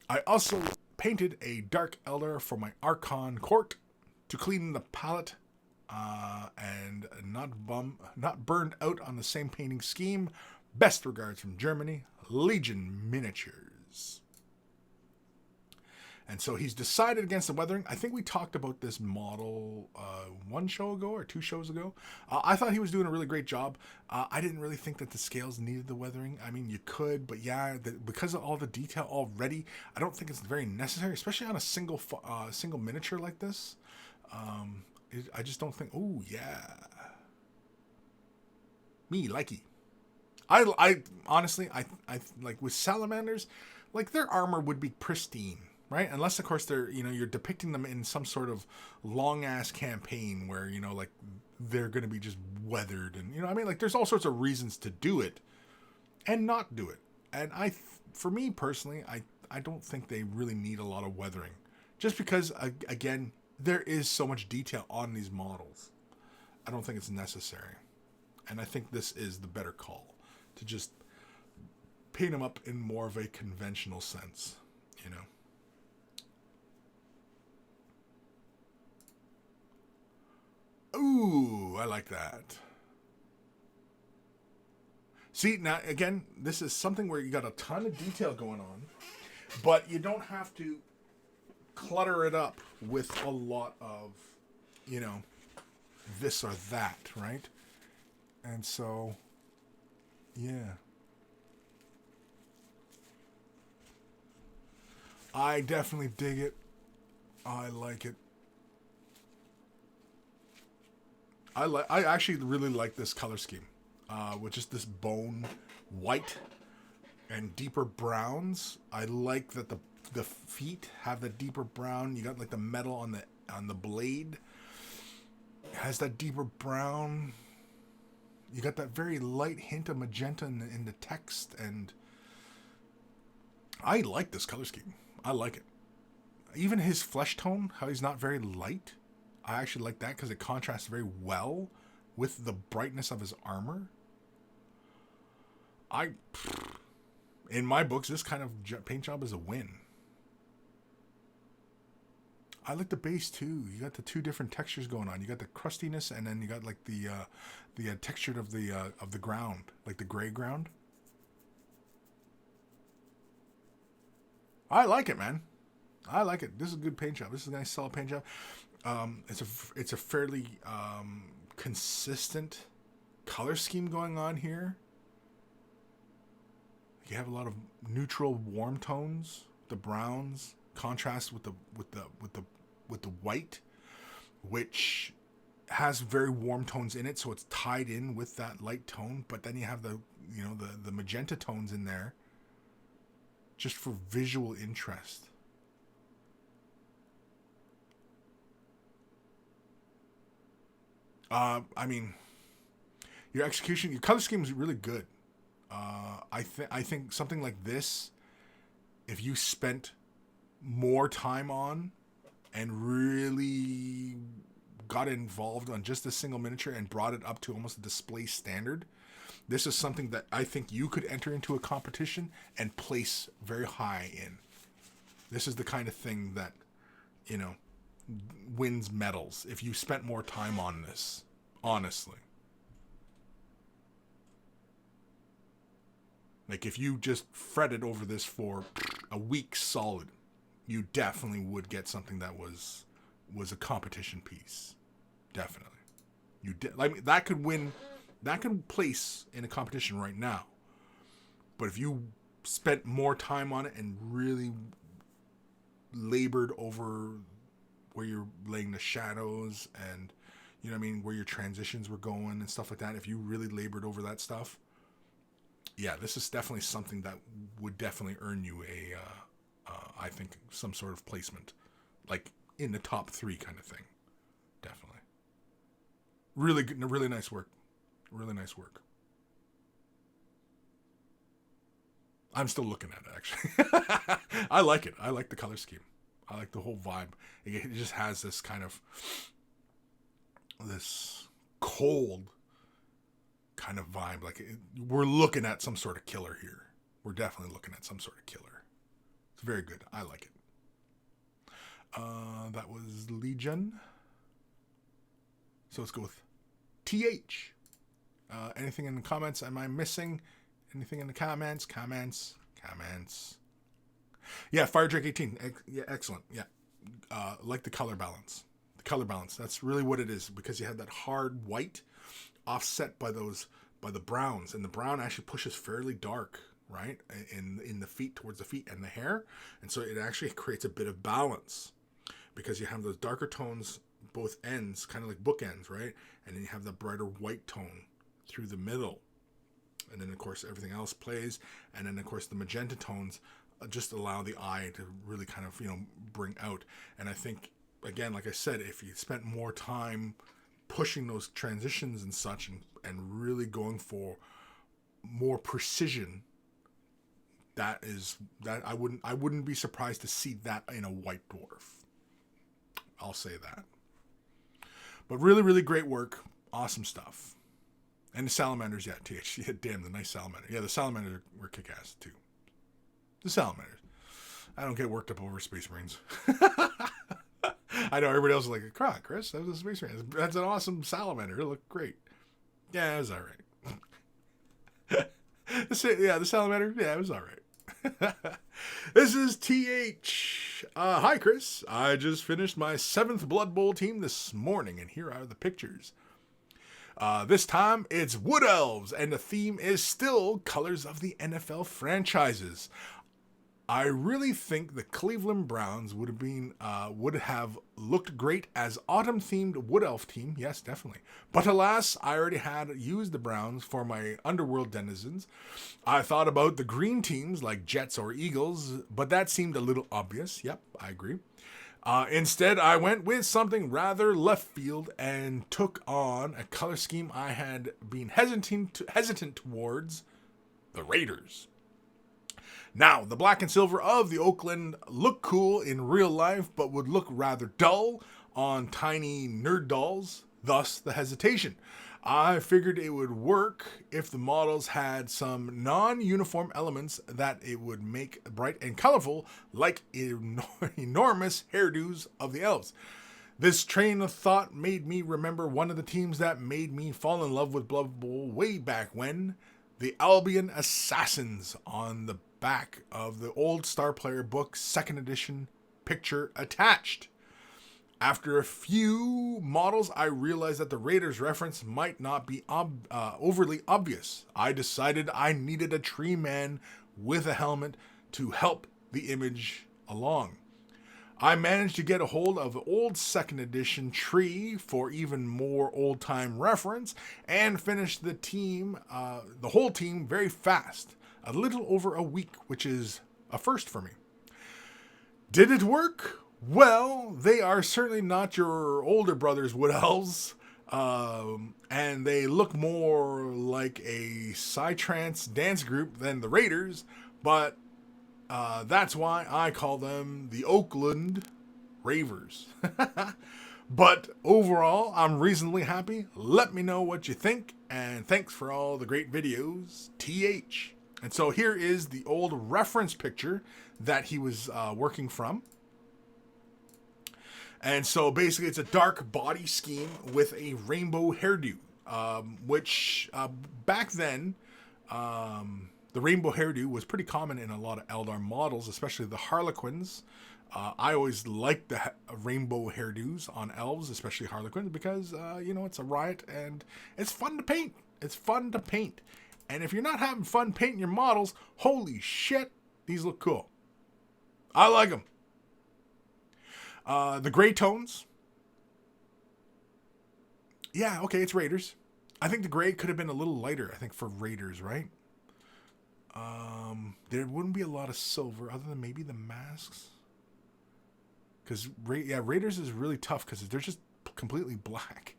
I also painted a Dark Elder for my Archon Court to clean the palette and not burned out on the same painting scheme. Best regards from Germany, Legion Miniatures. And so he's decided against the weathering. I think we talked about this model 1 show ago or 2 shows ago. I thought he was doing a really great job. I didn't really think that the scales needed the weathering. I mean, you could, but yeah, because of all the detail already, I don't think it's very necessary, especially on a single miniature like this. I just don't think. Oh yeah, me likey. I honestly, I like with salamanders, like their armor would be pristine. Right? Unless, of course, they're, you're depicting them in some sort of long-ass campaign where, like, they're going to be just weathered. And, I mean, like, there's all sorts of reasons to do it and not do it. And for me, personally, I don't think they really need a lot of weathering. Just because, again, there is so much detail on these models. I don't think it's necessary. And I think this is the better call. To just paint them up in more of a conventional sense, Ooh, I like that. See, now, again, this is something where you got a ton of detail going on, but you don't have to clutter it up with a lot of, this or that, right? And so, yeah. I definitely dig it. I like it. I actually really like this color scheme, with just this bone white and deeper browns. I like that the feet have the deeper brown. You got like the metal on the blade. It has that deeper brown. You got that very light hint of magenta in the text, and I like this color scheme. I like it. Even his flesh tone, how he's not very light. I actually like that because it contrasts very well with the brightness of his armor. In my books, this kind of paint job is a win. I like the base too. You got the 2 different textures going on. You got the crustiness, and then you got like the texture of the ground, like the gray ground. I like it, man. I like it. This is a good paint job. This is a nice solid paint job. It's a fairly consistent color scheme going on here. You have a lot of neutral warm tones, the browns, contrast with the white, which has very warm tones in it, so it's tied in with that light tone. But then you have the magenta tones in there, just for visual interest. I mean, your execution, your color scheme is really good. I think something like this, if you spent more time on and really got involved on just a single miniature and brought it up to almost a display standard, this is something that I think you could enter into a competition and place very high in. This is the kind of thing that, wins medals if you spent more time on this, honestly. Like, if you just fretted over this for a week solid, you definitely would get something that was a competition piece. Definitely. That could win, that could place in a competition right now. But if you spent more time on it and really labored over where you're laying the shadows and, where your transitions were going and stuff like that, if you really labored over that stuff, yeah, this is definitely something that would definitely earn you I think, some sort of placement. Like, in the top 3 kind of thing. Definitely. Really good, really nice work. Really nice work. I'm still looking at it, actually. I like it. I like the color scheme. I like the whole vibe. It just has this kind of, this cold kind of vibe. Like, we're looking at some sort of killer here. We're definitely looking at some sort of killer. It's very good. I like it. That was Legion. So let's go with TH. Anything in the comments? Am I missing anything in the comments? Comments. Yeah, Fire Drake 18. Yeah, excellent. Yeah. Like the color balance. The color balance. That's really what it is, because you have that hard white offset by the browns, and the brown actually pushes fairly dark, right, in the feet, towards the feet and the hair, and so it actually creates a bit of balance, because you have those darker tones both ends, kind of like bookends, right, and then you have the brighter white tone through the middle, and then of course everything else plays, and then of course the magenta tones just allow the eye to really kind of bring out. And I think, again, like I said, if you spent more time pushing those transitions and such, and really going for more precision, that I wouldn't be surprised to see that in a white dwarf. I'll say that. But really, really great work. Awesome stuff. And the salamanders, yeah, TH. Yeah, damn, the nice salamander. Yeah, the salamanders were kick-ass too. The salamanders. I don't get worked up over Space Marines. I know everybody else is like, Kris, that was a Space Marine. That's an awesome salamander. It looked great. Yeah, it was all right. The salamander, yeah, it was all right. This is TH. Hi, Kris. I just finished my 7th Blood Bowl team this morning, and here are the pictures. This time, it's Wood Elves, and the theme is still colors of the NFL franchises. I really think the Cleveland Browns would have looked great as autumn-themed Wood Elf team. Yes, definitely. But alas, I already had used the Browns for my Underworld denizens. I thought about the green teams like Jets or Eagles, but that seemed a little obvious. Yep, I agree. Instead, I went with something rather left field and took on a color scheme I had been hesitant towards: the Raiders. Now, the black and silver of the Oakland look cool in real life, but would look rather dull on tiny nerd dolls, thus the hesitation. I figured it would work if the models had some non-uniform elements that it would make bright and colorful, like enormous hairdos of the elves. This train of thought made me remember one of the teams that made me fall in love with Blood Bowl way back when, the Albion Assassins, on the back of the old Star Player book, 2nd edition, picture attached. After a few models, I realized that the Raiders reference might not be overly obvious. I decided I needed a tree man with a helmet to help the image along. I managed to get a hold of the old second edition tree for even more old time reference and finished the whole team very fast, a little over a week, which is a first for me. Did it work? Well, they are certainly not your older brothers wood elves, and they look more like a psytrance dance group than the Raiders, but that's why I call them the Oakland Ravers. But overall, I'm reasonably happy. Let me know what you think, and thanks for all the great videos, TH. And so here is the old reference picture that he was working from. And so basically it's a dark body scheme with a rainbow hairdo, which back then, the rainbow hairdo was pretty common in a lot of Eldar models, especially the Harlequins. I always liked the rainbow hairdos on elves, especially Harlequins, because, it's a riot and it's fun to paint. It's fun to paint. And if you're not having fun painting your models, holy shit, these look cool. I like them. The gray tones. Yeah, okay, it's Raiders. I think the gray could have been a little lighter, I think, for Raiders, right? There wouldn't be a lot of silver other than maybe the masks. Because, Raiders is really tough because they're just completely black.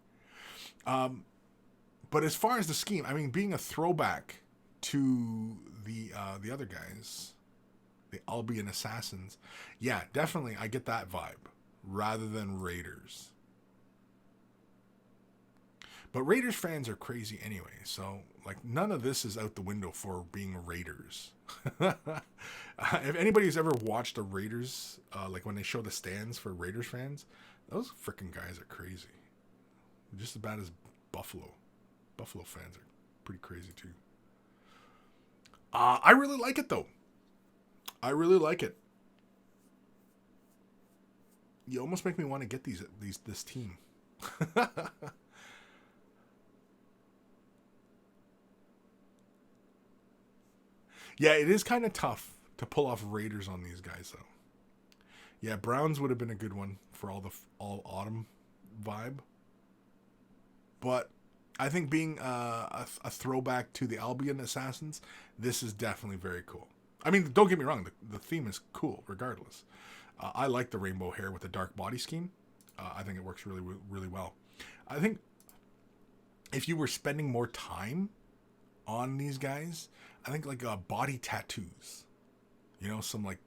But as far as the scheme, I mean, being a throwback to the other guys, the Albion Assassins, yeah, definitely I get that vibe rather than Raiders. But Raiders fans are crazy anyway, so like none of this is out the window for being Raiders. If anybody's ever watched a Raiders, like when they show the stands for Raiders fans, those freaking guys are crazy. Just as bad as Buffalo. Buffalo fans are pretty crazy too. I really like it though. I really like it. You almost make me want to get this team. Yeah, it is kind of tough to pull off Raiders on these guys though. Yeah, Browns would have been a good one for all autumn vibe. But I think being a throwback to the Albion Assassins, this is definitely very cool. I mean, don't get me wrong, the theme is cool regardless. I like the rainbow hair with the dark body scheme. I think it works really, really well. I think if you were spending more time on these guys, I think like body tattoos, some like,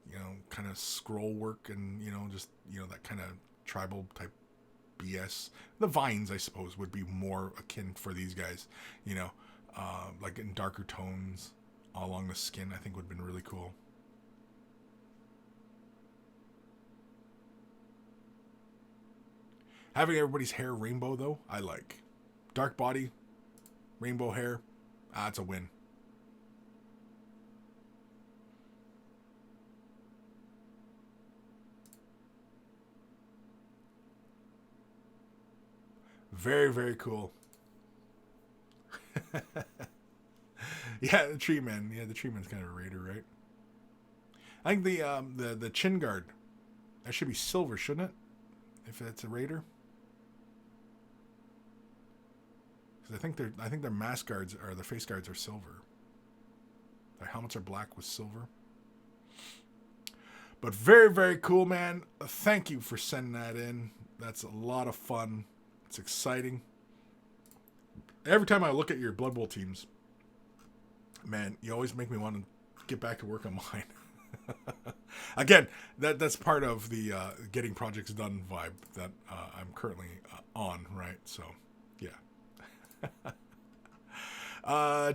kind of scroll work and, just, that kind of tribal type BS. The vines, I suppose, would be more akin for these guys, like in darker tones all along the skin, I think would have been really cool. Having everybody's hair rainbow, though, I like. Dark body, rainbow hair, it's a win. Very, very cool. Yeah, the tree man. Yeah, the tree man's kind of a raider, right? I think the chin guard, that should be silver, shouldn't it? If that's a raider. Because I think their mask guards or their face guards are silver. Their helmets are black with silver. But very, very cool, man. Thank you for sending that in. That's a lot of fun. It's exciting. Every time I look at your Blood Bowl teams, man, you always make me want to get back to work on mine. Again, that's part of the getting projects done vibe that I'm currently on, right? So, yeah.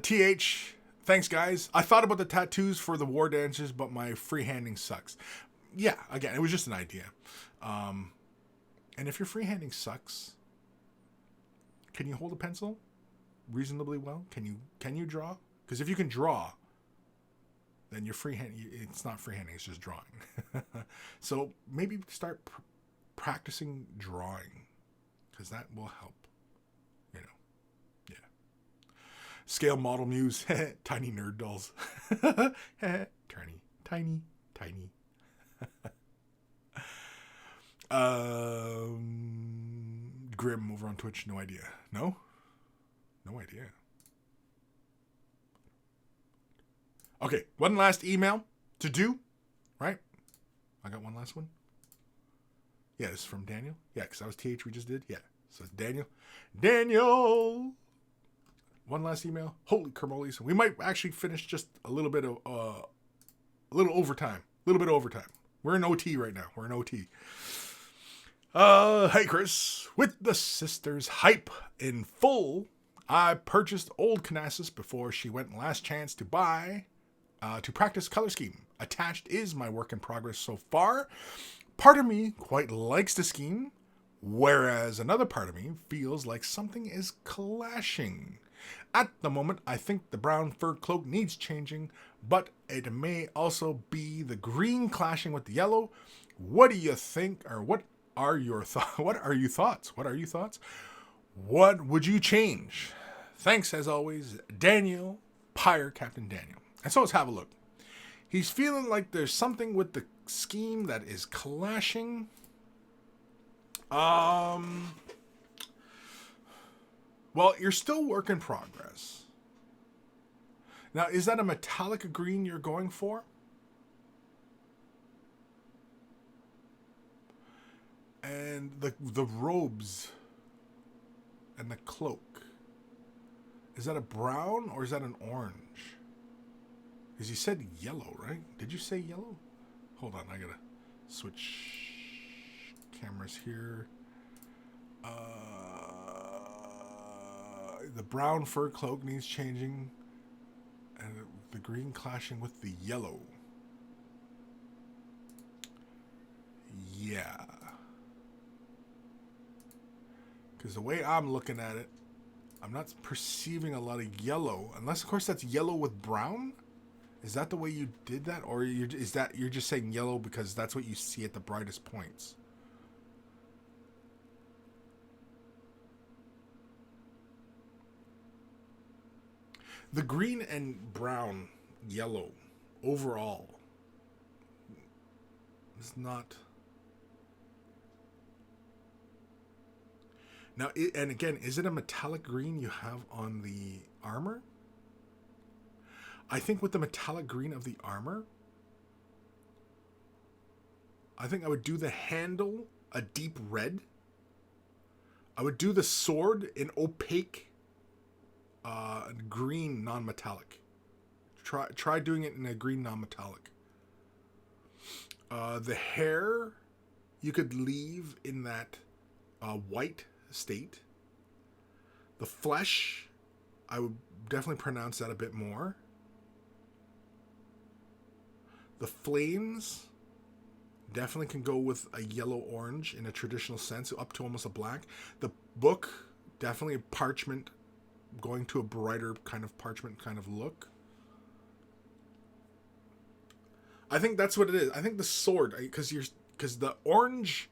TH, thanks, guys. I thought about the tattoos for the war dancers, but my freehanding sucks. Yeah, again, it was just an idea. And if your freehanding sucks, can you hold a pencil reasonably well? Can you draw? Because if you can draw, then you're freehand. It's not freehanding; it's just drawing. So maybe start practicing drawing, because that will help. You know, yeah. Scale model muse, tiny nerd dolls, tiny. Grim over on Twitch, no idea. No idea. Okay, one last email to do, right? I got one last one. Yeah, this is from Daniel. Yeah, because that was TH we just did. Yeah, so it's Daniel. One last email. Holy kermoles. We might actually finish just a little bit of, a little overtime. We're in OT right now. Hey Kris. With the sisters hype in full, I purchased old Canassus before she went last chance to buy, to practice color scheme. Attached is my work in progress so far. Part of me quite likes the scheme, whereas another part of me feels like something is clashing. At the moment, I think the brown fur cloak needs changing, but it may also be the green clashing with the yellow. What do you think, or what are your thoughts? What are your thoughts? What would you change? Thanks as always, Daniel, Captain Daniel. And so let's have a look. He's feeling like there's something with the scheme that is clashing. Well, you're still work in progress. Now, is that a metallic green you're going for? And the robes and the cloak, is that a brown or is that an orange? Because you said yellow, right? Did you say yellow? Hold on, I gotta switch cameras here. The brown fur cloak needs changing, and the green clashing with the yellow. Yeah. Because the way I'm looking at it, I'm not perceiving a lot of yellow, unless of course that's yellow with brown. Is that the way you did that, or you're just saying yellow because that's what you see at the brightest points? The green and brown, yellow, overall, is not. Now, and again, is it a metallic green you have on the armor? I think with the metallic green of the armor, I think I would do the handle a deep red. I would do the sword in opaque green non-metallic. Try doing it in a green non-metallic. The hair you could leave in that white state. The flesh, I would definitely pronounce that a bit more. The flames definitely can go with a yellow-orange in a traditional sense, up to almost a black. The book, definitely a parchment, going to a brighter kind of parchment kind of look. I think that's what it is. I think the sword, because the orange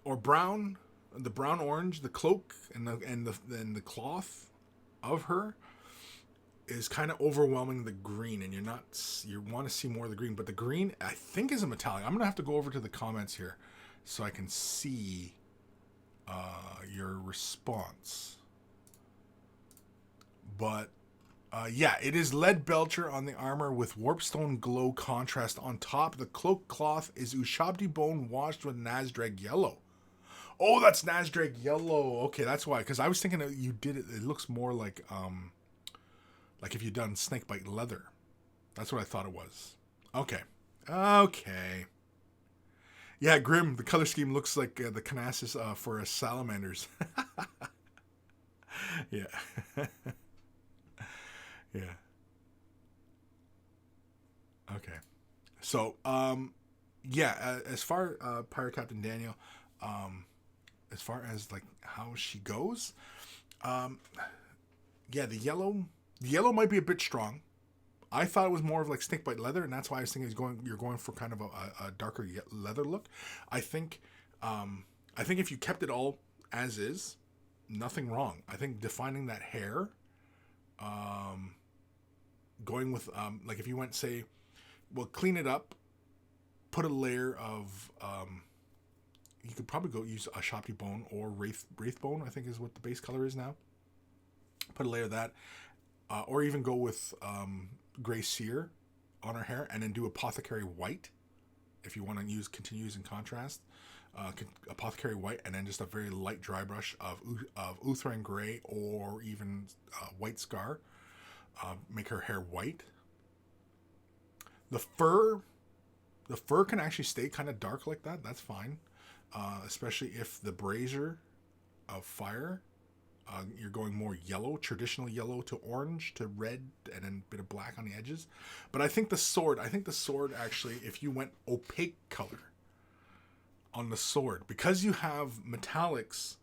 or brown, the brown orange, the cloak and the cloth of her is kind of overwhelming the green, and you want to see more of the green, but the green I think is a metallic. I'm gonna have to go over to the comments here so I can see your response. But yeah, it is lead belcher on the armor with warpstone glow contrast on top. The cloak cloth is Ushabti bone washed with Nazdrag yellow. Oh, that's Nazdrag yellow. Okay, that's why. Because I was thinking that you did it. It looks more like if you'd done snakebite leather. That's what I thought it was. Okay. Yeah, Grim. The color scheme looks like the Canassus for salamanders. Yeah. Yeah. Okay. So, yeah, as far Pirate Captain Daniel, as far as like how she goes, yeah, the yellow might be a bit strong. I thought it was more of like snakebite leather, and that's why I was thinking you're going for kind of a darker leather look. I think I think if you kept it all as is, nothing wrong. I think defining that hair, going with, like if you went, say, well, clean it up, put a layer of, you could probably go use a Shopty bone or Wraith bone, I think is what the base color is now. Put a layer of that, or even go with gray cere on her hair, and then do apothecary white if you want to continue using contrast. Apothecary white, and then just a very light dry brush of Uthran gray or even white scar. Make her hair white. The fur can actually stay kind of dark like that. That's fine, especially if the brazier of fire, you're going more yellow, traditional yellow to orange to red, and then a bit of black on the edges. But I think the sword actually, if you went opaque color on the sword, because you have metallics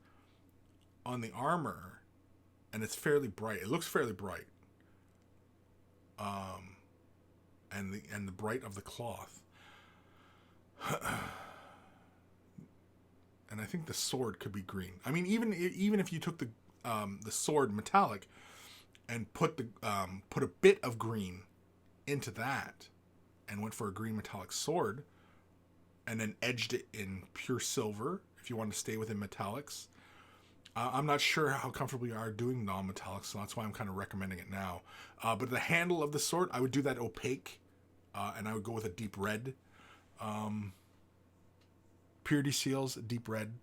on the armor, and it's fairly bright. It looks fairly bright. And the bright of the cloth. And I think the sword could be green. I mean, even if you took the sword metallic and put a bit of green into that, and went for a green metallic sword, and then edged it in pure silver, if you want to stay within metallics. I'm not sure how comfortable you are doing non-metallics, so that's why I'm kind of recommending it now. But the handle of the sword, I would do that opaque, and I would go with a deep red. Purity seals, deep red.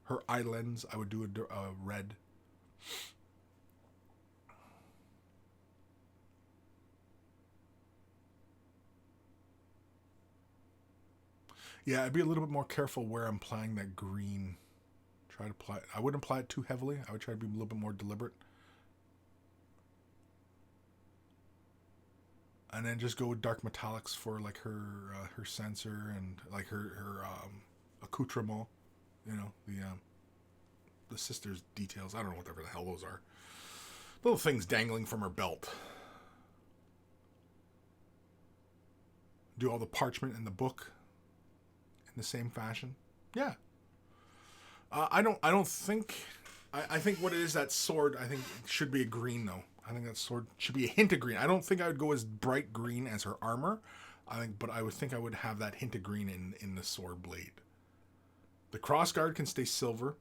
Her eye lens, I would do a red. Yeah, I'd be a little bit more careful where I'm applying that green. Try to apply it. I wouldn't apply it too heavily. I would try to be a little bit more deliberate. And then just go with dark metallics for like her sensor and like her accoutrement. You know, the sister's details. I don't know whatever the hell those are. Little things dangling from her belt. Do all the parchment in the book in the same fashion. Yeah. I think what it is, that sword, I think should be a green though. I think that sword should be a hint of green. I don't think I would go as bright green as her armor. But I would have that hint of green in the sword blade. The crossguard can stay silver,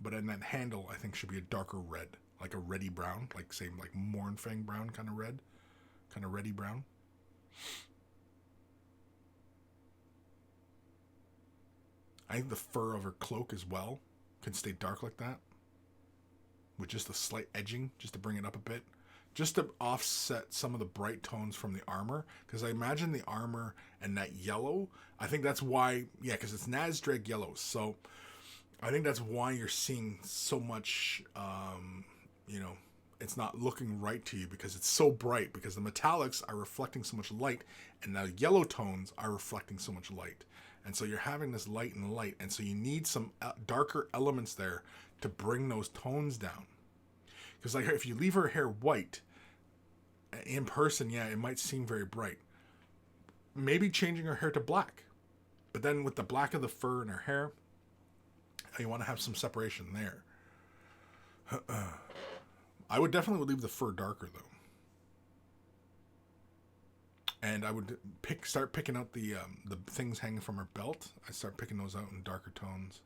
but in that handle, I think should be a darker red, like a reddy brown, like say like Mournfang brown kind of red, kind of reddy brown. I think the fur of her cloak as well can stay dark like that, with just a slight edging, just to bring it up a bit, just to offset some of the bright tones from the armor. Because I imagine the armor and that yellow, I think that's why, yeah, because it's Nazdreg yellow. So I think that's why you're seeing so much, it's not looking right to you because it's so bright, because the metallics are reflecting so much light and the yellow tones are reflecting so much light. And so you're having this light and light, and so you need some darker elements there to bring those tones down. Because like if you leave her hair white, in person, yeah, it might seem very bright. Maybe changing her hair to black. But then with the black of the fur in her hair, you want to have some separation there. I would definitely leave the fur darker though. And I would start picking out the things hanging from her belt. I start picking those out in darker tones.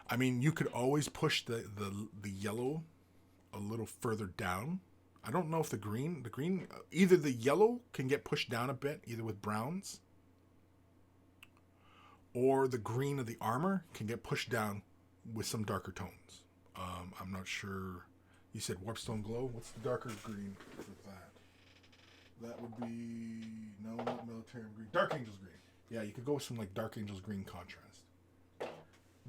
I mean, you could always push the yellow a little further down. I don't know if the green, either the yellow can get pushed down a bit, either with browns, or the green of the armor can get pushed down with some darker tones. I'm not sure. You said Warpstone Glow? What's the darker green with that? That would be, no, not Military Green. Dark Angel's Green. Yeah, you could go with some like Dark Angel's Green contrast.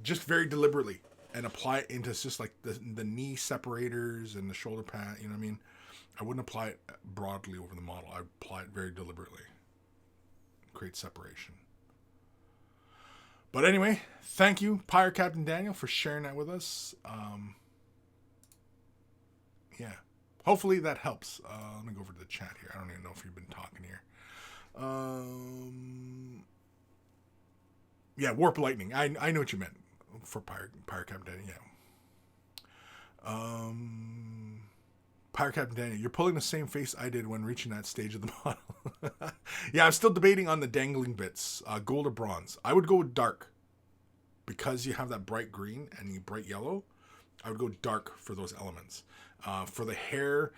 Just very deliberately. And apply it into just like the knee separators and the shoulder pad, you know what I mean? I wouldn't apply it broadly over the model. I would apply it very deliberately. Create separation. But anyway, thank you, Pirate Captain Daniel, for sharing that with us. Yeah. hopefully that helps. Let me go over to the chat here. I don't even know if you've been talking here. Yeah, warp lightning. I know what you meant for Pirate Captain Danny. Yeah. Pirate Captain Danny, you're pulling the same face I did when reaching that stage of the model. Yeah, I'm still debating on the dangling bits, gold or bronze. I would go with dark because you have that bright green and the bright yellow. I would go dark for those elements. For the hair,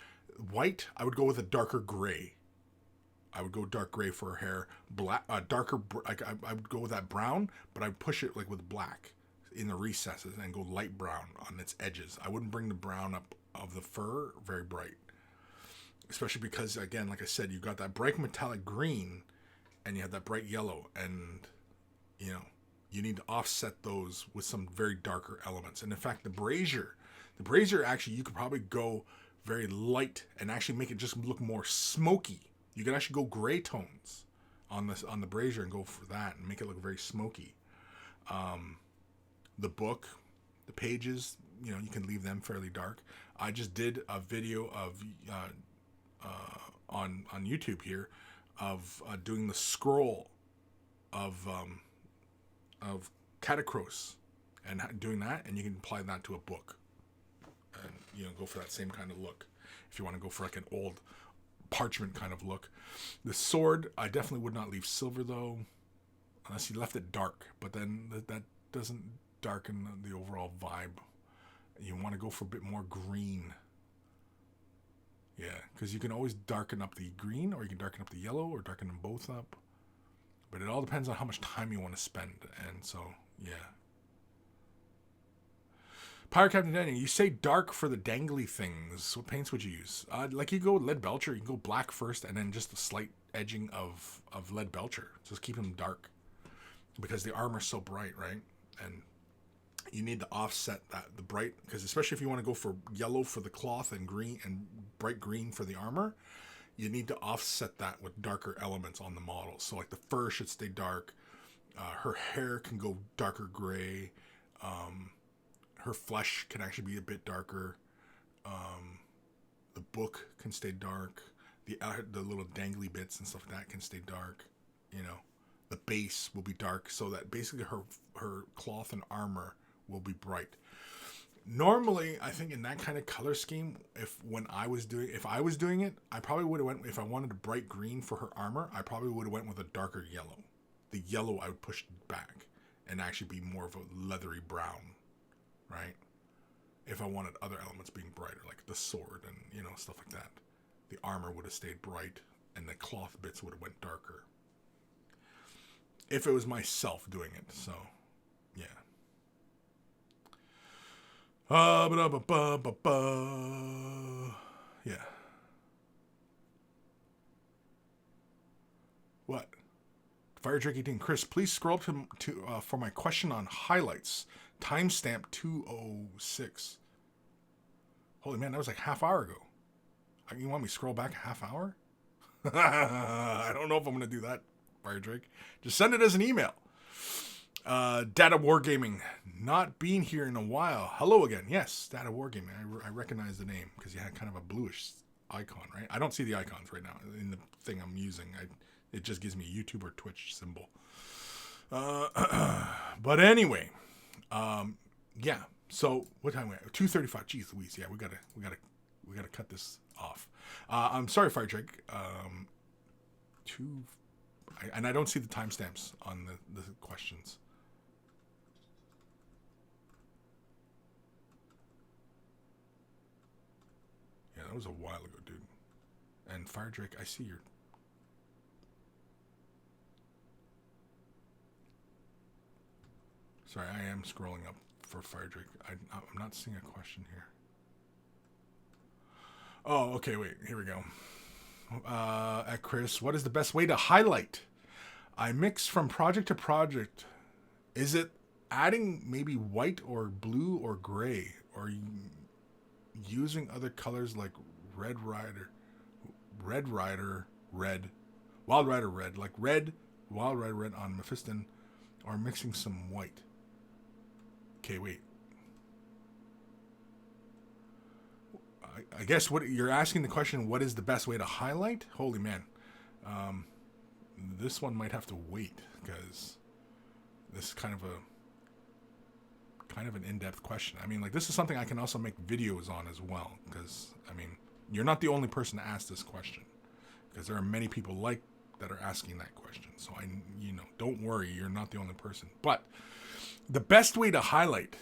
white, I would go with a darker gray. I would go dark gray for her hair. Black, darker. I would go with that brown, but I'd push it like with black in the recesses and go light brown on its edges. I wouldn't bring the brown up of the fur very bright, especially because, again, like I said, you got that bright metallic green, and you have that bright yellow, and you know you need to offset those with some very darker elements. And in fact, the brazier actually you could probably go very light and actually make it just look more smoky. You can actually go gray tones on the brazier and go for that and make it look very smoky. The book, the pages, you know, you can leave them fairly dark. I just did a video of on YouTube here of doing the scroll of Catacross and doing that, and you can apply that to a book and, you know, go for that same kind of look if you want to go for like an old parchment kind of look. The sword, I definitely would not leave silver though, unless you left it dark, but then that doesn't darken the overall vibe. You want to go for a bit more green. Yeah, because you can always darken up the green, or you can darken up the yellow, or darken them both up. But it all depends on how much time you want to spend. And so, yeah. Pirate Captain Danny, you say dark for the dangly things. What paints would you use? Like you go lead belcher, you can go black first, and then just a slight edging of lead belcher. Just keep them dark, because the armor's so bright, right? And you need to offset the bright, because especially if you want to go for yellow for the cloth and green and bright green for the armor, you need to offset that with darker elements on the model. So like the fur should stay dark. Her hair can go darker gray. Her flesh can actually be a bit darker. The book can stay dark. The little dangly bits and stuff like that can stay dark. You know, the base will be dark, so that basically her cloth and armor will be bright. Normally, I think in that kind of color scheme, if I was doing it, I probably would have went, if I wanted a bright green for her armor, I probably would have went with a darker yellow. The yellow I would push back and actually be more of a leathery brown, right? If I wanted other elements being brighter, like the sword and, you know, stuff like that. The armor would have stayed bright and the cloth bits would have went darker. If it was myself doing it, so, yeah. Yeah. What? Fire Drake 18. Kris, please scroll up to for my question on highlights. Timestamp 206. Holy man, that was like half hour ago. You want me to scroll back a half hour? I don't know if I'm going to do that, Fire Drake. Just send it as an email. Data Wargaming, not being here in a while. Hello again. Yes, Data Wargaming. I recognize the name because you had kind of a bluish icon, right? I don't see the icons right now in the thing I'm using. It just gives me a YouTube or Twitch symbol. But anyway, yeah. So what time are we at? 2:35. Jeez Louise. Yeah, we gotta cut this off. I'm sorry, Fire Drake. And I don't see the timestamps on the questions. Yeah, that was a while ago, dude. And Fire Drake, I see your... Sorry, I am scrolling up for Fire Drake. I'm not seeing a question here. Oh, okay, wait. Here we go. At Kris, what is the best way to highlight? I mix from project to project. Is it adding maybe white or blue or gray, or using other colors like Wild Rider Red, like red, Wild Rider Red on Mephiston, or mixing some white? Okay, wait. I guess what you're asking the question, what is the best way to highlight? Holy man. This one might have to wait because this is kind of an in-depth question. I mean, like, this is something I can also make videos on as well, because I mean, you're not the only person to ask this question, because there are many people like that are asking that question. So don't worry, you're not the only person. But the best way to highlight,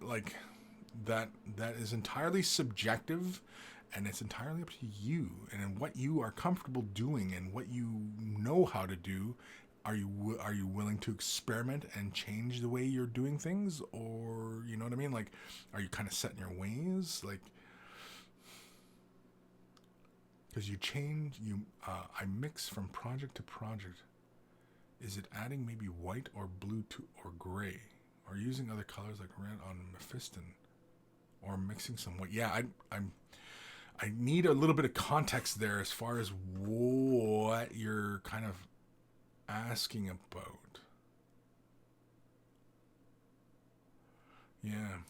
like that is entirely subjective, and it's entirely up to you and what you are comfortable doing and what you know how to do. Are you willing to experiment and change the way you're doing things, or you know what I mean? Like, are you kind of set in your ways? Like, because I mix from project to project. Is it adding maybe white or blue to or gray, or using other colors like red on Mephiston, or mixing some white? Yeah, I need a little bit of context there as far as what you're kind of asking about. Yeah.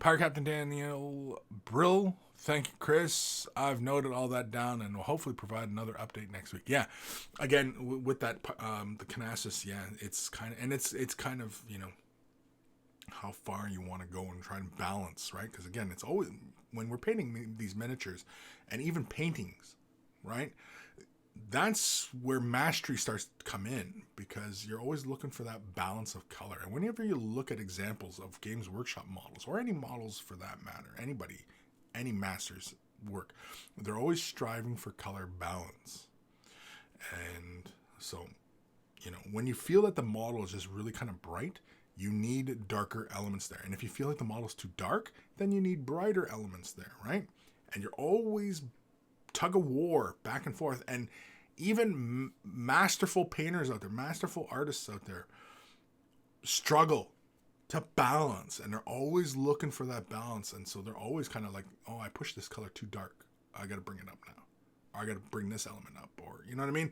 Power Captain Daniel Brill, thank you, Kris. I've noted all that down and will hopefully provide another update next week. Yeah, again with that the Canassus, yeah, it's kind of how far you want to go and try and balance, right? Because again, it's always when we're painting these miniatures and even paintings, right? That's where mastery starts to come in, because you're always looking for that balance of color. And whenever you look at examples of Games Workshop models, or any models for that matter, any master's work, they're always striving for color balance. And so, when you feel that the model is just really kind of bright, you need darker elements there. And if you feel like the model's too dark, then you need brighter elements there, right? And you're always tug of war back and forth. And even masterful painters out there, masterful artists out there, struggle to balance, and they're always looking for that balance. And so they're always kind of like, oh, I pushed this color too dark, I got to bring it up now, or I got to bring this element up, or you know what I mean?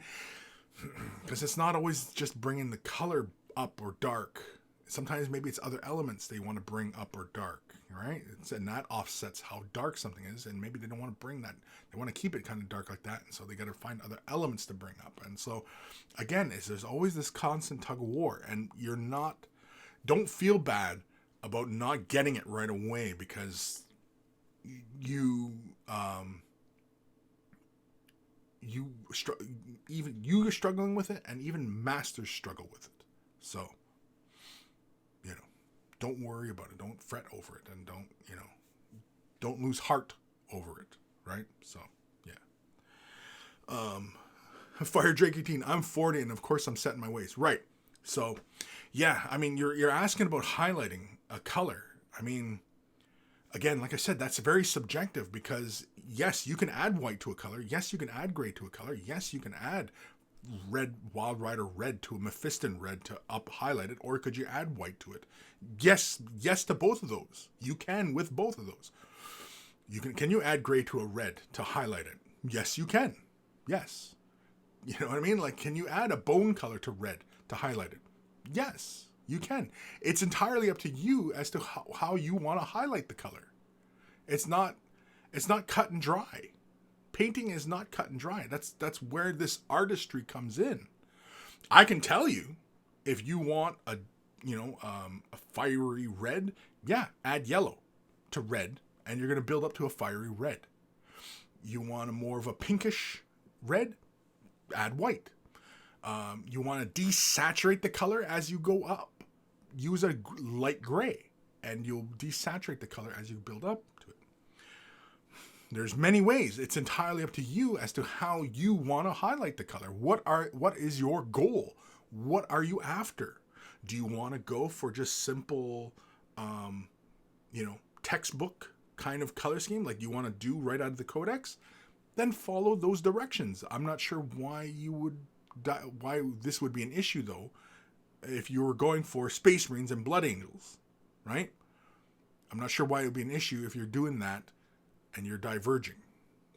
Because it's not always just bringing the color up or dark. Sometimes maybe it's other elements they want to bring up or dark, right? And that offsets how dark something is, and maybe they don't want to bring that. They want to keep it kind of dark like that, and so they got to find other elements to bring up. And so, again, there's always this constant tug of war, and don't feel bad about not getting it right away, because you're struggling with it, and even masters struggle with it. So, don't worry about it. Don't fret over it, and don't lose heart over it, right? So, yeah. Fire Drake 18. I'm 40, and of course I'm set in my ways, right? So, yeah. I mean, you're asking about highlighting a color. I mean, again, like I said, that's very subjective, because yes, you can add white to a color. Yes, you can add gray to a color. Yes, you can add red, Wild Rider red to a Mephiston red to up highlight it, or could you add white to it? Yes to both of those. You can with both of those. Can you add gray to a red to highlight it? Yes, you can. Yes. You know what I mean? Like, can you add a bone color to red to highlight it? Yes, you can. It's entirely up to you as to how you want to highlight the color. It's not cut and dry. Painting is not cut and dry. That's where this artistry comes in. I can tell you, if you want a fiery red, yeah, add yellow to red, and you're going to build up to a fiery red. You want a more of a pinkish red, add white. You want to desaturate the color as you go up, use a light gray, and you'll desaturate the color as you build up to it. There's many ways. It's entirely up to you as to how you want to highlight the color. What is your goal? What are you after? Do you want to go for just simple, textbook kind of color scheme, like you want to do right out of the codex? Then follow those directions. I'm not sure why this would be an issue, though, if you were going for Space Marines and Blood Angels, right? I'm not sure why it would be an issue if you're doing that and you're diverging.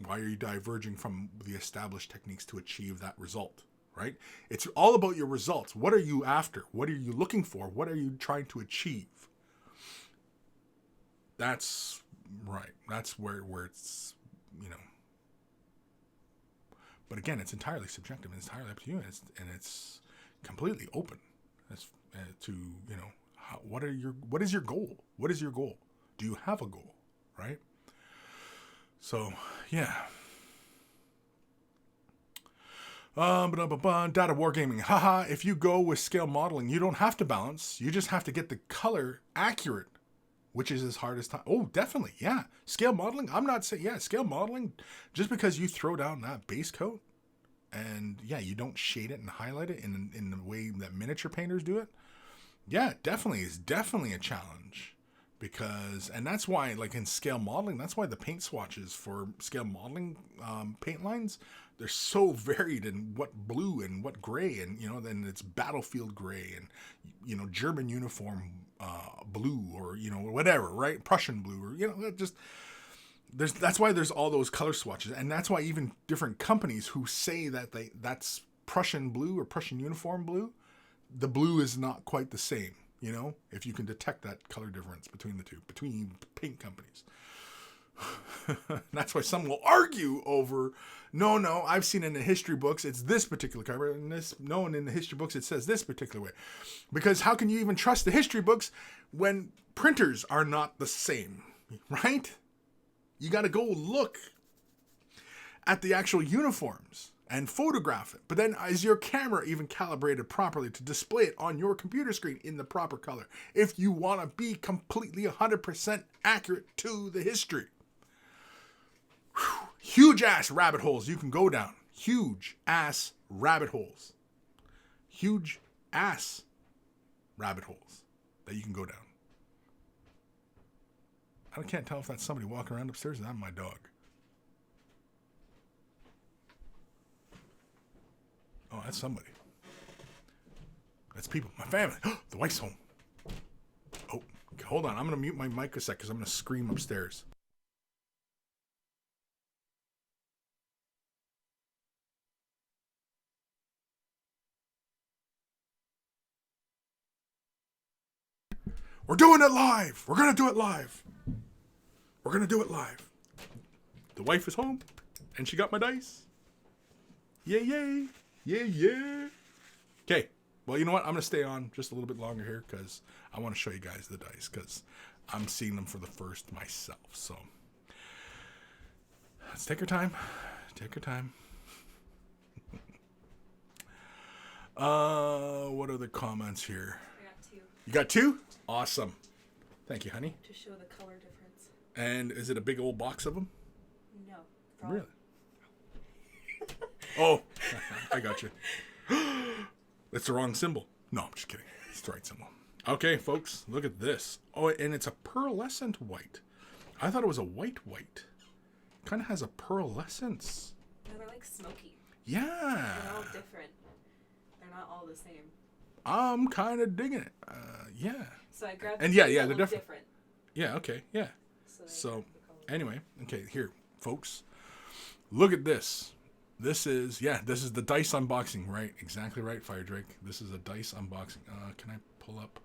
Why are you diverging from the established techniques to achieve that result, right? It's all about your results. What are you after? What are you looking for? What are you trying to achieve? That's right. That's where it's, you know. But again, it's entirely subjective. And it's entirely up to you, and it's completely open as to, you know, what is your goal? What is your goal? Do you have a goal? Right. So yeah. Data wargaming. Haha, if you go with scale modeling, you don't have to balance. You just have to get the color accurate, which is as hard as time. Oh, definitely. Yeah. Scale modeling. I'm not saying, yeah, scale modeling, just because you throw down that base coat and yeah, you don't shade it and highlight it in the way that miniature painters do it. Yeah, definitely is definitely a challenge. Because, and that's why, like in scale modeling, that's why the paint swatches for scale modeling paint lines, they're so varied in what blue and what gray, and you know, then it's battlefield gray and, you know, German uniform blue, or you know, whatever, right? Prussian blue, or you know, just that's why there's all those color swatches, and that's why even different companies who say that that's Prussian blue or Prussian uniform blue, the blue is not quite the same. You know, if you can detect that color difference between the two, between paint companies. That's why some will argue over, no, I've seen in the history books, it's this particular color, and in the history books, it says this particular way. Because how can you even trust the history books when printers are not the same, right? You got to go look at the actual uniforms and photograph it. But then is your camera even calibrated properly to display it on your computer screen in the proper color if you want to be completely 100% accurate to the history? Whew. Huge ass rabbit holes you can go down. Huge ass rabbit holes. Huge ass rabbit holes that you can go down. I can't tell if that's somebody walking around upstairs or that's my dog. Oh, that's somebody. That's people. My family. The wife's home. Oh, hold on. I'm going to mute my mic a sec because I'm going to scream upstairs. We're doing it live. We're going to do it live. We're going to do it live. The wife is home and she got my dice. Yay, yay. Yeah. Okay. Well, you know what? I'm going to stay on just a little bit longer here because I want to show you guys the dice because I'm seeing them for the first myself. So let's take our time. Take our time. What are the comments here? I got 2. You got 2? Awesome. Thank you, honey. To show the color difference. And is it a big old box of them? No. Really? Oh, I got you. It's the wrong symbol. No, I'm just kidding. It's the right symbol. Okay, folks, look at this. Oh, and it's a pearlescent white. I thought it was a white. Kind of has a pearlescence. No, they're like smoky. Yeah. They're all different. They're not all the same. I'm kind of digging it. Yeah. So I grabbed and the yeah, they're different. Yeah, okay, yeah. So anyway, okay, here, folks. Look at this. This is the dice unboxing, right? Exactly right, Fire Drake. This is a dice unboxing. Can I pull up?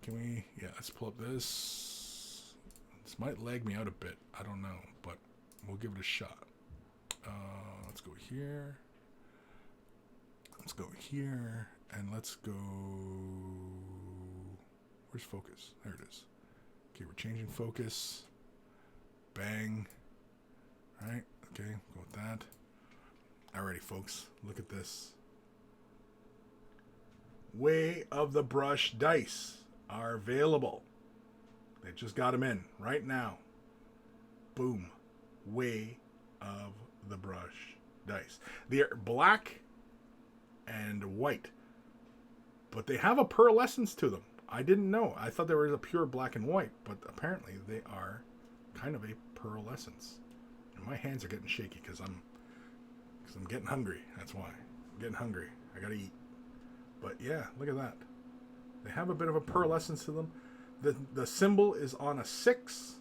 Can we? Yeah, let's pull up this. This might lag me out a bit. I don't know, but we'll give it a shot. Let's go here. Let's go here, and let's go. Where's focus? There it is. Okay, we're changing focus. Bang. All right. Okay, go with that. Alrighty, folks, look at this. Way of the Brush dice are available. They just got them in right now. Boom. Way of the Brush dice. They're black and white, but they have a pearlescence to them. I didn't know. I thought they were a pure black and white, but apparently they are kind of a pearlescence. And my hands are getting shaky because I'm getting hungry. That's why. I'm getting hungry. I gotta eat. But yeah, look at that. They have a bit of a pearlescence to them. The symbol is on a 6.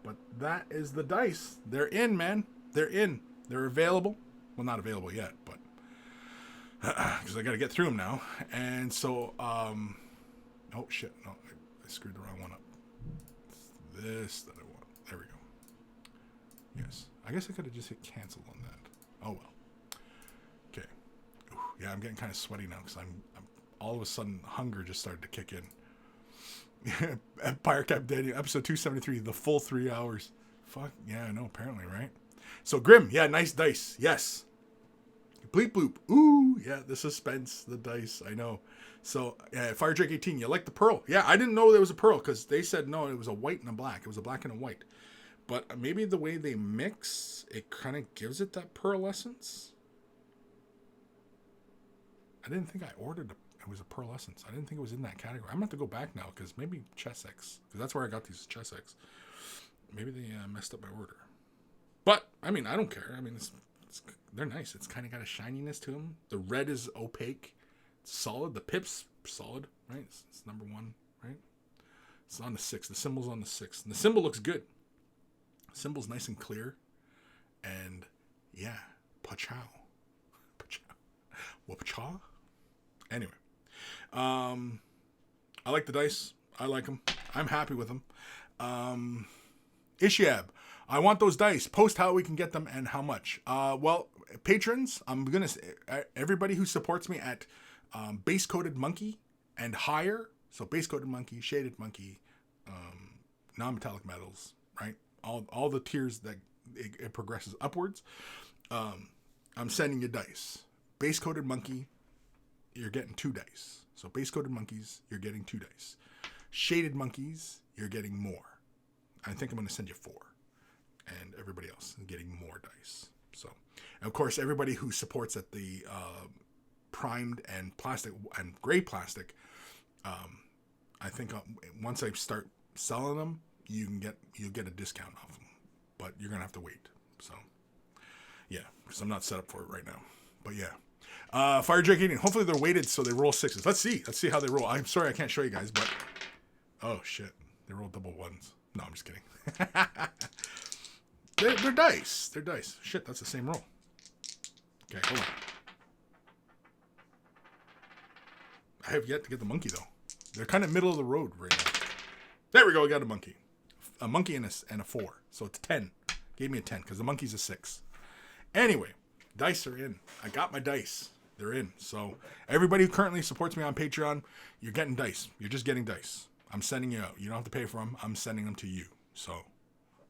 But that is the dice. They're in, man. They're in. They're available. Well, not available yet, but because I gotta get through them now. And so, oh shit, no, I screwed the wrong one up. this that I want. There we go. Yes. I guess I could have just hit cancel on that. Oh well. Okay. Ooh, yeah, I'm getting kind of sweaty now because I'm all of a sudden hunger just started to kick in. Empire Cap Daniel, episode 273, the full 3 hours. Fuck yeah, I know. Apparently, right? So Grim, yeah, nice dice. Yes. Bleep Bloop. Ooh, yeah, the suspense, the dice. I know. So, Fire Drake 18, you like the pearl? Yeah, I didn't know there was a pearl because they said no, it was a white and a black. It was a black and a white. But maybe the way they mix, it kind of gives it that pearlescence. I didn't think I ordered it was a pearlescence. I didn't think it was in that category. I'm going to have to go back now because maybe Chessex, because that's where I got these Chessex. Maybe they messed up my order. But, I mean, I don't care. I mean, they're nice. It's kind of got a shininess to them. The red is opaque. It's solid. The pip's solid, right? It's number 1, right? It's on the 6. The symbol's on the 6. And the symbol looks good. The symbol's nice and clear. And, yeah, pachow. Wapachaw? Anyway. I like the dice. I like them. I'm happy with them. Ishiab, I want those dice. Post how we can get them and how much. Well, patrons, I'm going to say, everybody who supports me at base coated monkey and higher. So base coated monkey, shaded monkey, non-metallic metals, right? All the tiers that it progresses upwards. I'm sending you dice. Base coated monkey, you're getting 2 dice. So base coated monkeys, you're getting 2 dice. Shaded monkeys, you're getting more. I think I'm going to send you 4. And everybody else is getting more dice. So, and of course, everybody who supports at the primed and plastic and gray plastic, I think once I start selling them, you'll get a discount off them. But you're going to have to wait. So, yeah, because I'm not set up for it right now. But yeah. Fire Drake 18. Hopefully they're weighted so they roll 6s. Let's see how they roll. I'm sorry I can't show you guys, but oh shit, they roll double 1s. No, I'm just kidding. they're dice. They're dice. Shit, that's the same roll. Okay, hold on. I have yet to get the monkey though. They're kind of middle of the road right now. There we go. I got a monkey. A monkey and a 4. So it's 10. Gave me a 10 because the monkey's a 6. Anyway, dice are in. I got my dice. They're in. So everybody who currently supports me on Patreon, you're getting dice. You're just getting dice. I'm sending you out. You don't have to pay for them. I'm sending them to you. So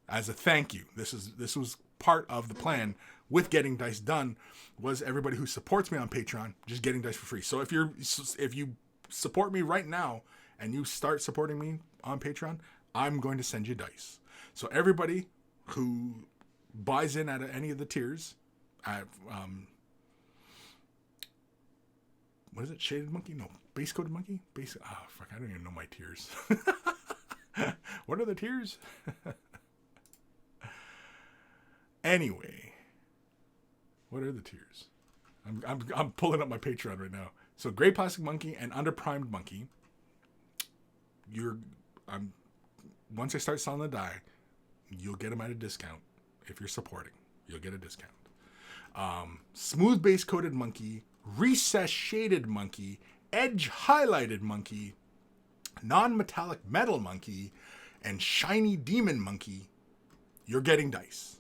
as a thank you, this was part of the plan with getting dice done was everybody who supports me on Patreon just getting dice for free. So if you support me right now and you start supporting me on Patreon, I'm going to send you dice. So everybody who buys in at any of the tiers at what is it? Shaded monkey? No, base coated monkey. Fuck! I don't even know my tiers. What are the tiers? Anyway, what are the tiers? I'm pulling up my Patreon right now. So gray plastic monkey and underprimed monkey. Once I start selling the die, you'll get them at a discount. If you're supporting, you'll get a discount. Smooth base coated monkey, recess shaded monkey, edge highlighted monkey, non-metallic metal monkey, and shiny demon monkey. You're getting dice.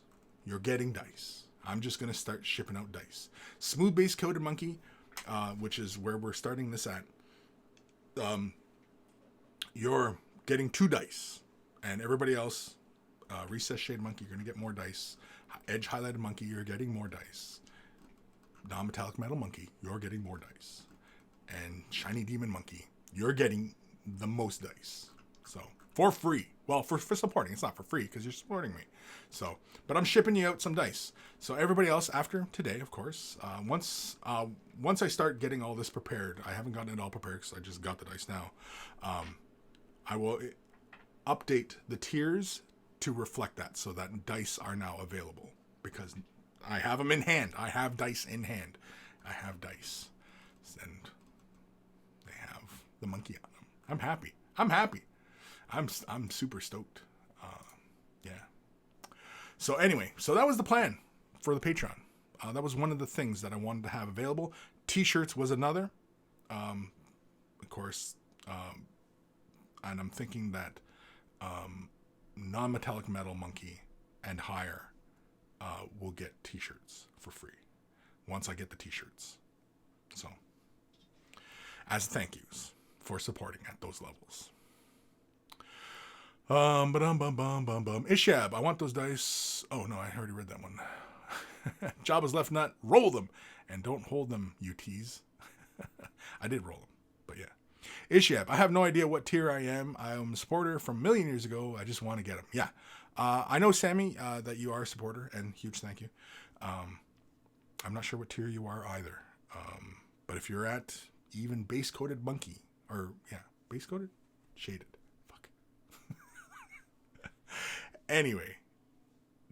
You're getting dice. I'm just going to start shipping out dice. Smooth base coated monkey, which is where we're starting this at. You're getting 2 dice. And everybody else, recess shade monkey, you're going to get more dice. Edge highlighted monkey, you're getting more dice. Non-metallic metal monkey, you're getting more dice. And shiny demon monkey, you're getting the most dice. So, for free. Well, for supporting. It's not for free because you're supporting me. So, but I'm shipping you out some dice. So everybody else after today, of course, once I start getting all this prepared, I haven't gotten it all prepared because I just got the dice now. I will update the tiers to reflect that so that dice are now available because I have them in hand. I have dice in hand. I have dice. And they have the monkey on them. I'm happy. I'm super stoked. Yeah. So anyway, so that was the plan for the Patreon. That was one of the things that I wanted to have available. T-shirts was another. Of course, and I'm thinking that non-metallic metal monkey and higher will get t-shirts for free once I get the t-shirts. So, as thank yous for supporting at those levels. Ishab, I want those dice. Oh no, I already read that one. Jabba's left nut, roll them and don't hold them, you tease. I did roll them, but yeah. Ishab, I have no idea what tier I am. I'm a supporter from a million years ago. I just want to get them. Yeah. I know, Sammy, that you are a supporter, and huge thank you. I'm not sure what tier you are either. But if you're at even base-coated monkey, or, yeah, base-coated? Shaded. Fuck. Anyway,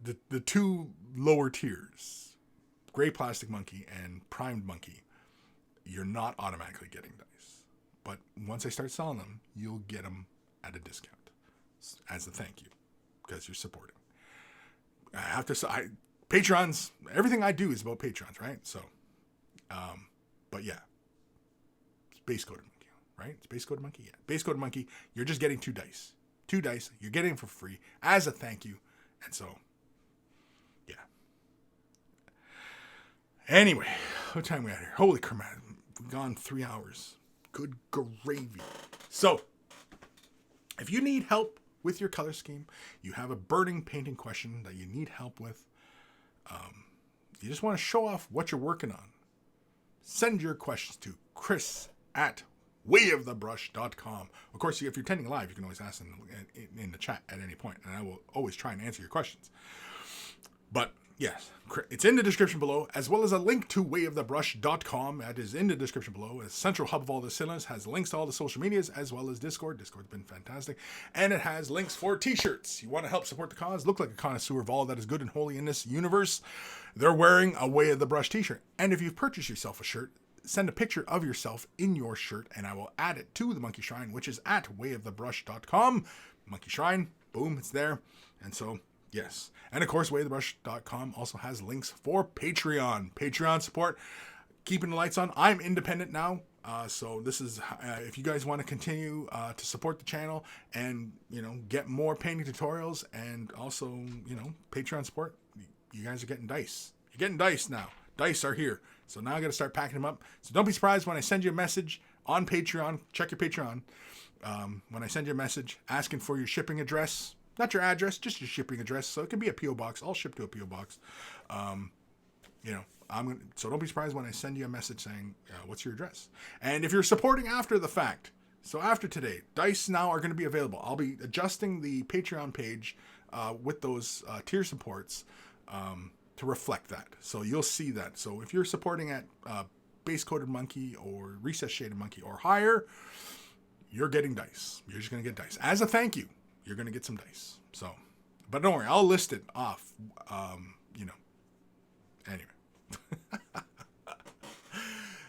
the two lower tiers, gray plastic monkey and primed monkey, you're not automatically getting dice. But once I start selling them, you'll get them at a discount as a thank you because you're supporting. I have to Patrons, everything I do is about Patrons, right? So, but yeah, it's base coated monkey, right? It's base coated monkey. Yeah, base coated monkey. You're just getting 2 dice. 2 dice. You're getting them for free as a thank you, and so, yeah. Anyway, what time we at here? Holy crap, we've gone 3 hours. Good gravy. So, if you need help with your color scheme, you have a burning painting question that you need help with, you just want to show off what you're working on, send your questions to Kris at wayofthebrush.com. Of course, if you're attending live, you can always ask in the chat at any point, and I will always try and answer your questions. But yes, it's in the description below, as well as a link to wayofthebrush.com. That is in the description below. A central hub of all the cinemas has links to all the social medias, as well as Discord. Discord's been fantastic. And it has links for t-shirts. You want to help support the cause? Look like a connoisseur of all that is good and holy in this universe. They're wearing a Way of the Brush t-shirt. And if you've purchased yourself a shirt, send a picture of yourself in your shirt, and I will add it to the Monkey Shrine, which is at wayofthebrush.com. Monkey Shrine, boom, it's there. And so, yes. And of course, wayofthebrush.com also has links for Patreon. Patreon support, keeping the lights on. I'm independent now. So this is, if you guys want to continue to support the channel and, get more painting tutorials and also, Patreon support, you guys are getting dice. You're getting dice now. Dice are here. So now I got to start packing them up. So don't be surprised when I send you a message on Patreon. Check your Patreon. When I send you a message asking for your shipping address, not your address, just your shipping address. So it can be a P.O. box. I'll ship to a P.O. box. So don't be surprised when I send you a message saying, what's your address? And if you're supporting after the fact, so after today, dice now are going to be available. I'll be adjusting the Patreon page with those tier supports to reflect that. So you'll see that. So if you're supporting at base coated monkey or recess shaded monkey or higher, you're getting dice. You're just going to get dice. As a thank you, you're going to get some dice. So, but don't worry, I'll list it off, Anyway.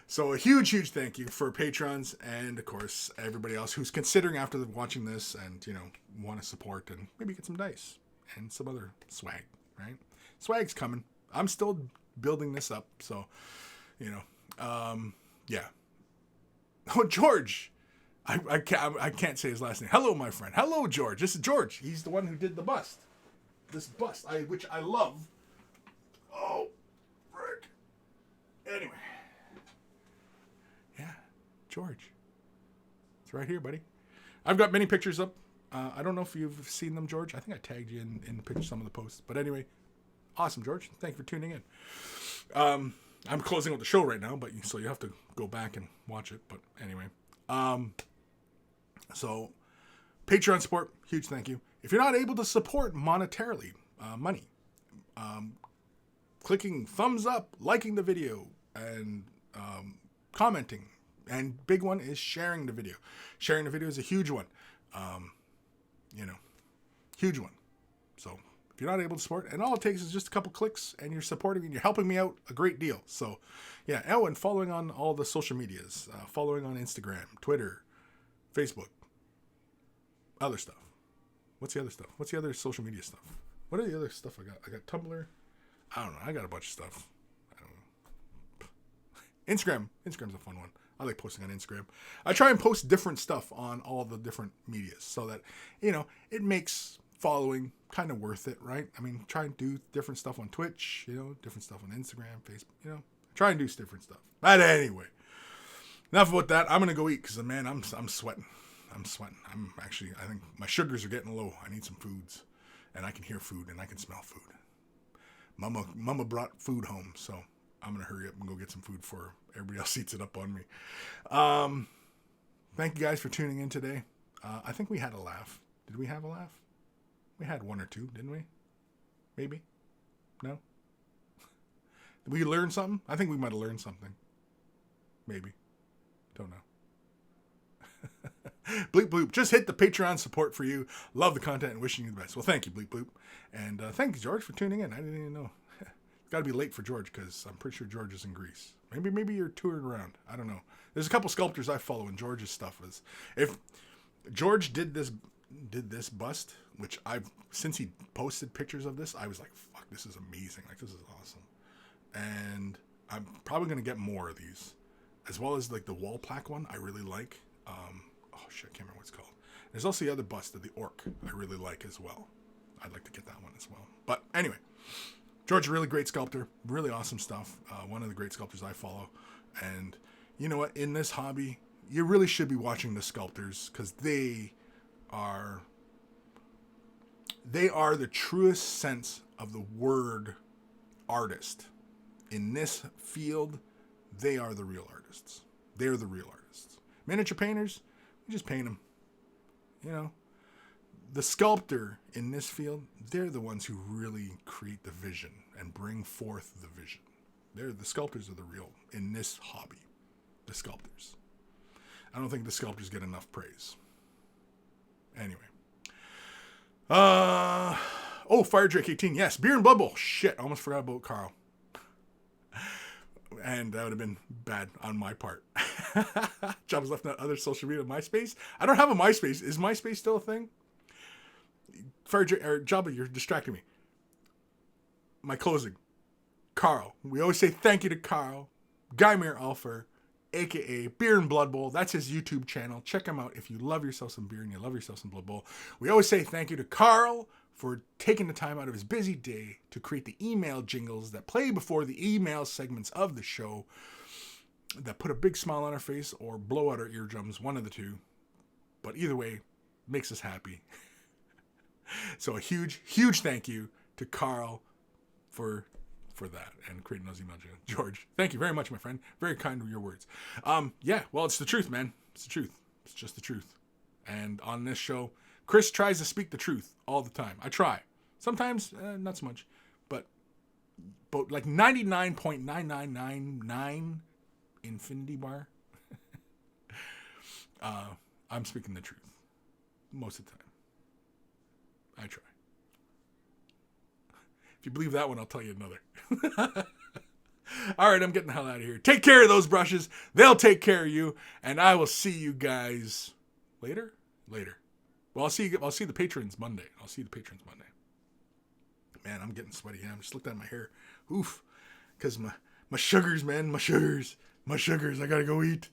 So a huge thank you for patrons and, of course, everybody else who's considering after watching this and, want to support and maybe get some dice and some other swag, right? Swag's coming. I'm still building this up, so, yeah. Oh, George. I can't say his last name. Hello, my friend. Hello, George. This is George. He's the one who did the bust. This bust, which I love. Oh, frick. Anyway. Yeah, George. It's right here, buddy. I've got many pictures up. I don't know if you've seen them, George. I think I tagged you in some of the posts. But anyway, awesome, George. Thank you for tuning in. I'm closing out the show right now, so you have to go back and watch it. But anyway. So, Patreon support, huge thank you. If you're not able to support monetarily, money, clicking thumbs up, liking the video, and commenting. And big one is sharing the video. Sharing the video is a huge one. Huge one. So, if you're not able to support, and all it takes is just a couple clicks, and you're supporting me, and you're helping me out a great deal. So, yeah. Oh, and following on all the social medias. Following on Instagram, Twitter, Facebook, other stuff. What's the other stuff? What's the other social media stuff? What are the other stuff I got? I got Tumblr. I don't know. I got a bunch of stuff. I don't know. Instagram. Instagram's a fun one. I like posting on Instagram. I try and post different stuff on all the different medias so that, it makes following, kind of worth it, right? I mean, try and do different stuff on Twitch, different stuff on Instagram, Facebook, try and do different stuff. But anyway, enough about that. I'm going to go eat because, man, I'm sweating. I think my sugars are getting low. I need some foods, and I can hear food and I can smell food. Mama brought food home, so I'm going to hurry up and go get some food before everybody else eats it up on me. Thank you guys for tuning in today. I think we had a laugh. Did we have a laugh? We had one or two, didn't we? Maybe? No? Did we learn something? I think we might have learned something. Maybe. Don't know. Bleep Bloop. Just hit the Patreon support for you. Love the content and wishing you the best. Well, thank you, Bleep Bloop. And thank you, George, for tuning in. I didn't even know. It's got to be late for George because I'm pretty sure George is in Greece. Maybe you're touring around. I don't know. There's a couple sculptors I follow, and George's stuff is... If George did this bust, which since he posted pictures of this, I was like, fuck, this is amazing. Like, this is awesome. And I'm probably going to get more of these. As well as, like, the wall plaque one, I really like. I can't remember what it's called. There's also the other bust of the orc I really like as well. I'd like to get that one as well. But anyway, George, really great sculptor. Really awesome stuff. One of the great sculptors I follow. And you know what? In this hobby, you really should be watching the sculptors because they are the truest sense of the word artist. In this field, they are the real artists. They're the real artists. Miniature painters, you just paint them. The sculptor in this field, they're the ones who really create the vision and bring forth the vision. The sculptors are the real, in this hobby, the sculptors. I don't think the sculptors get enough praise. Anyway. Fire Drake 18, yes. Beer and Blood Bowl. Shit, I almost forgot about Carl. And that would have been bad on my part. Jabba's left out other social media. MySpace? I don't have a MySpace. Is MySpace still a thing? Jabba, you're distracting me. My closing. Carl. We always say thank you to Carl. Guymere Alfer, a.k.a. Beer and Blood Bowl. That's his YouTube channel. Check him out if you love yourself some beer and you love yourself some Blood Bowl. We always say thank you to Carl for taking the time out of his busy day to create the email jingles that play before the email segments of the show that put a big smile on our face or blow out our eardrums, one of the two. But either way, makes us happy. So a huge, huge thank you to Carl for that and creating those email jingles. George, thank you very much, my friend. Very kind of your words. Well, it's the truth, man. It's the truth. It's just the truth. And on this show, Kris tries to speak the truth all the time. I try. Sometimes, not so much. But like 99.9999 infinity bar, I'm speaking the truth. Most of the time. I try. If you believe that one, I'll tell you another. All right, I'm getting the hell out of here. Take care of those brushes. They'll take care of you. And I will see you guys later. Well, I'll see the patrons Monday. Man, I'm getting sweaty. I'm just looking at my hair. Oof. Because my sugars, man. My sugars. I gotta go eat.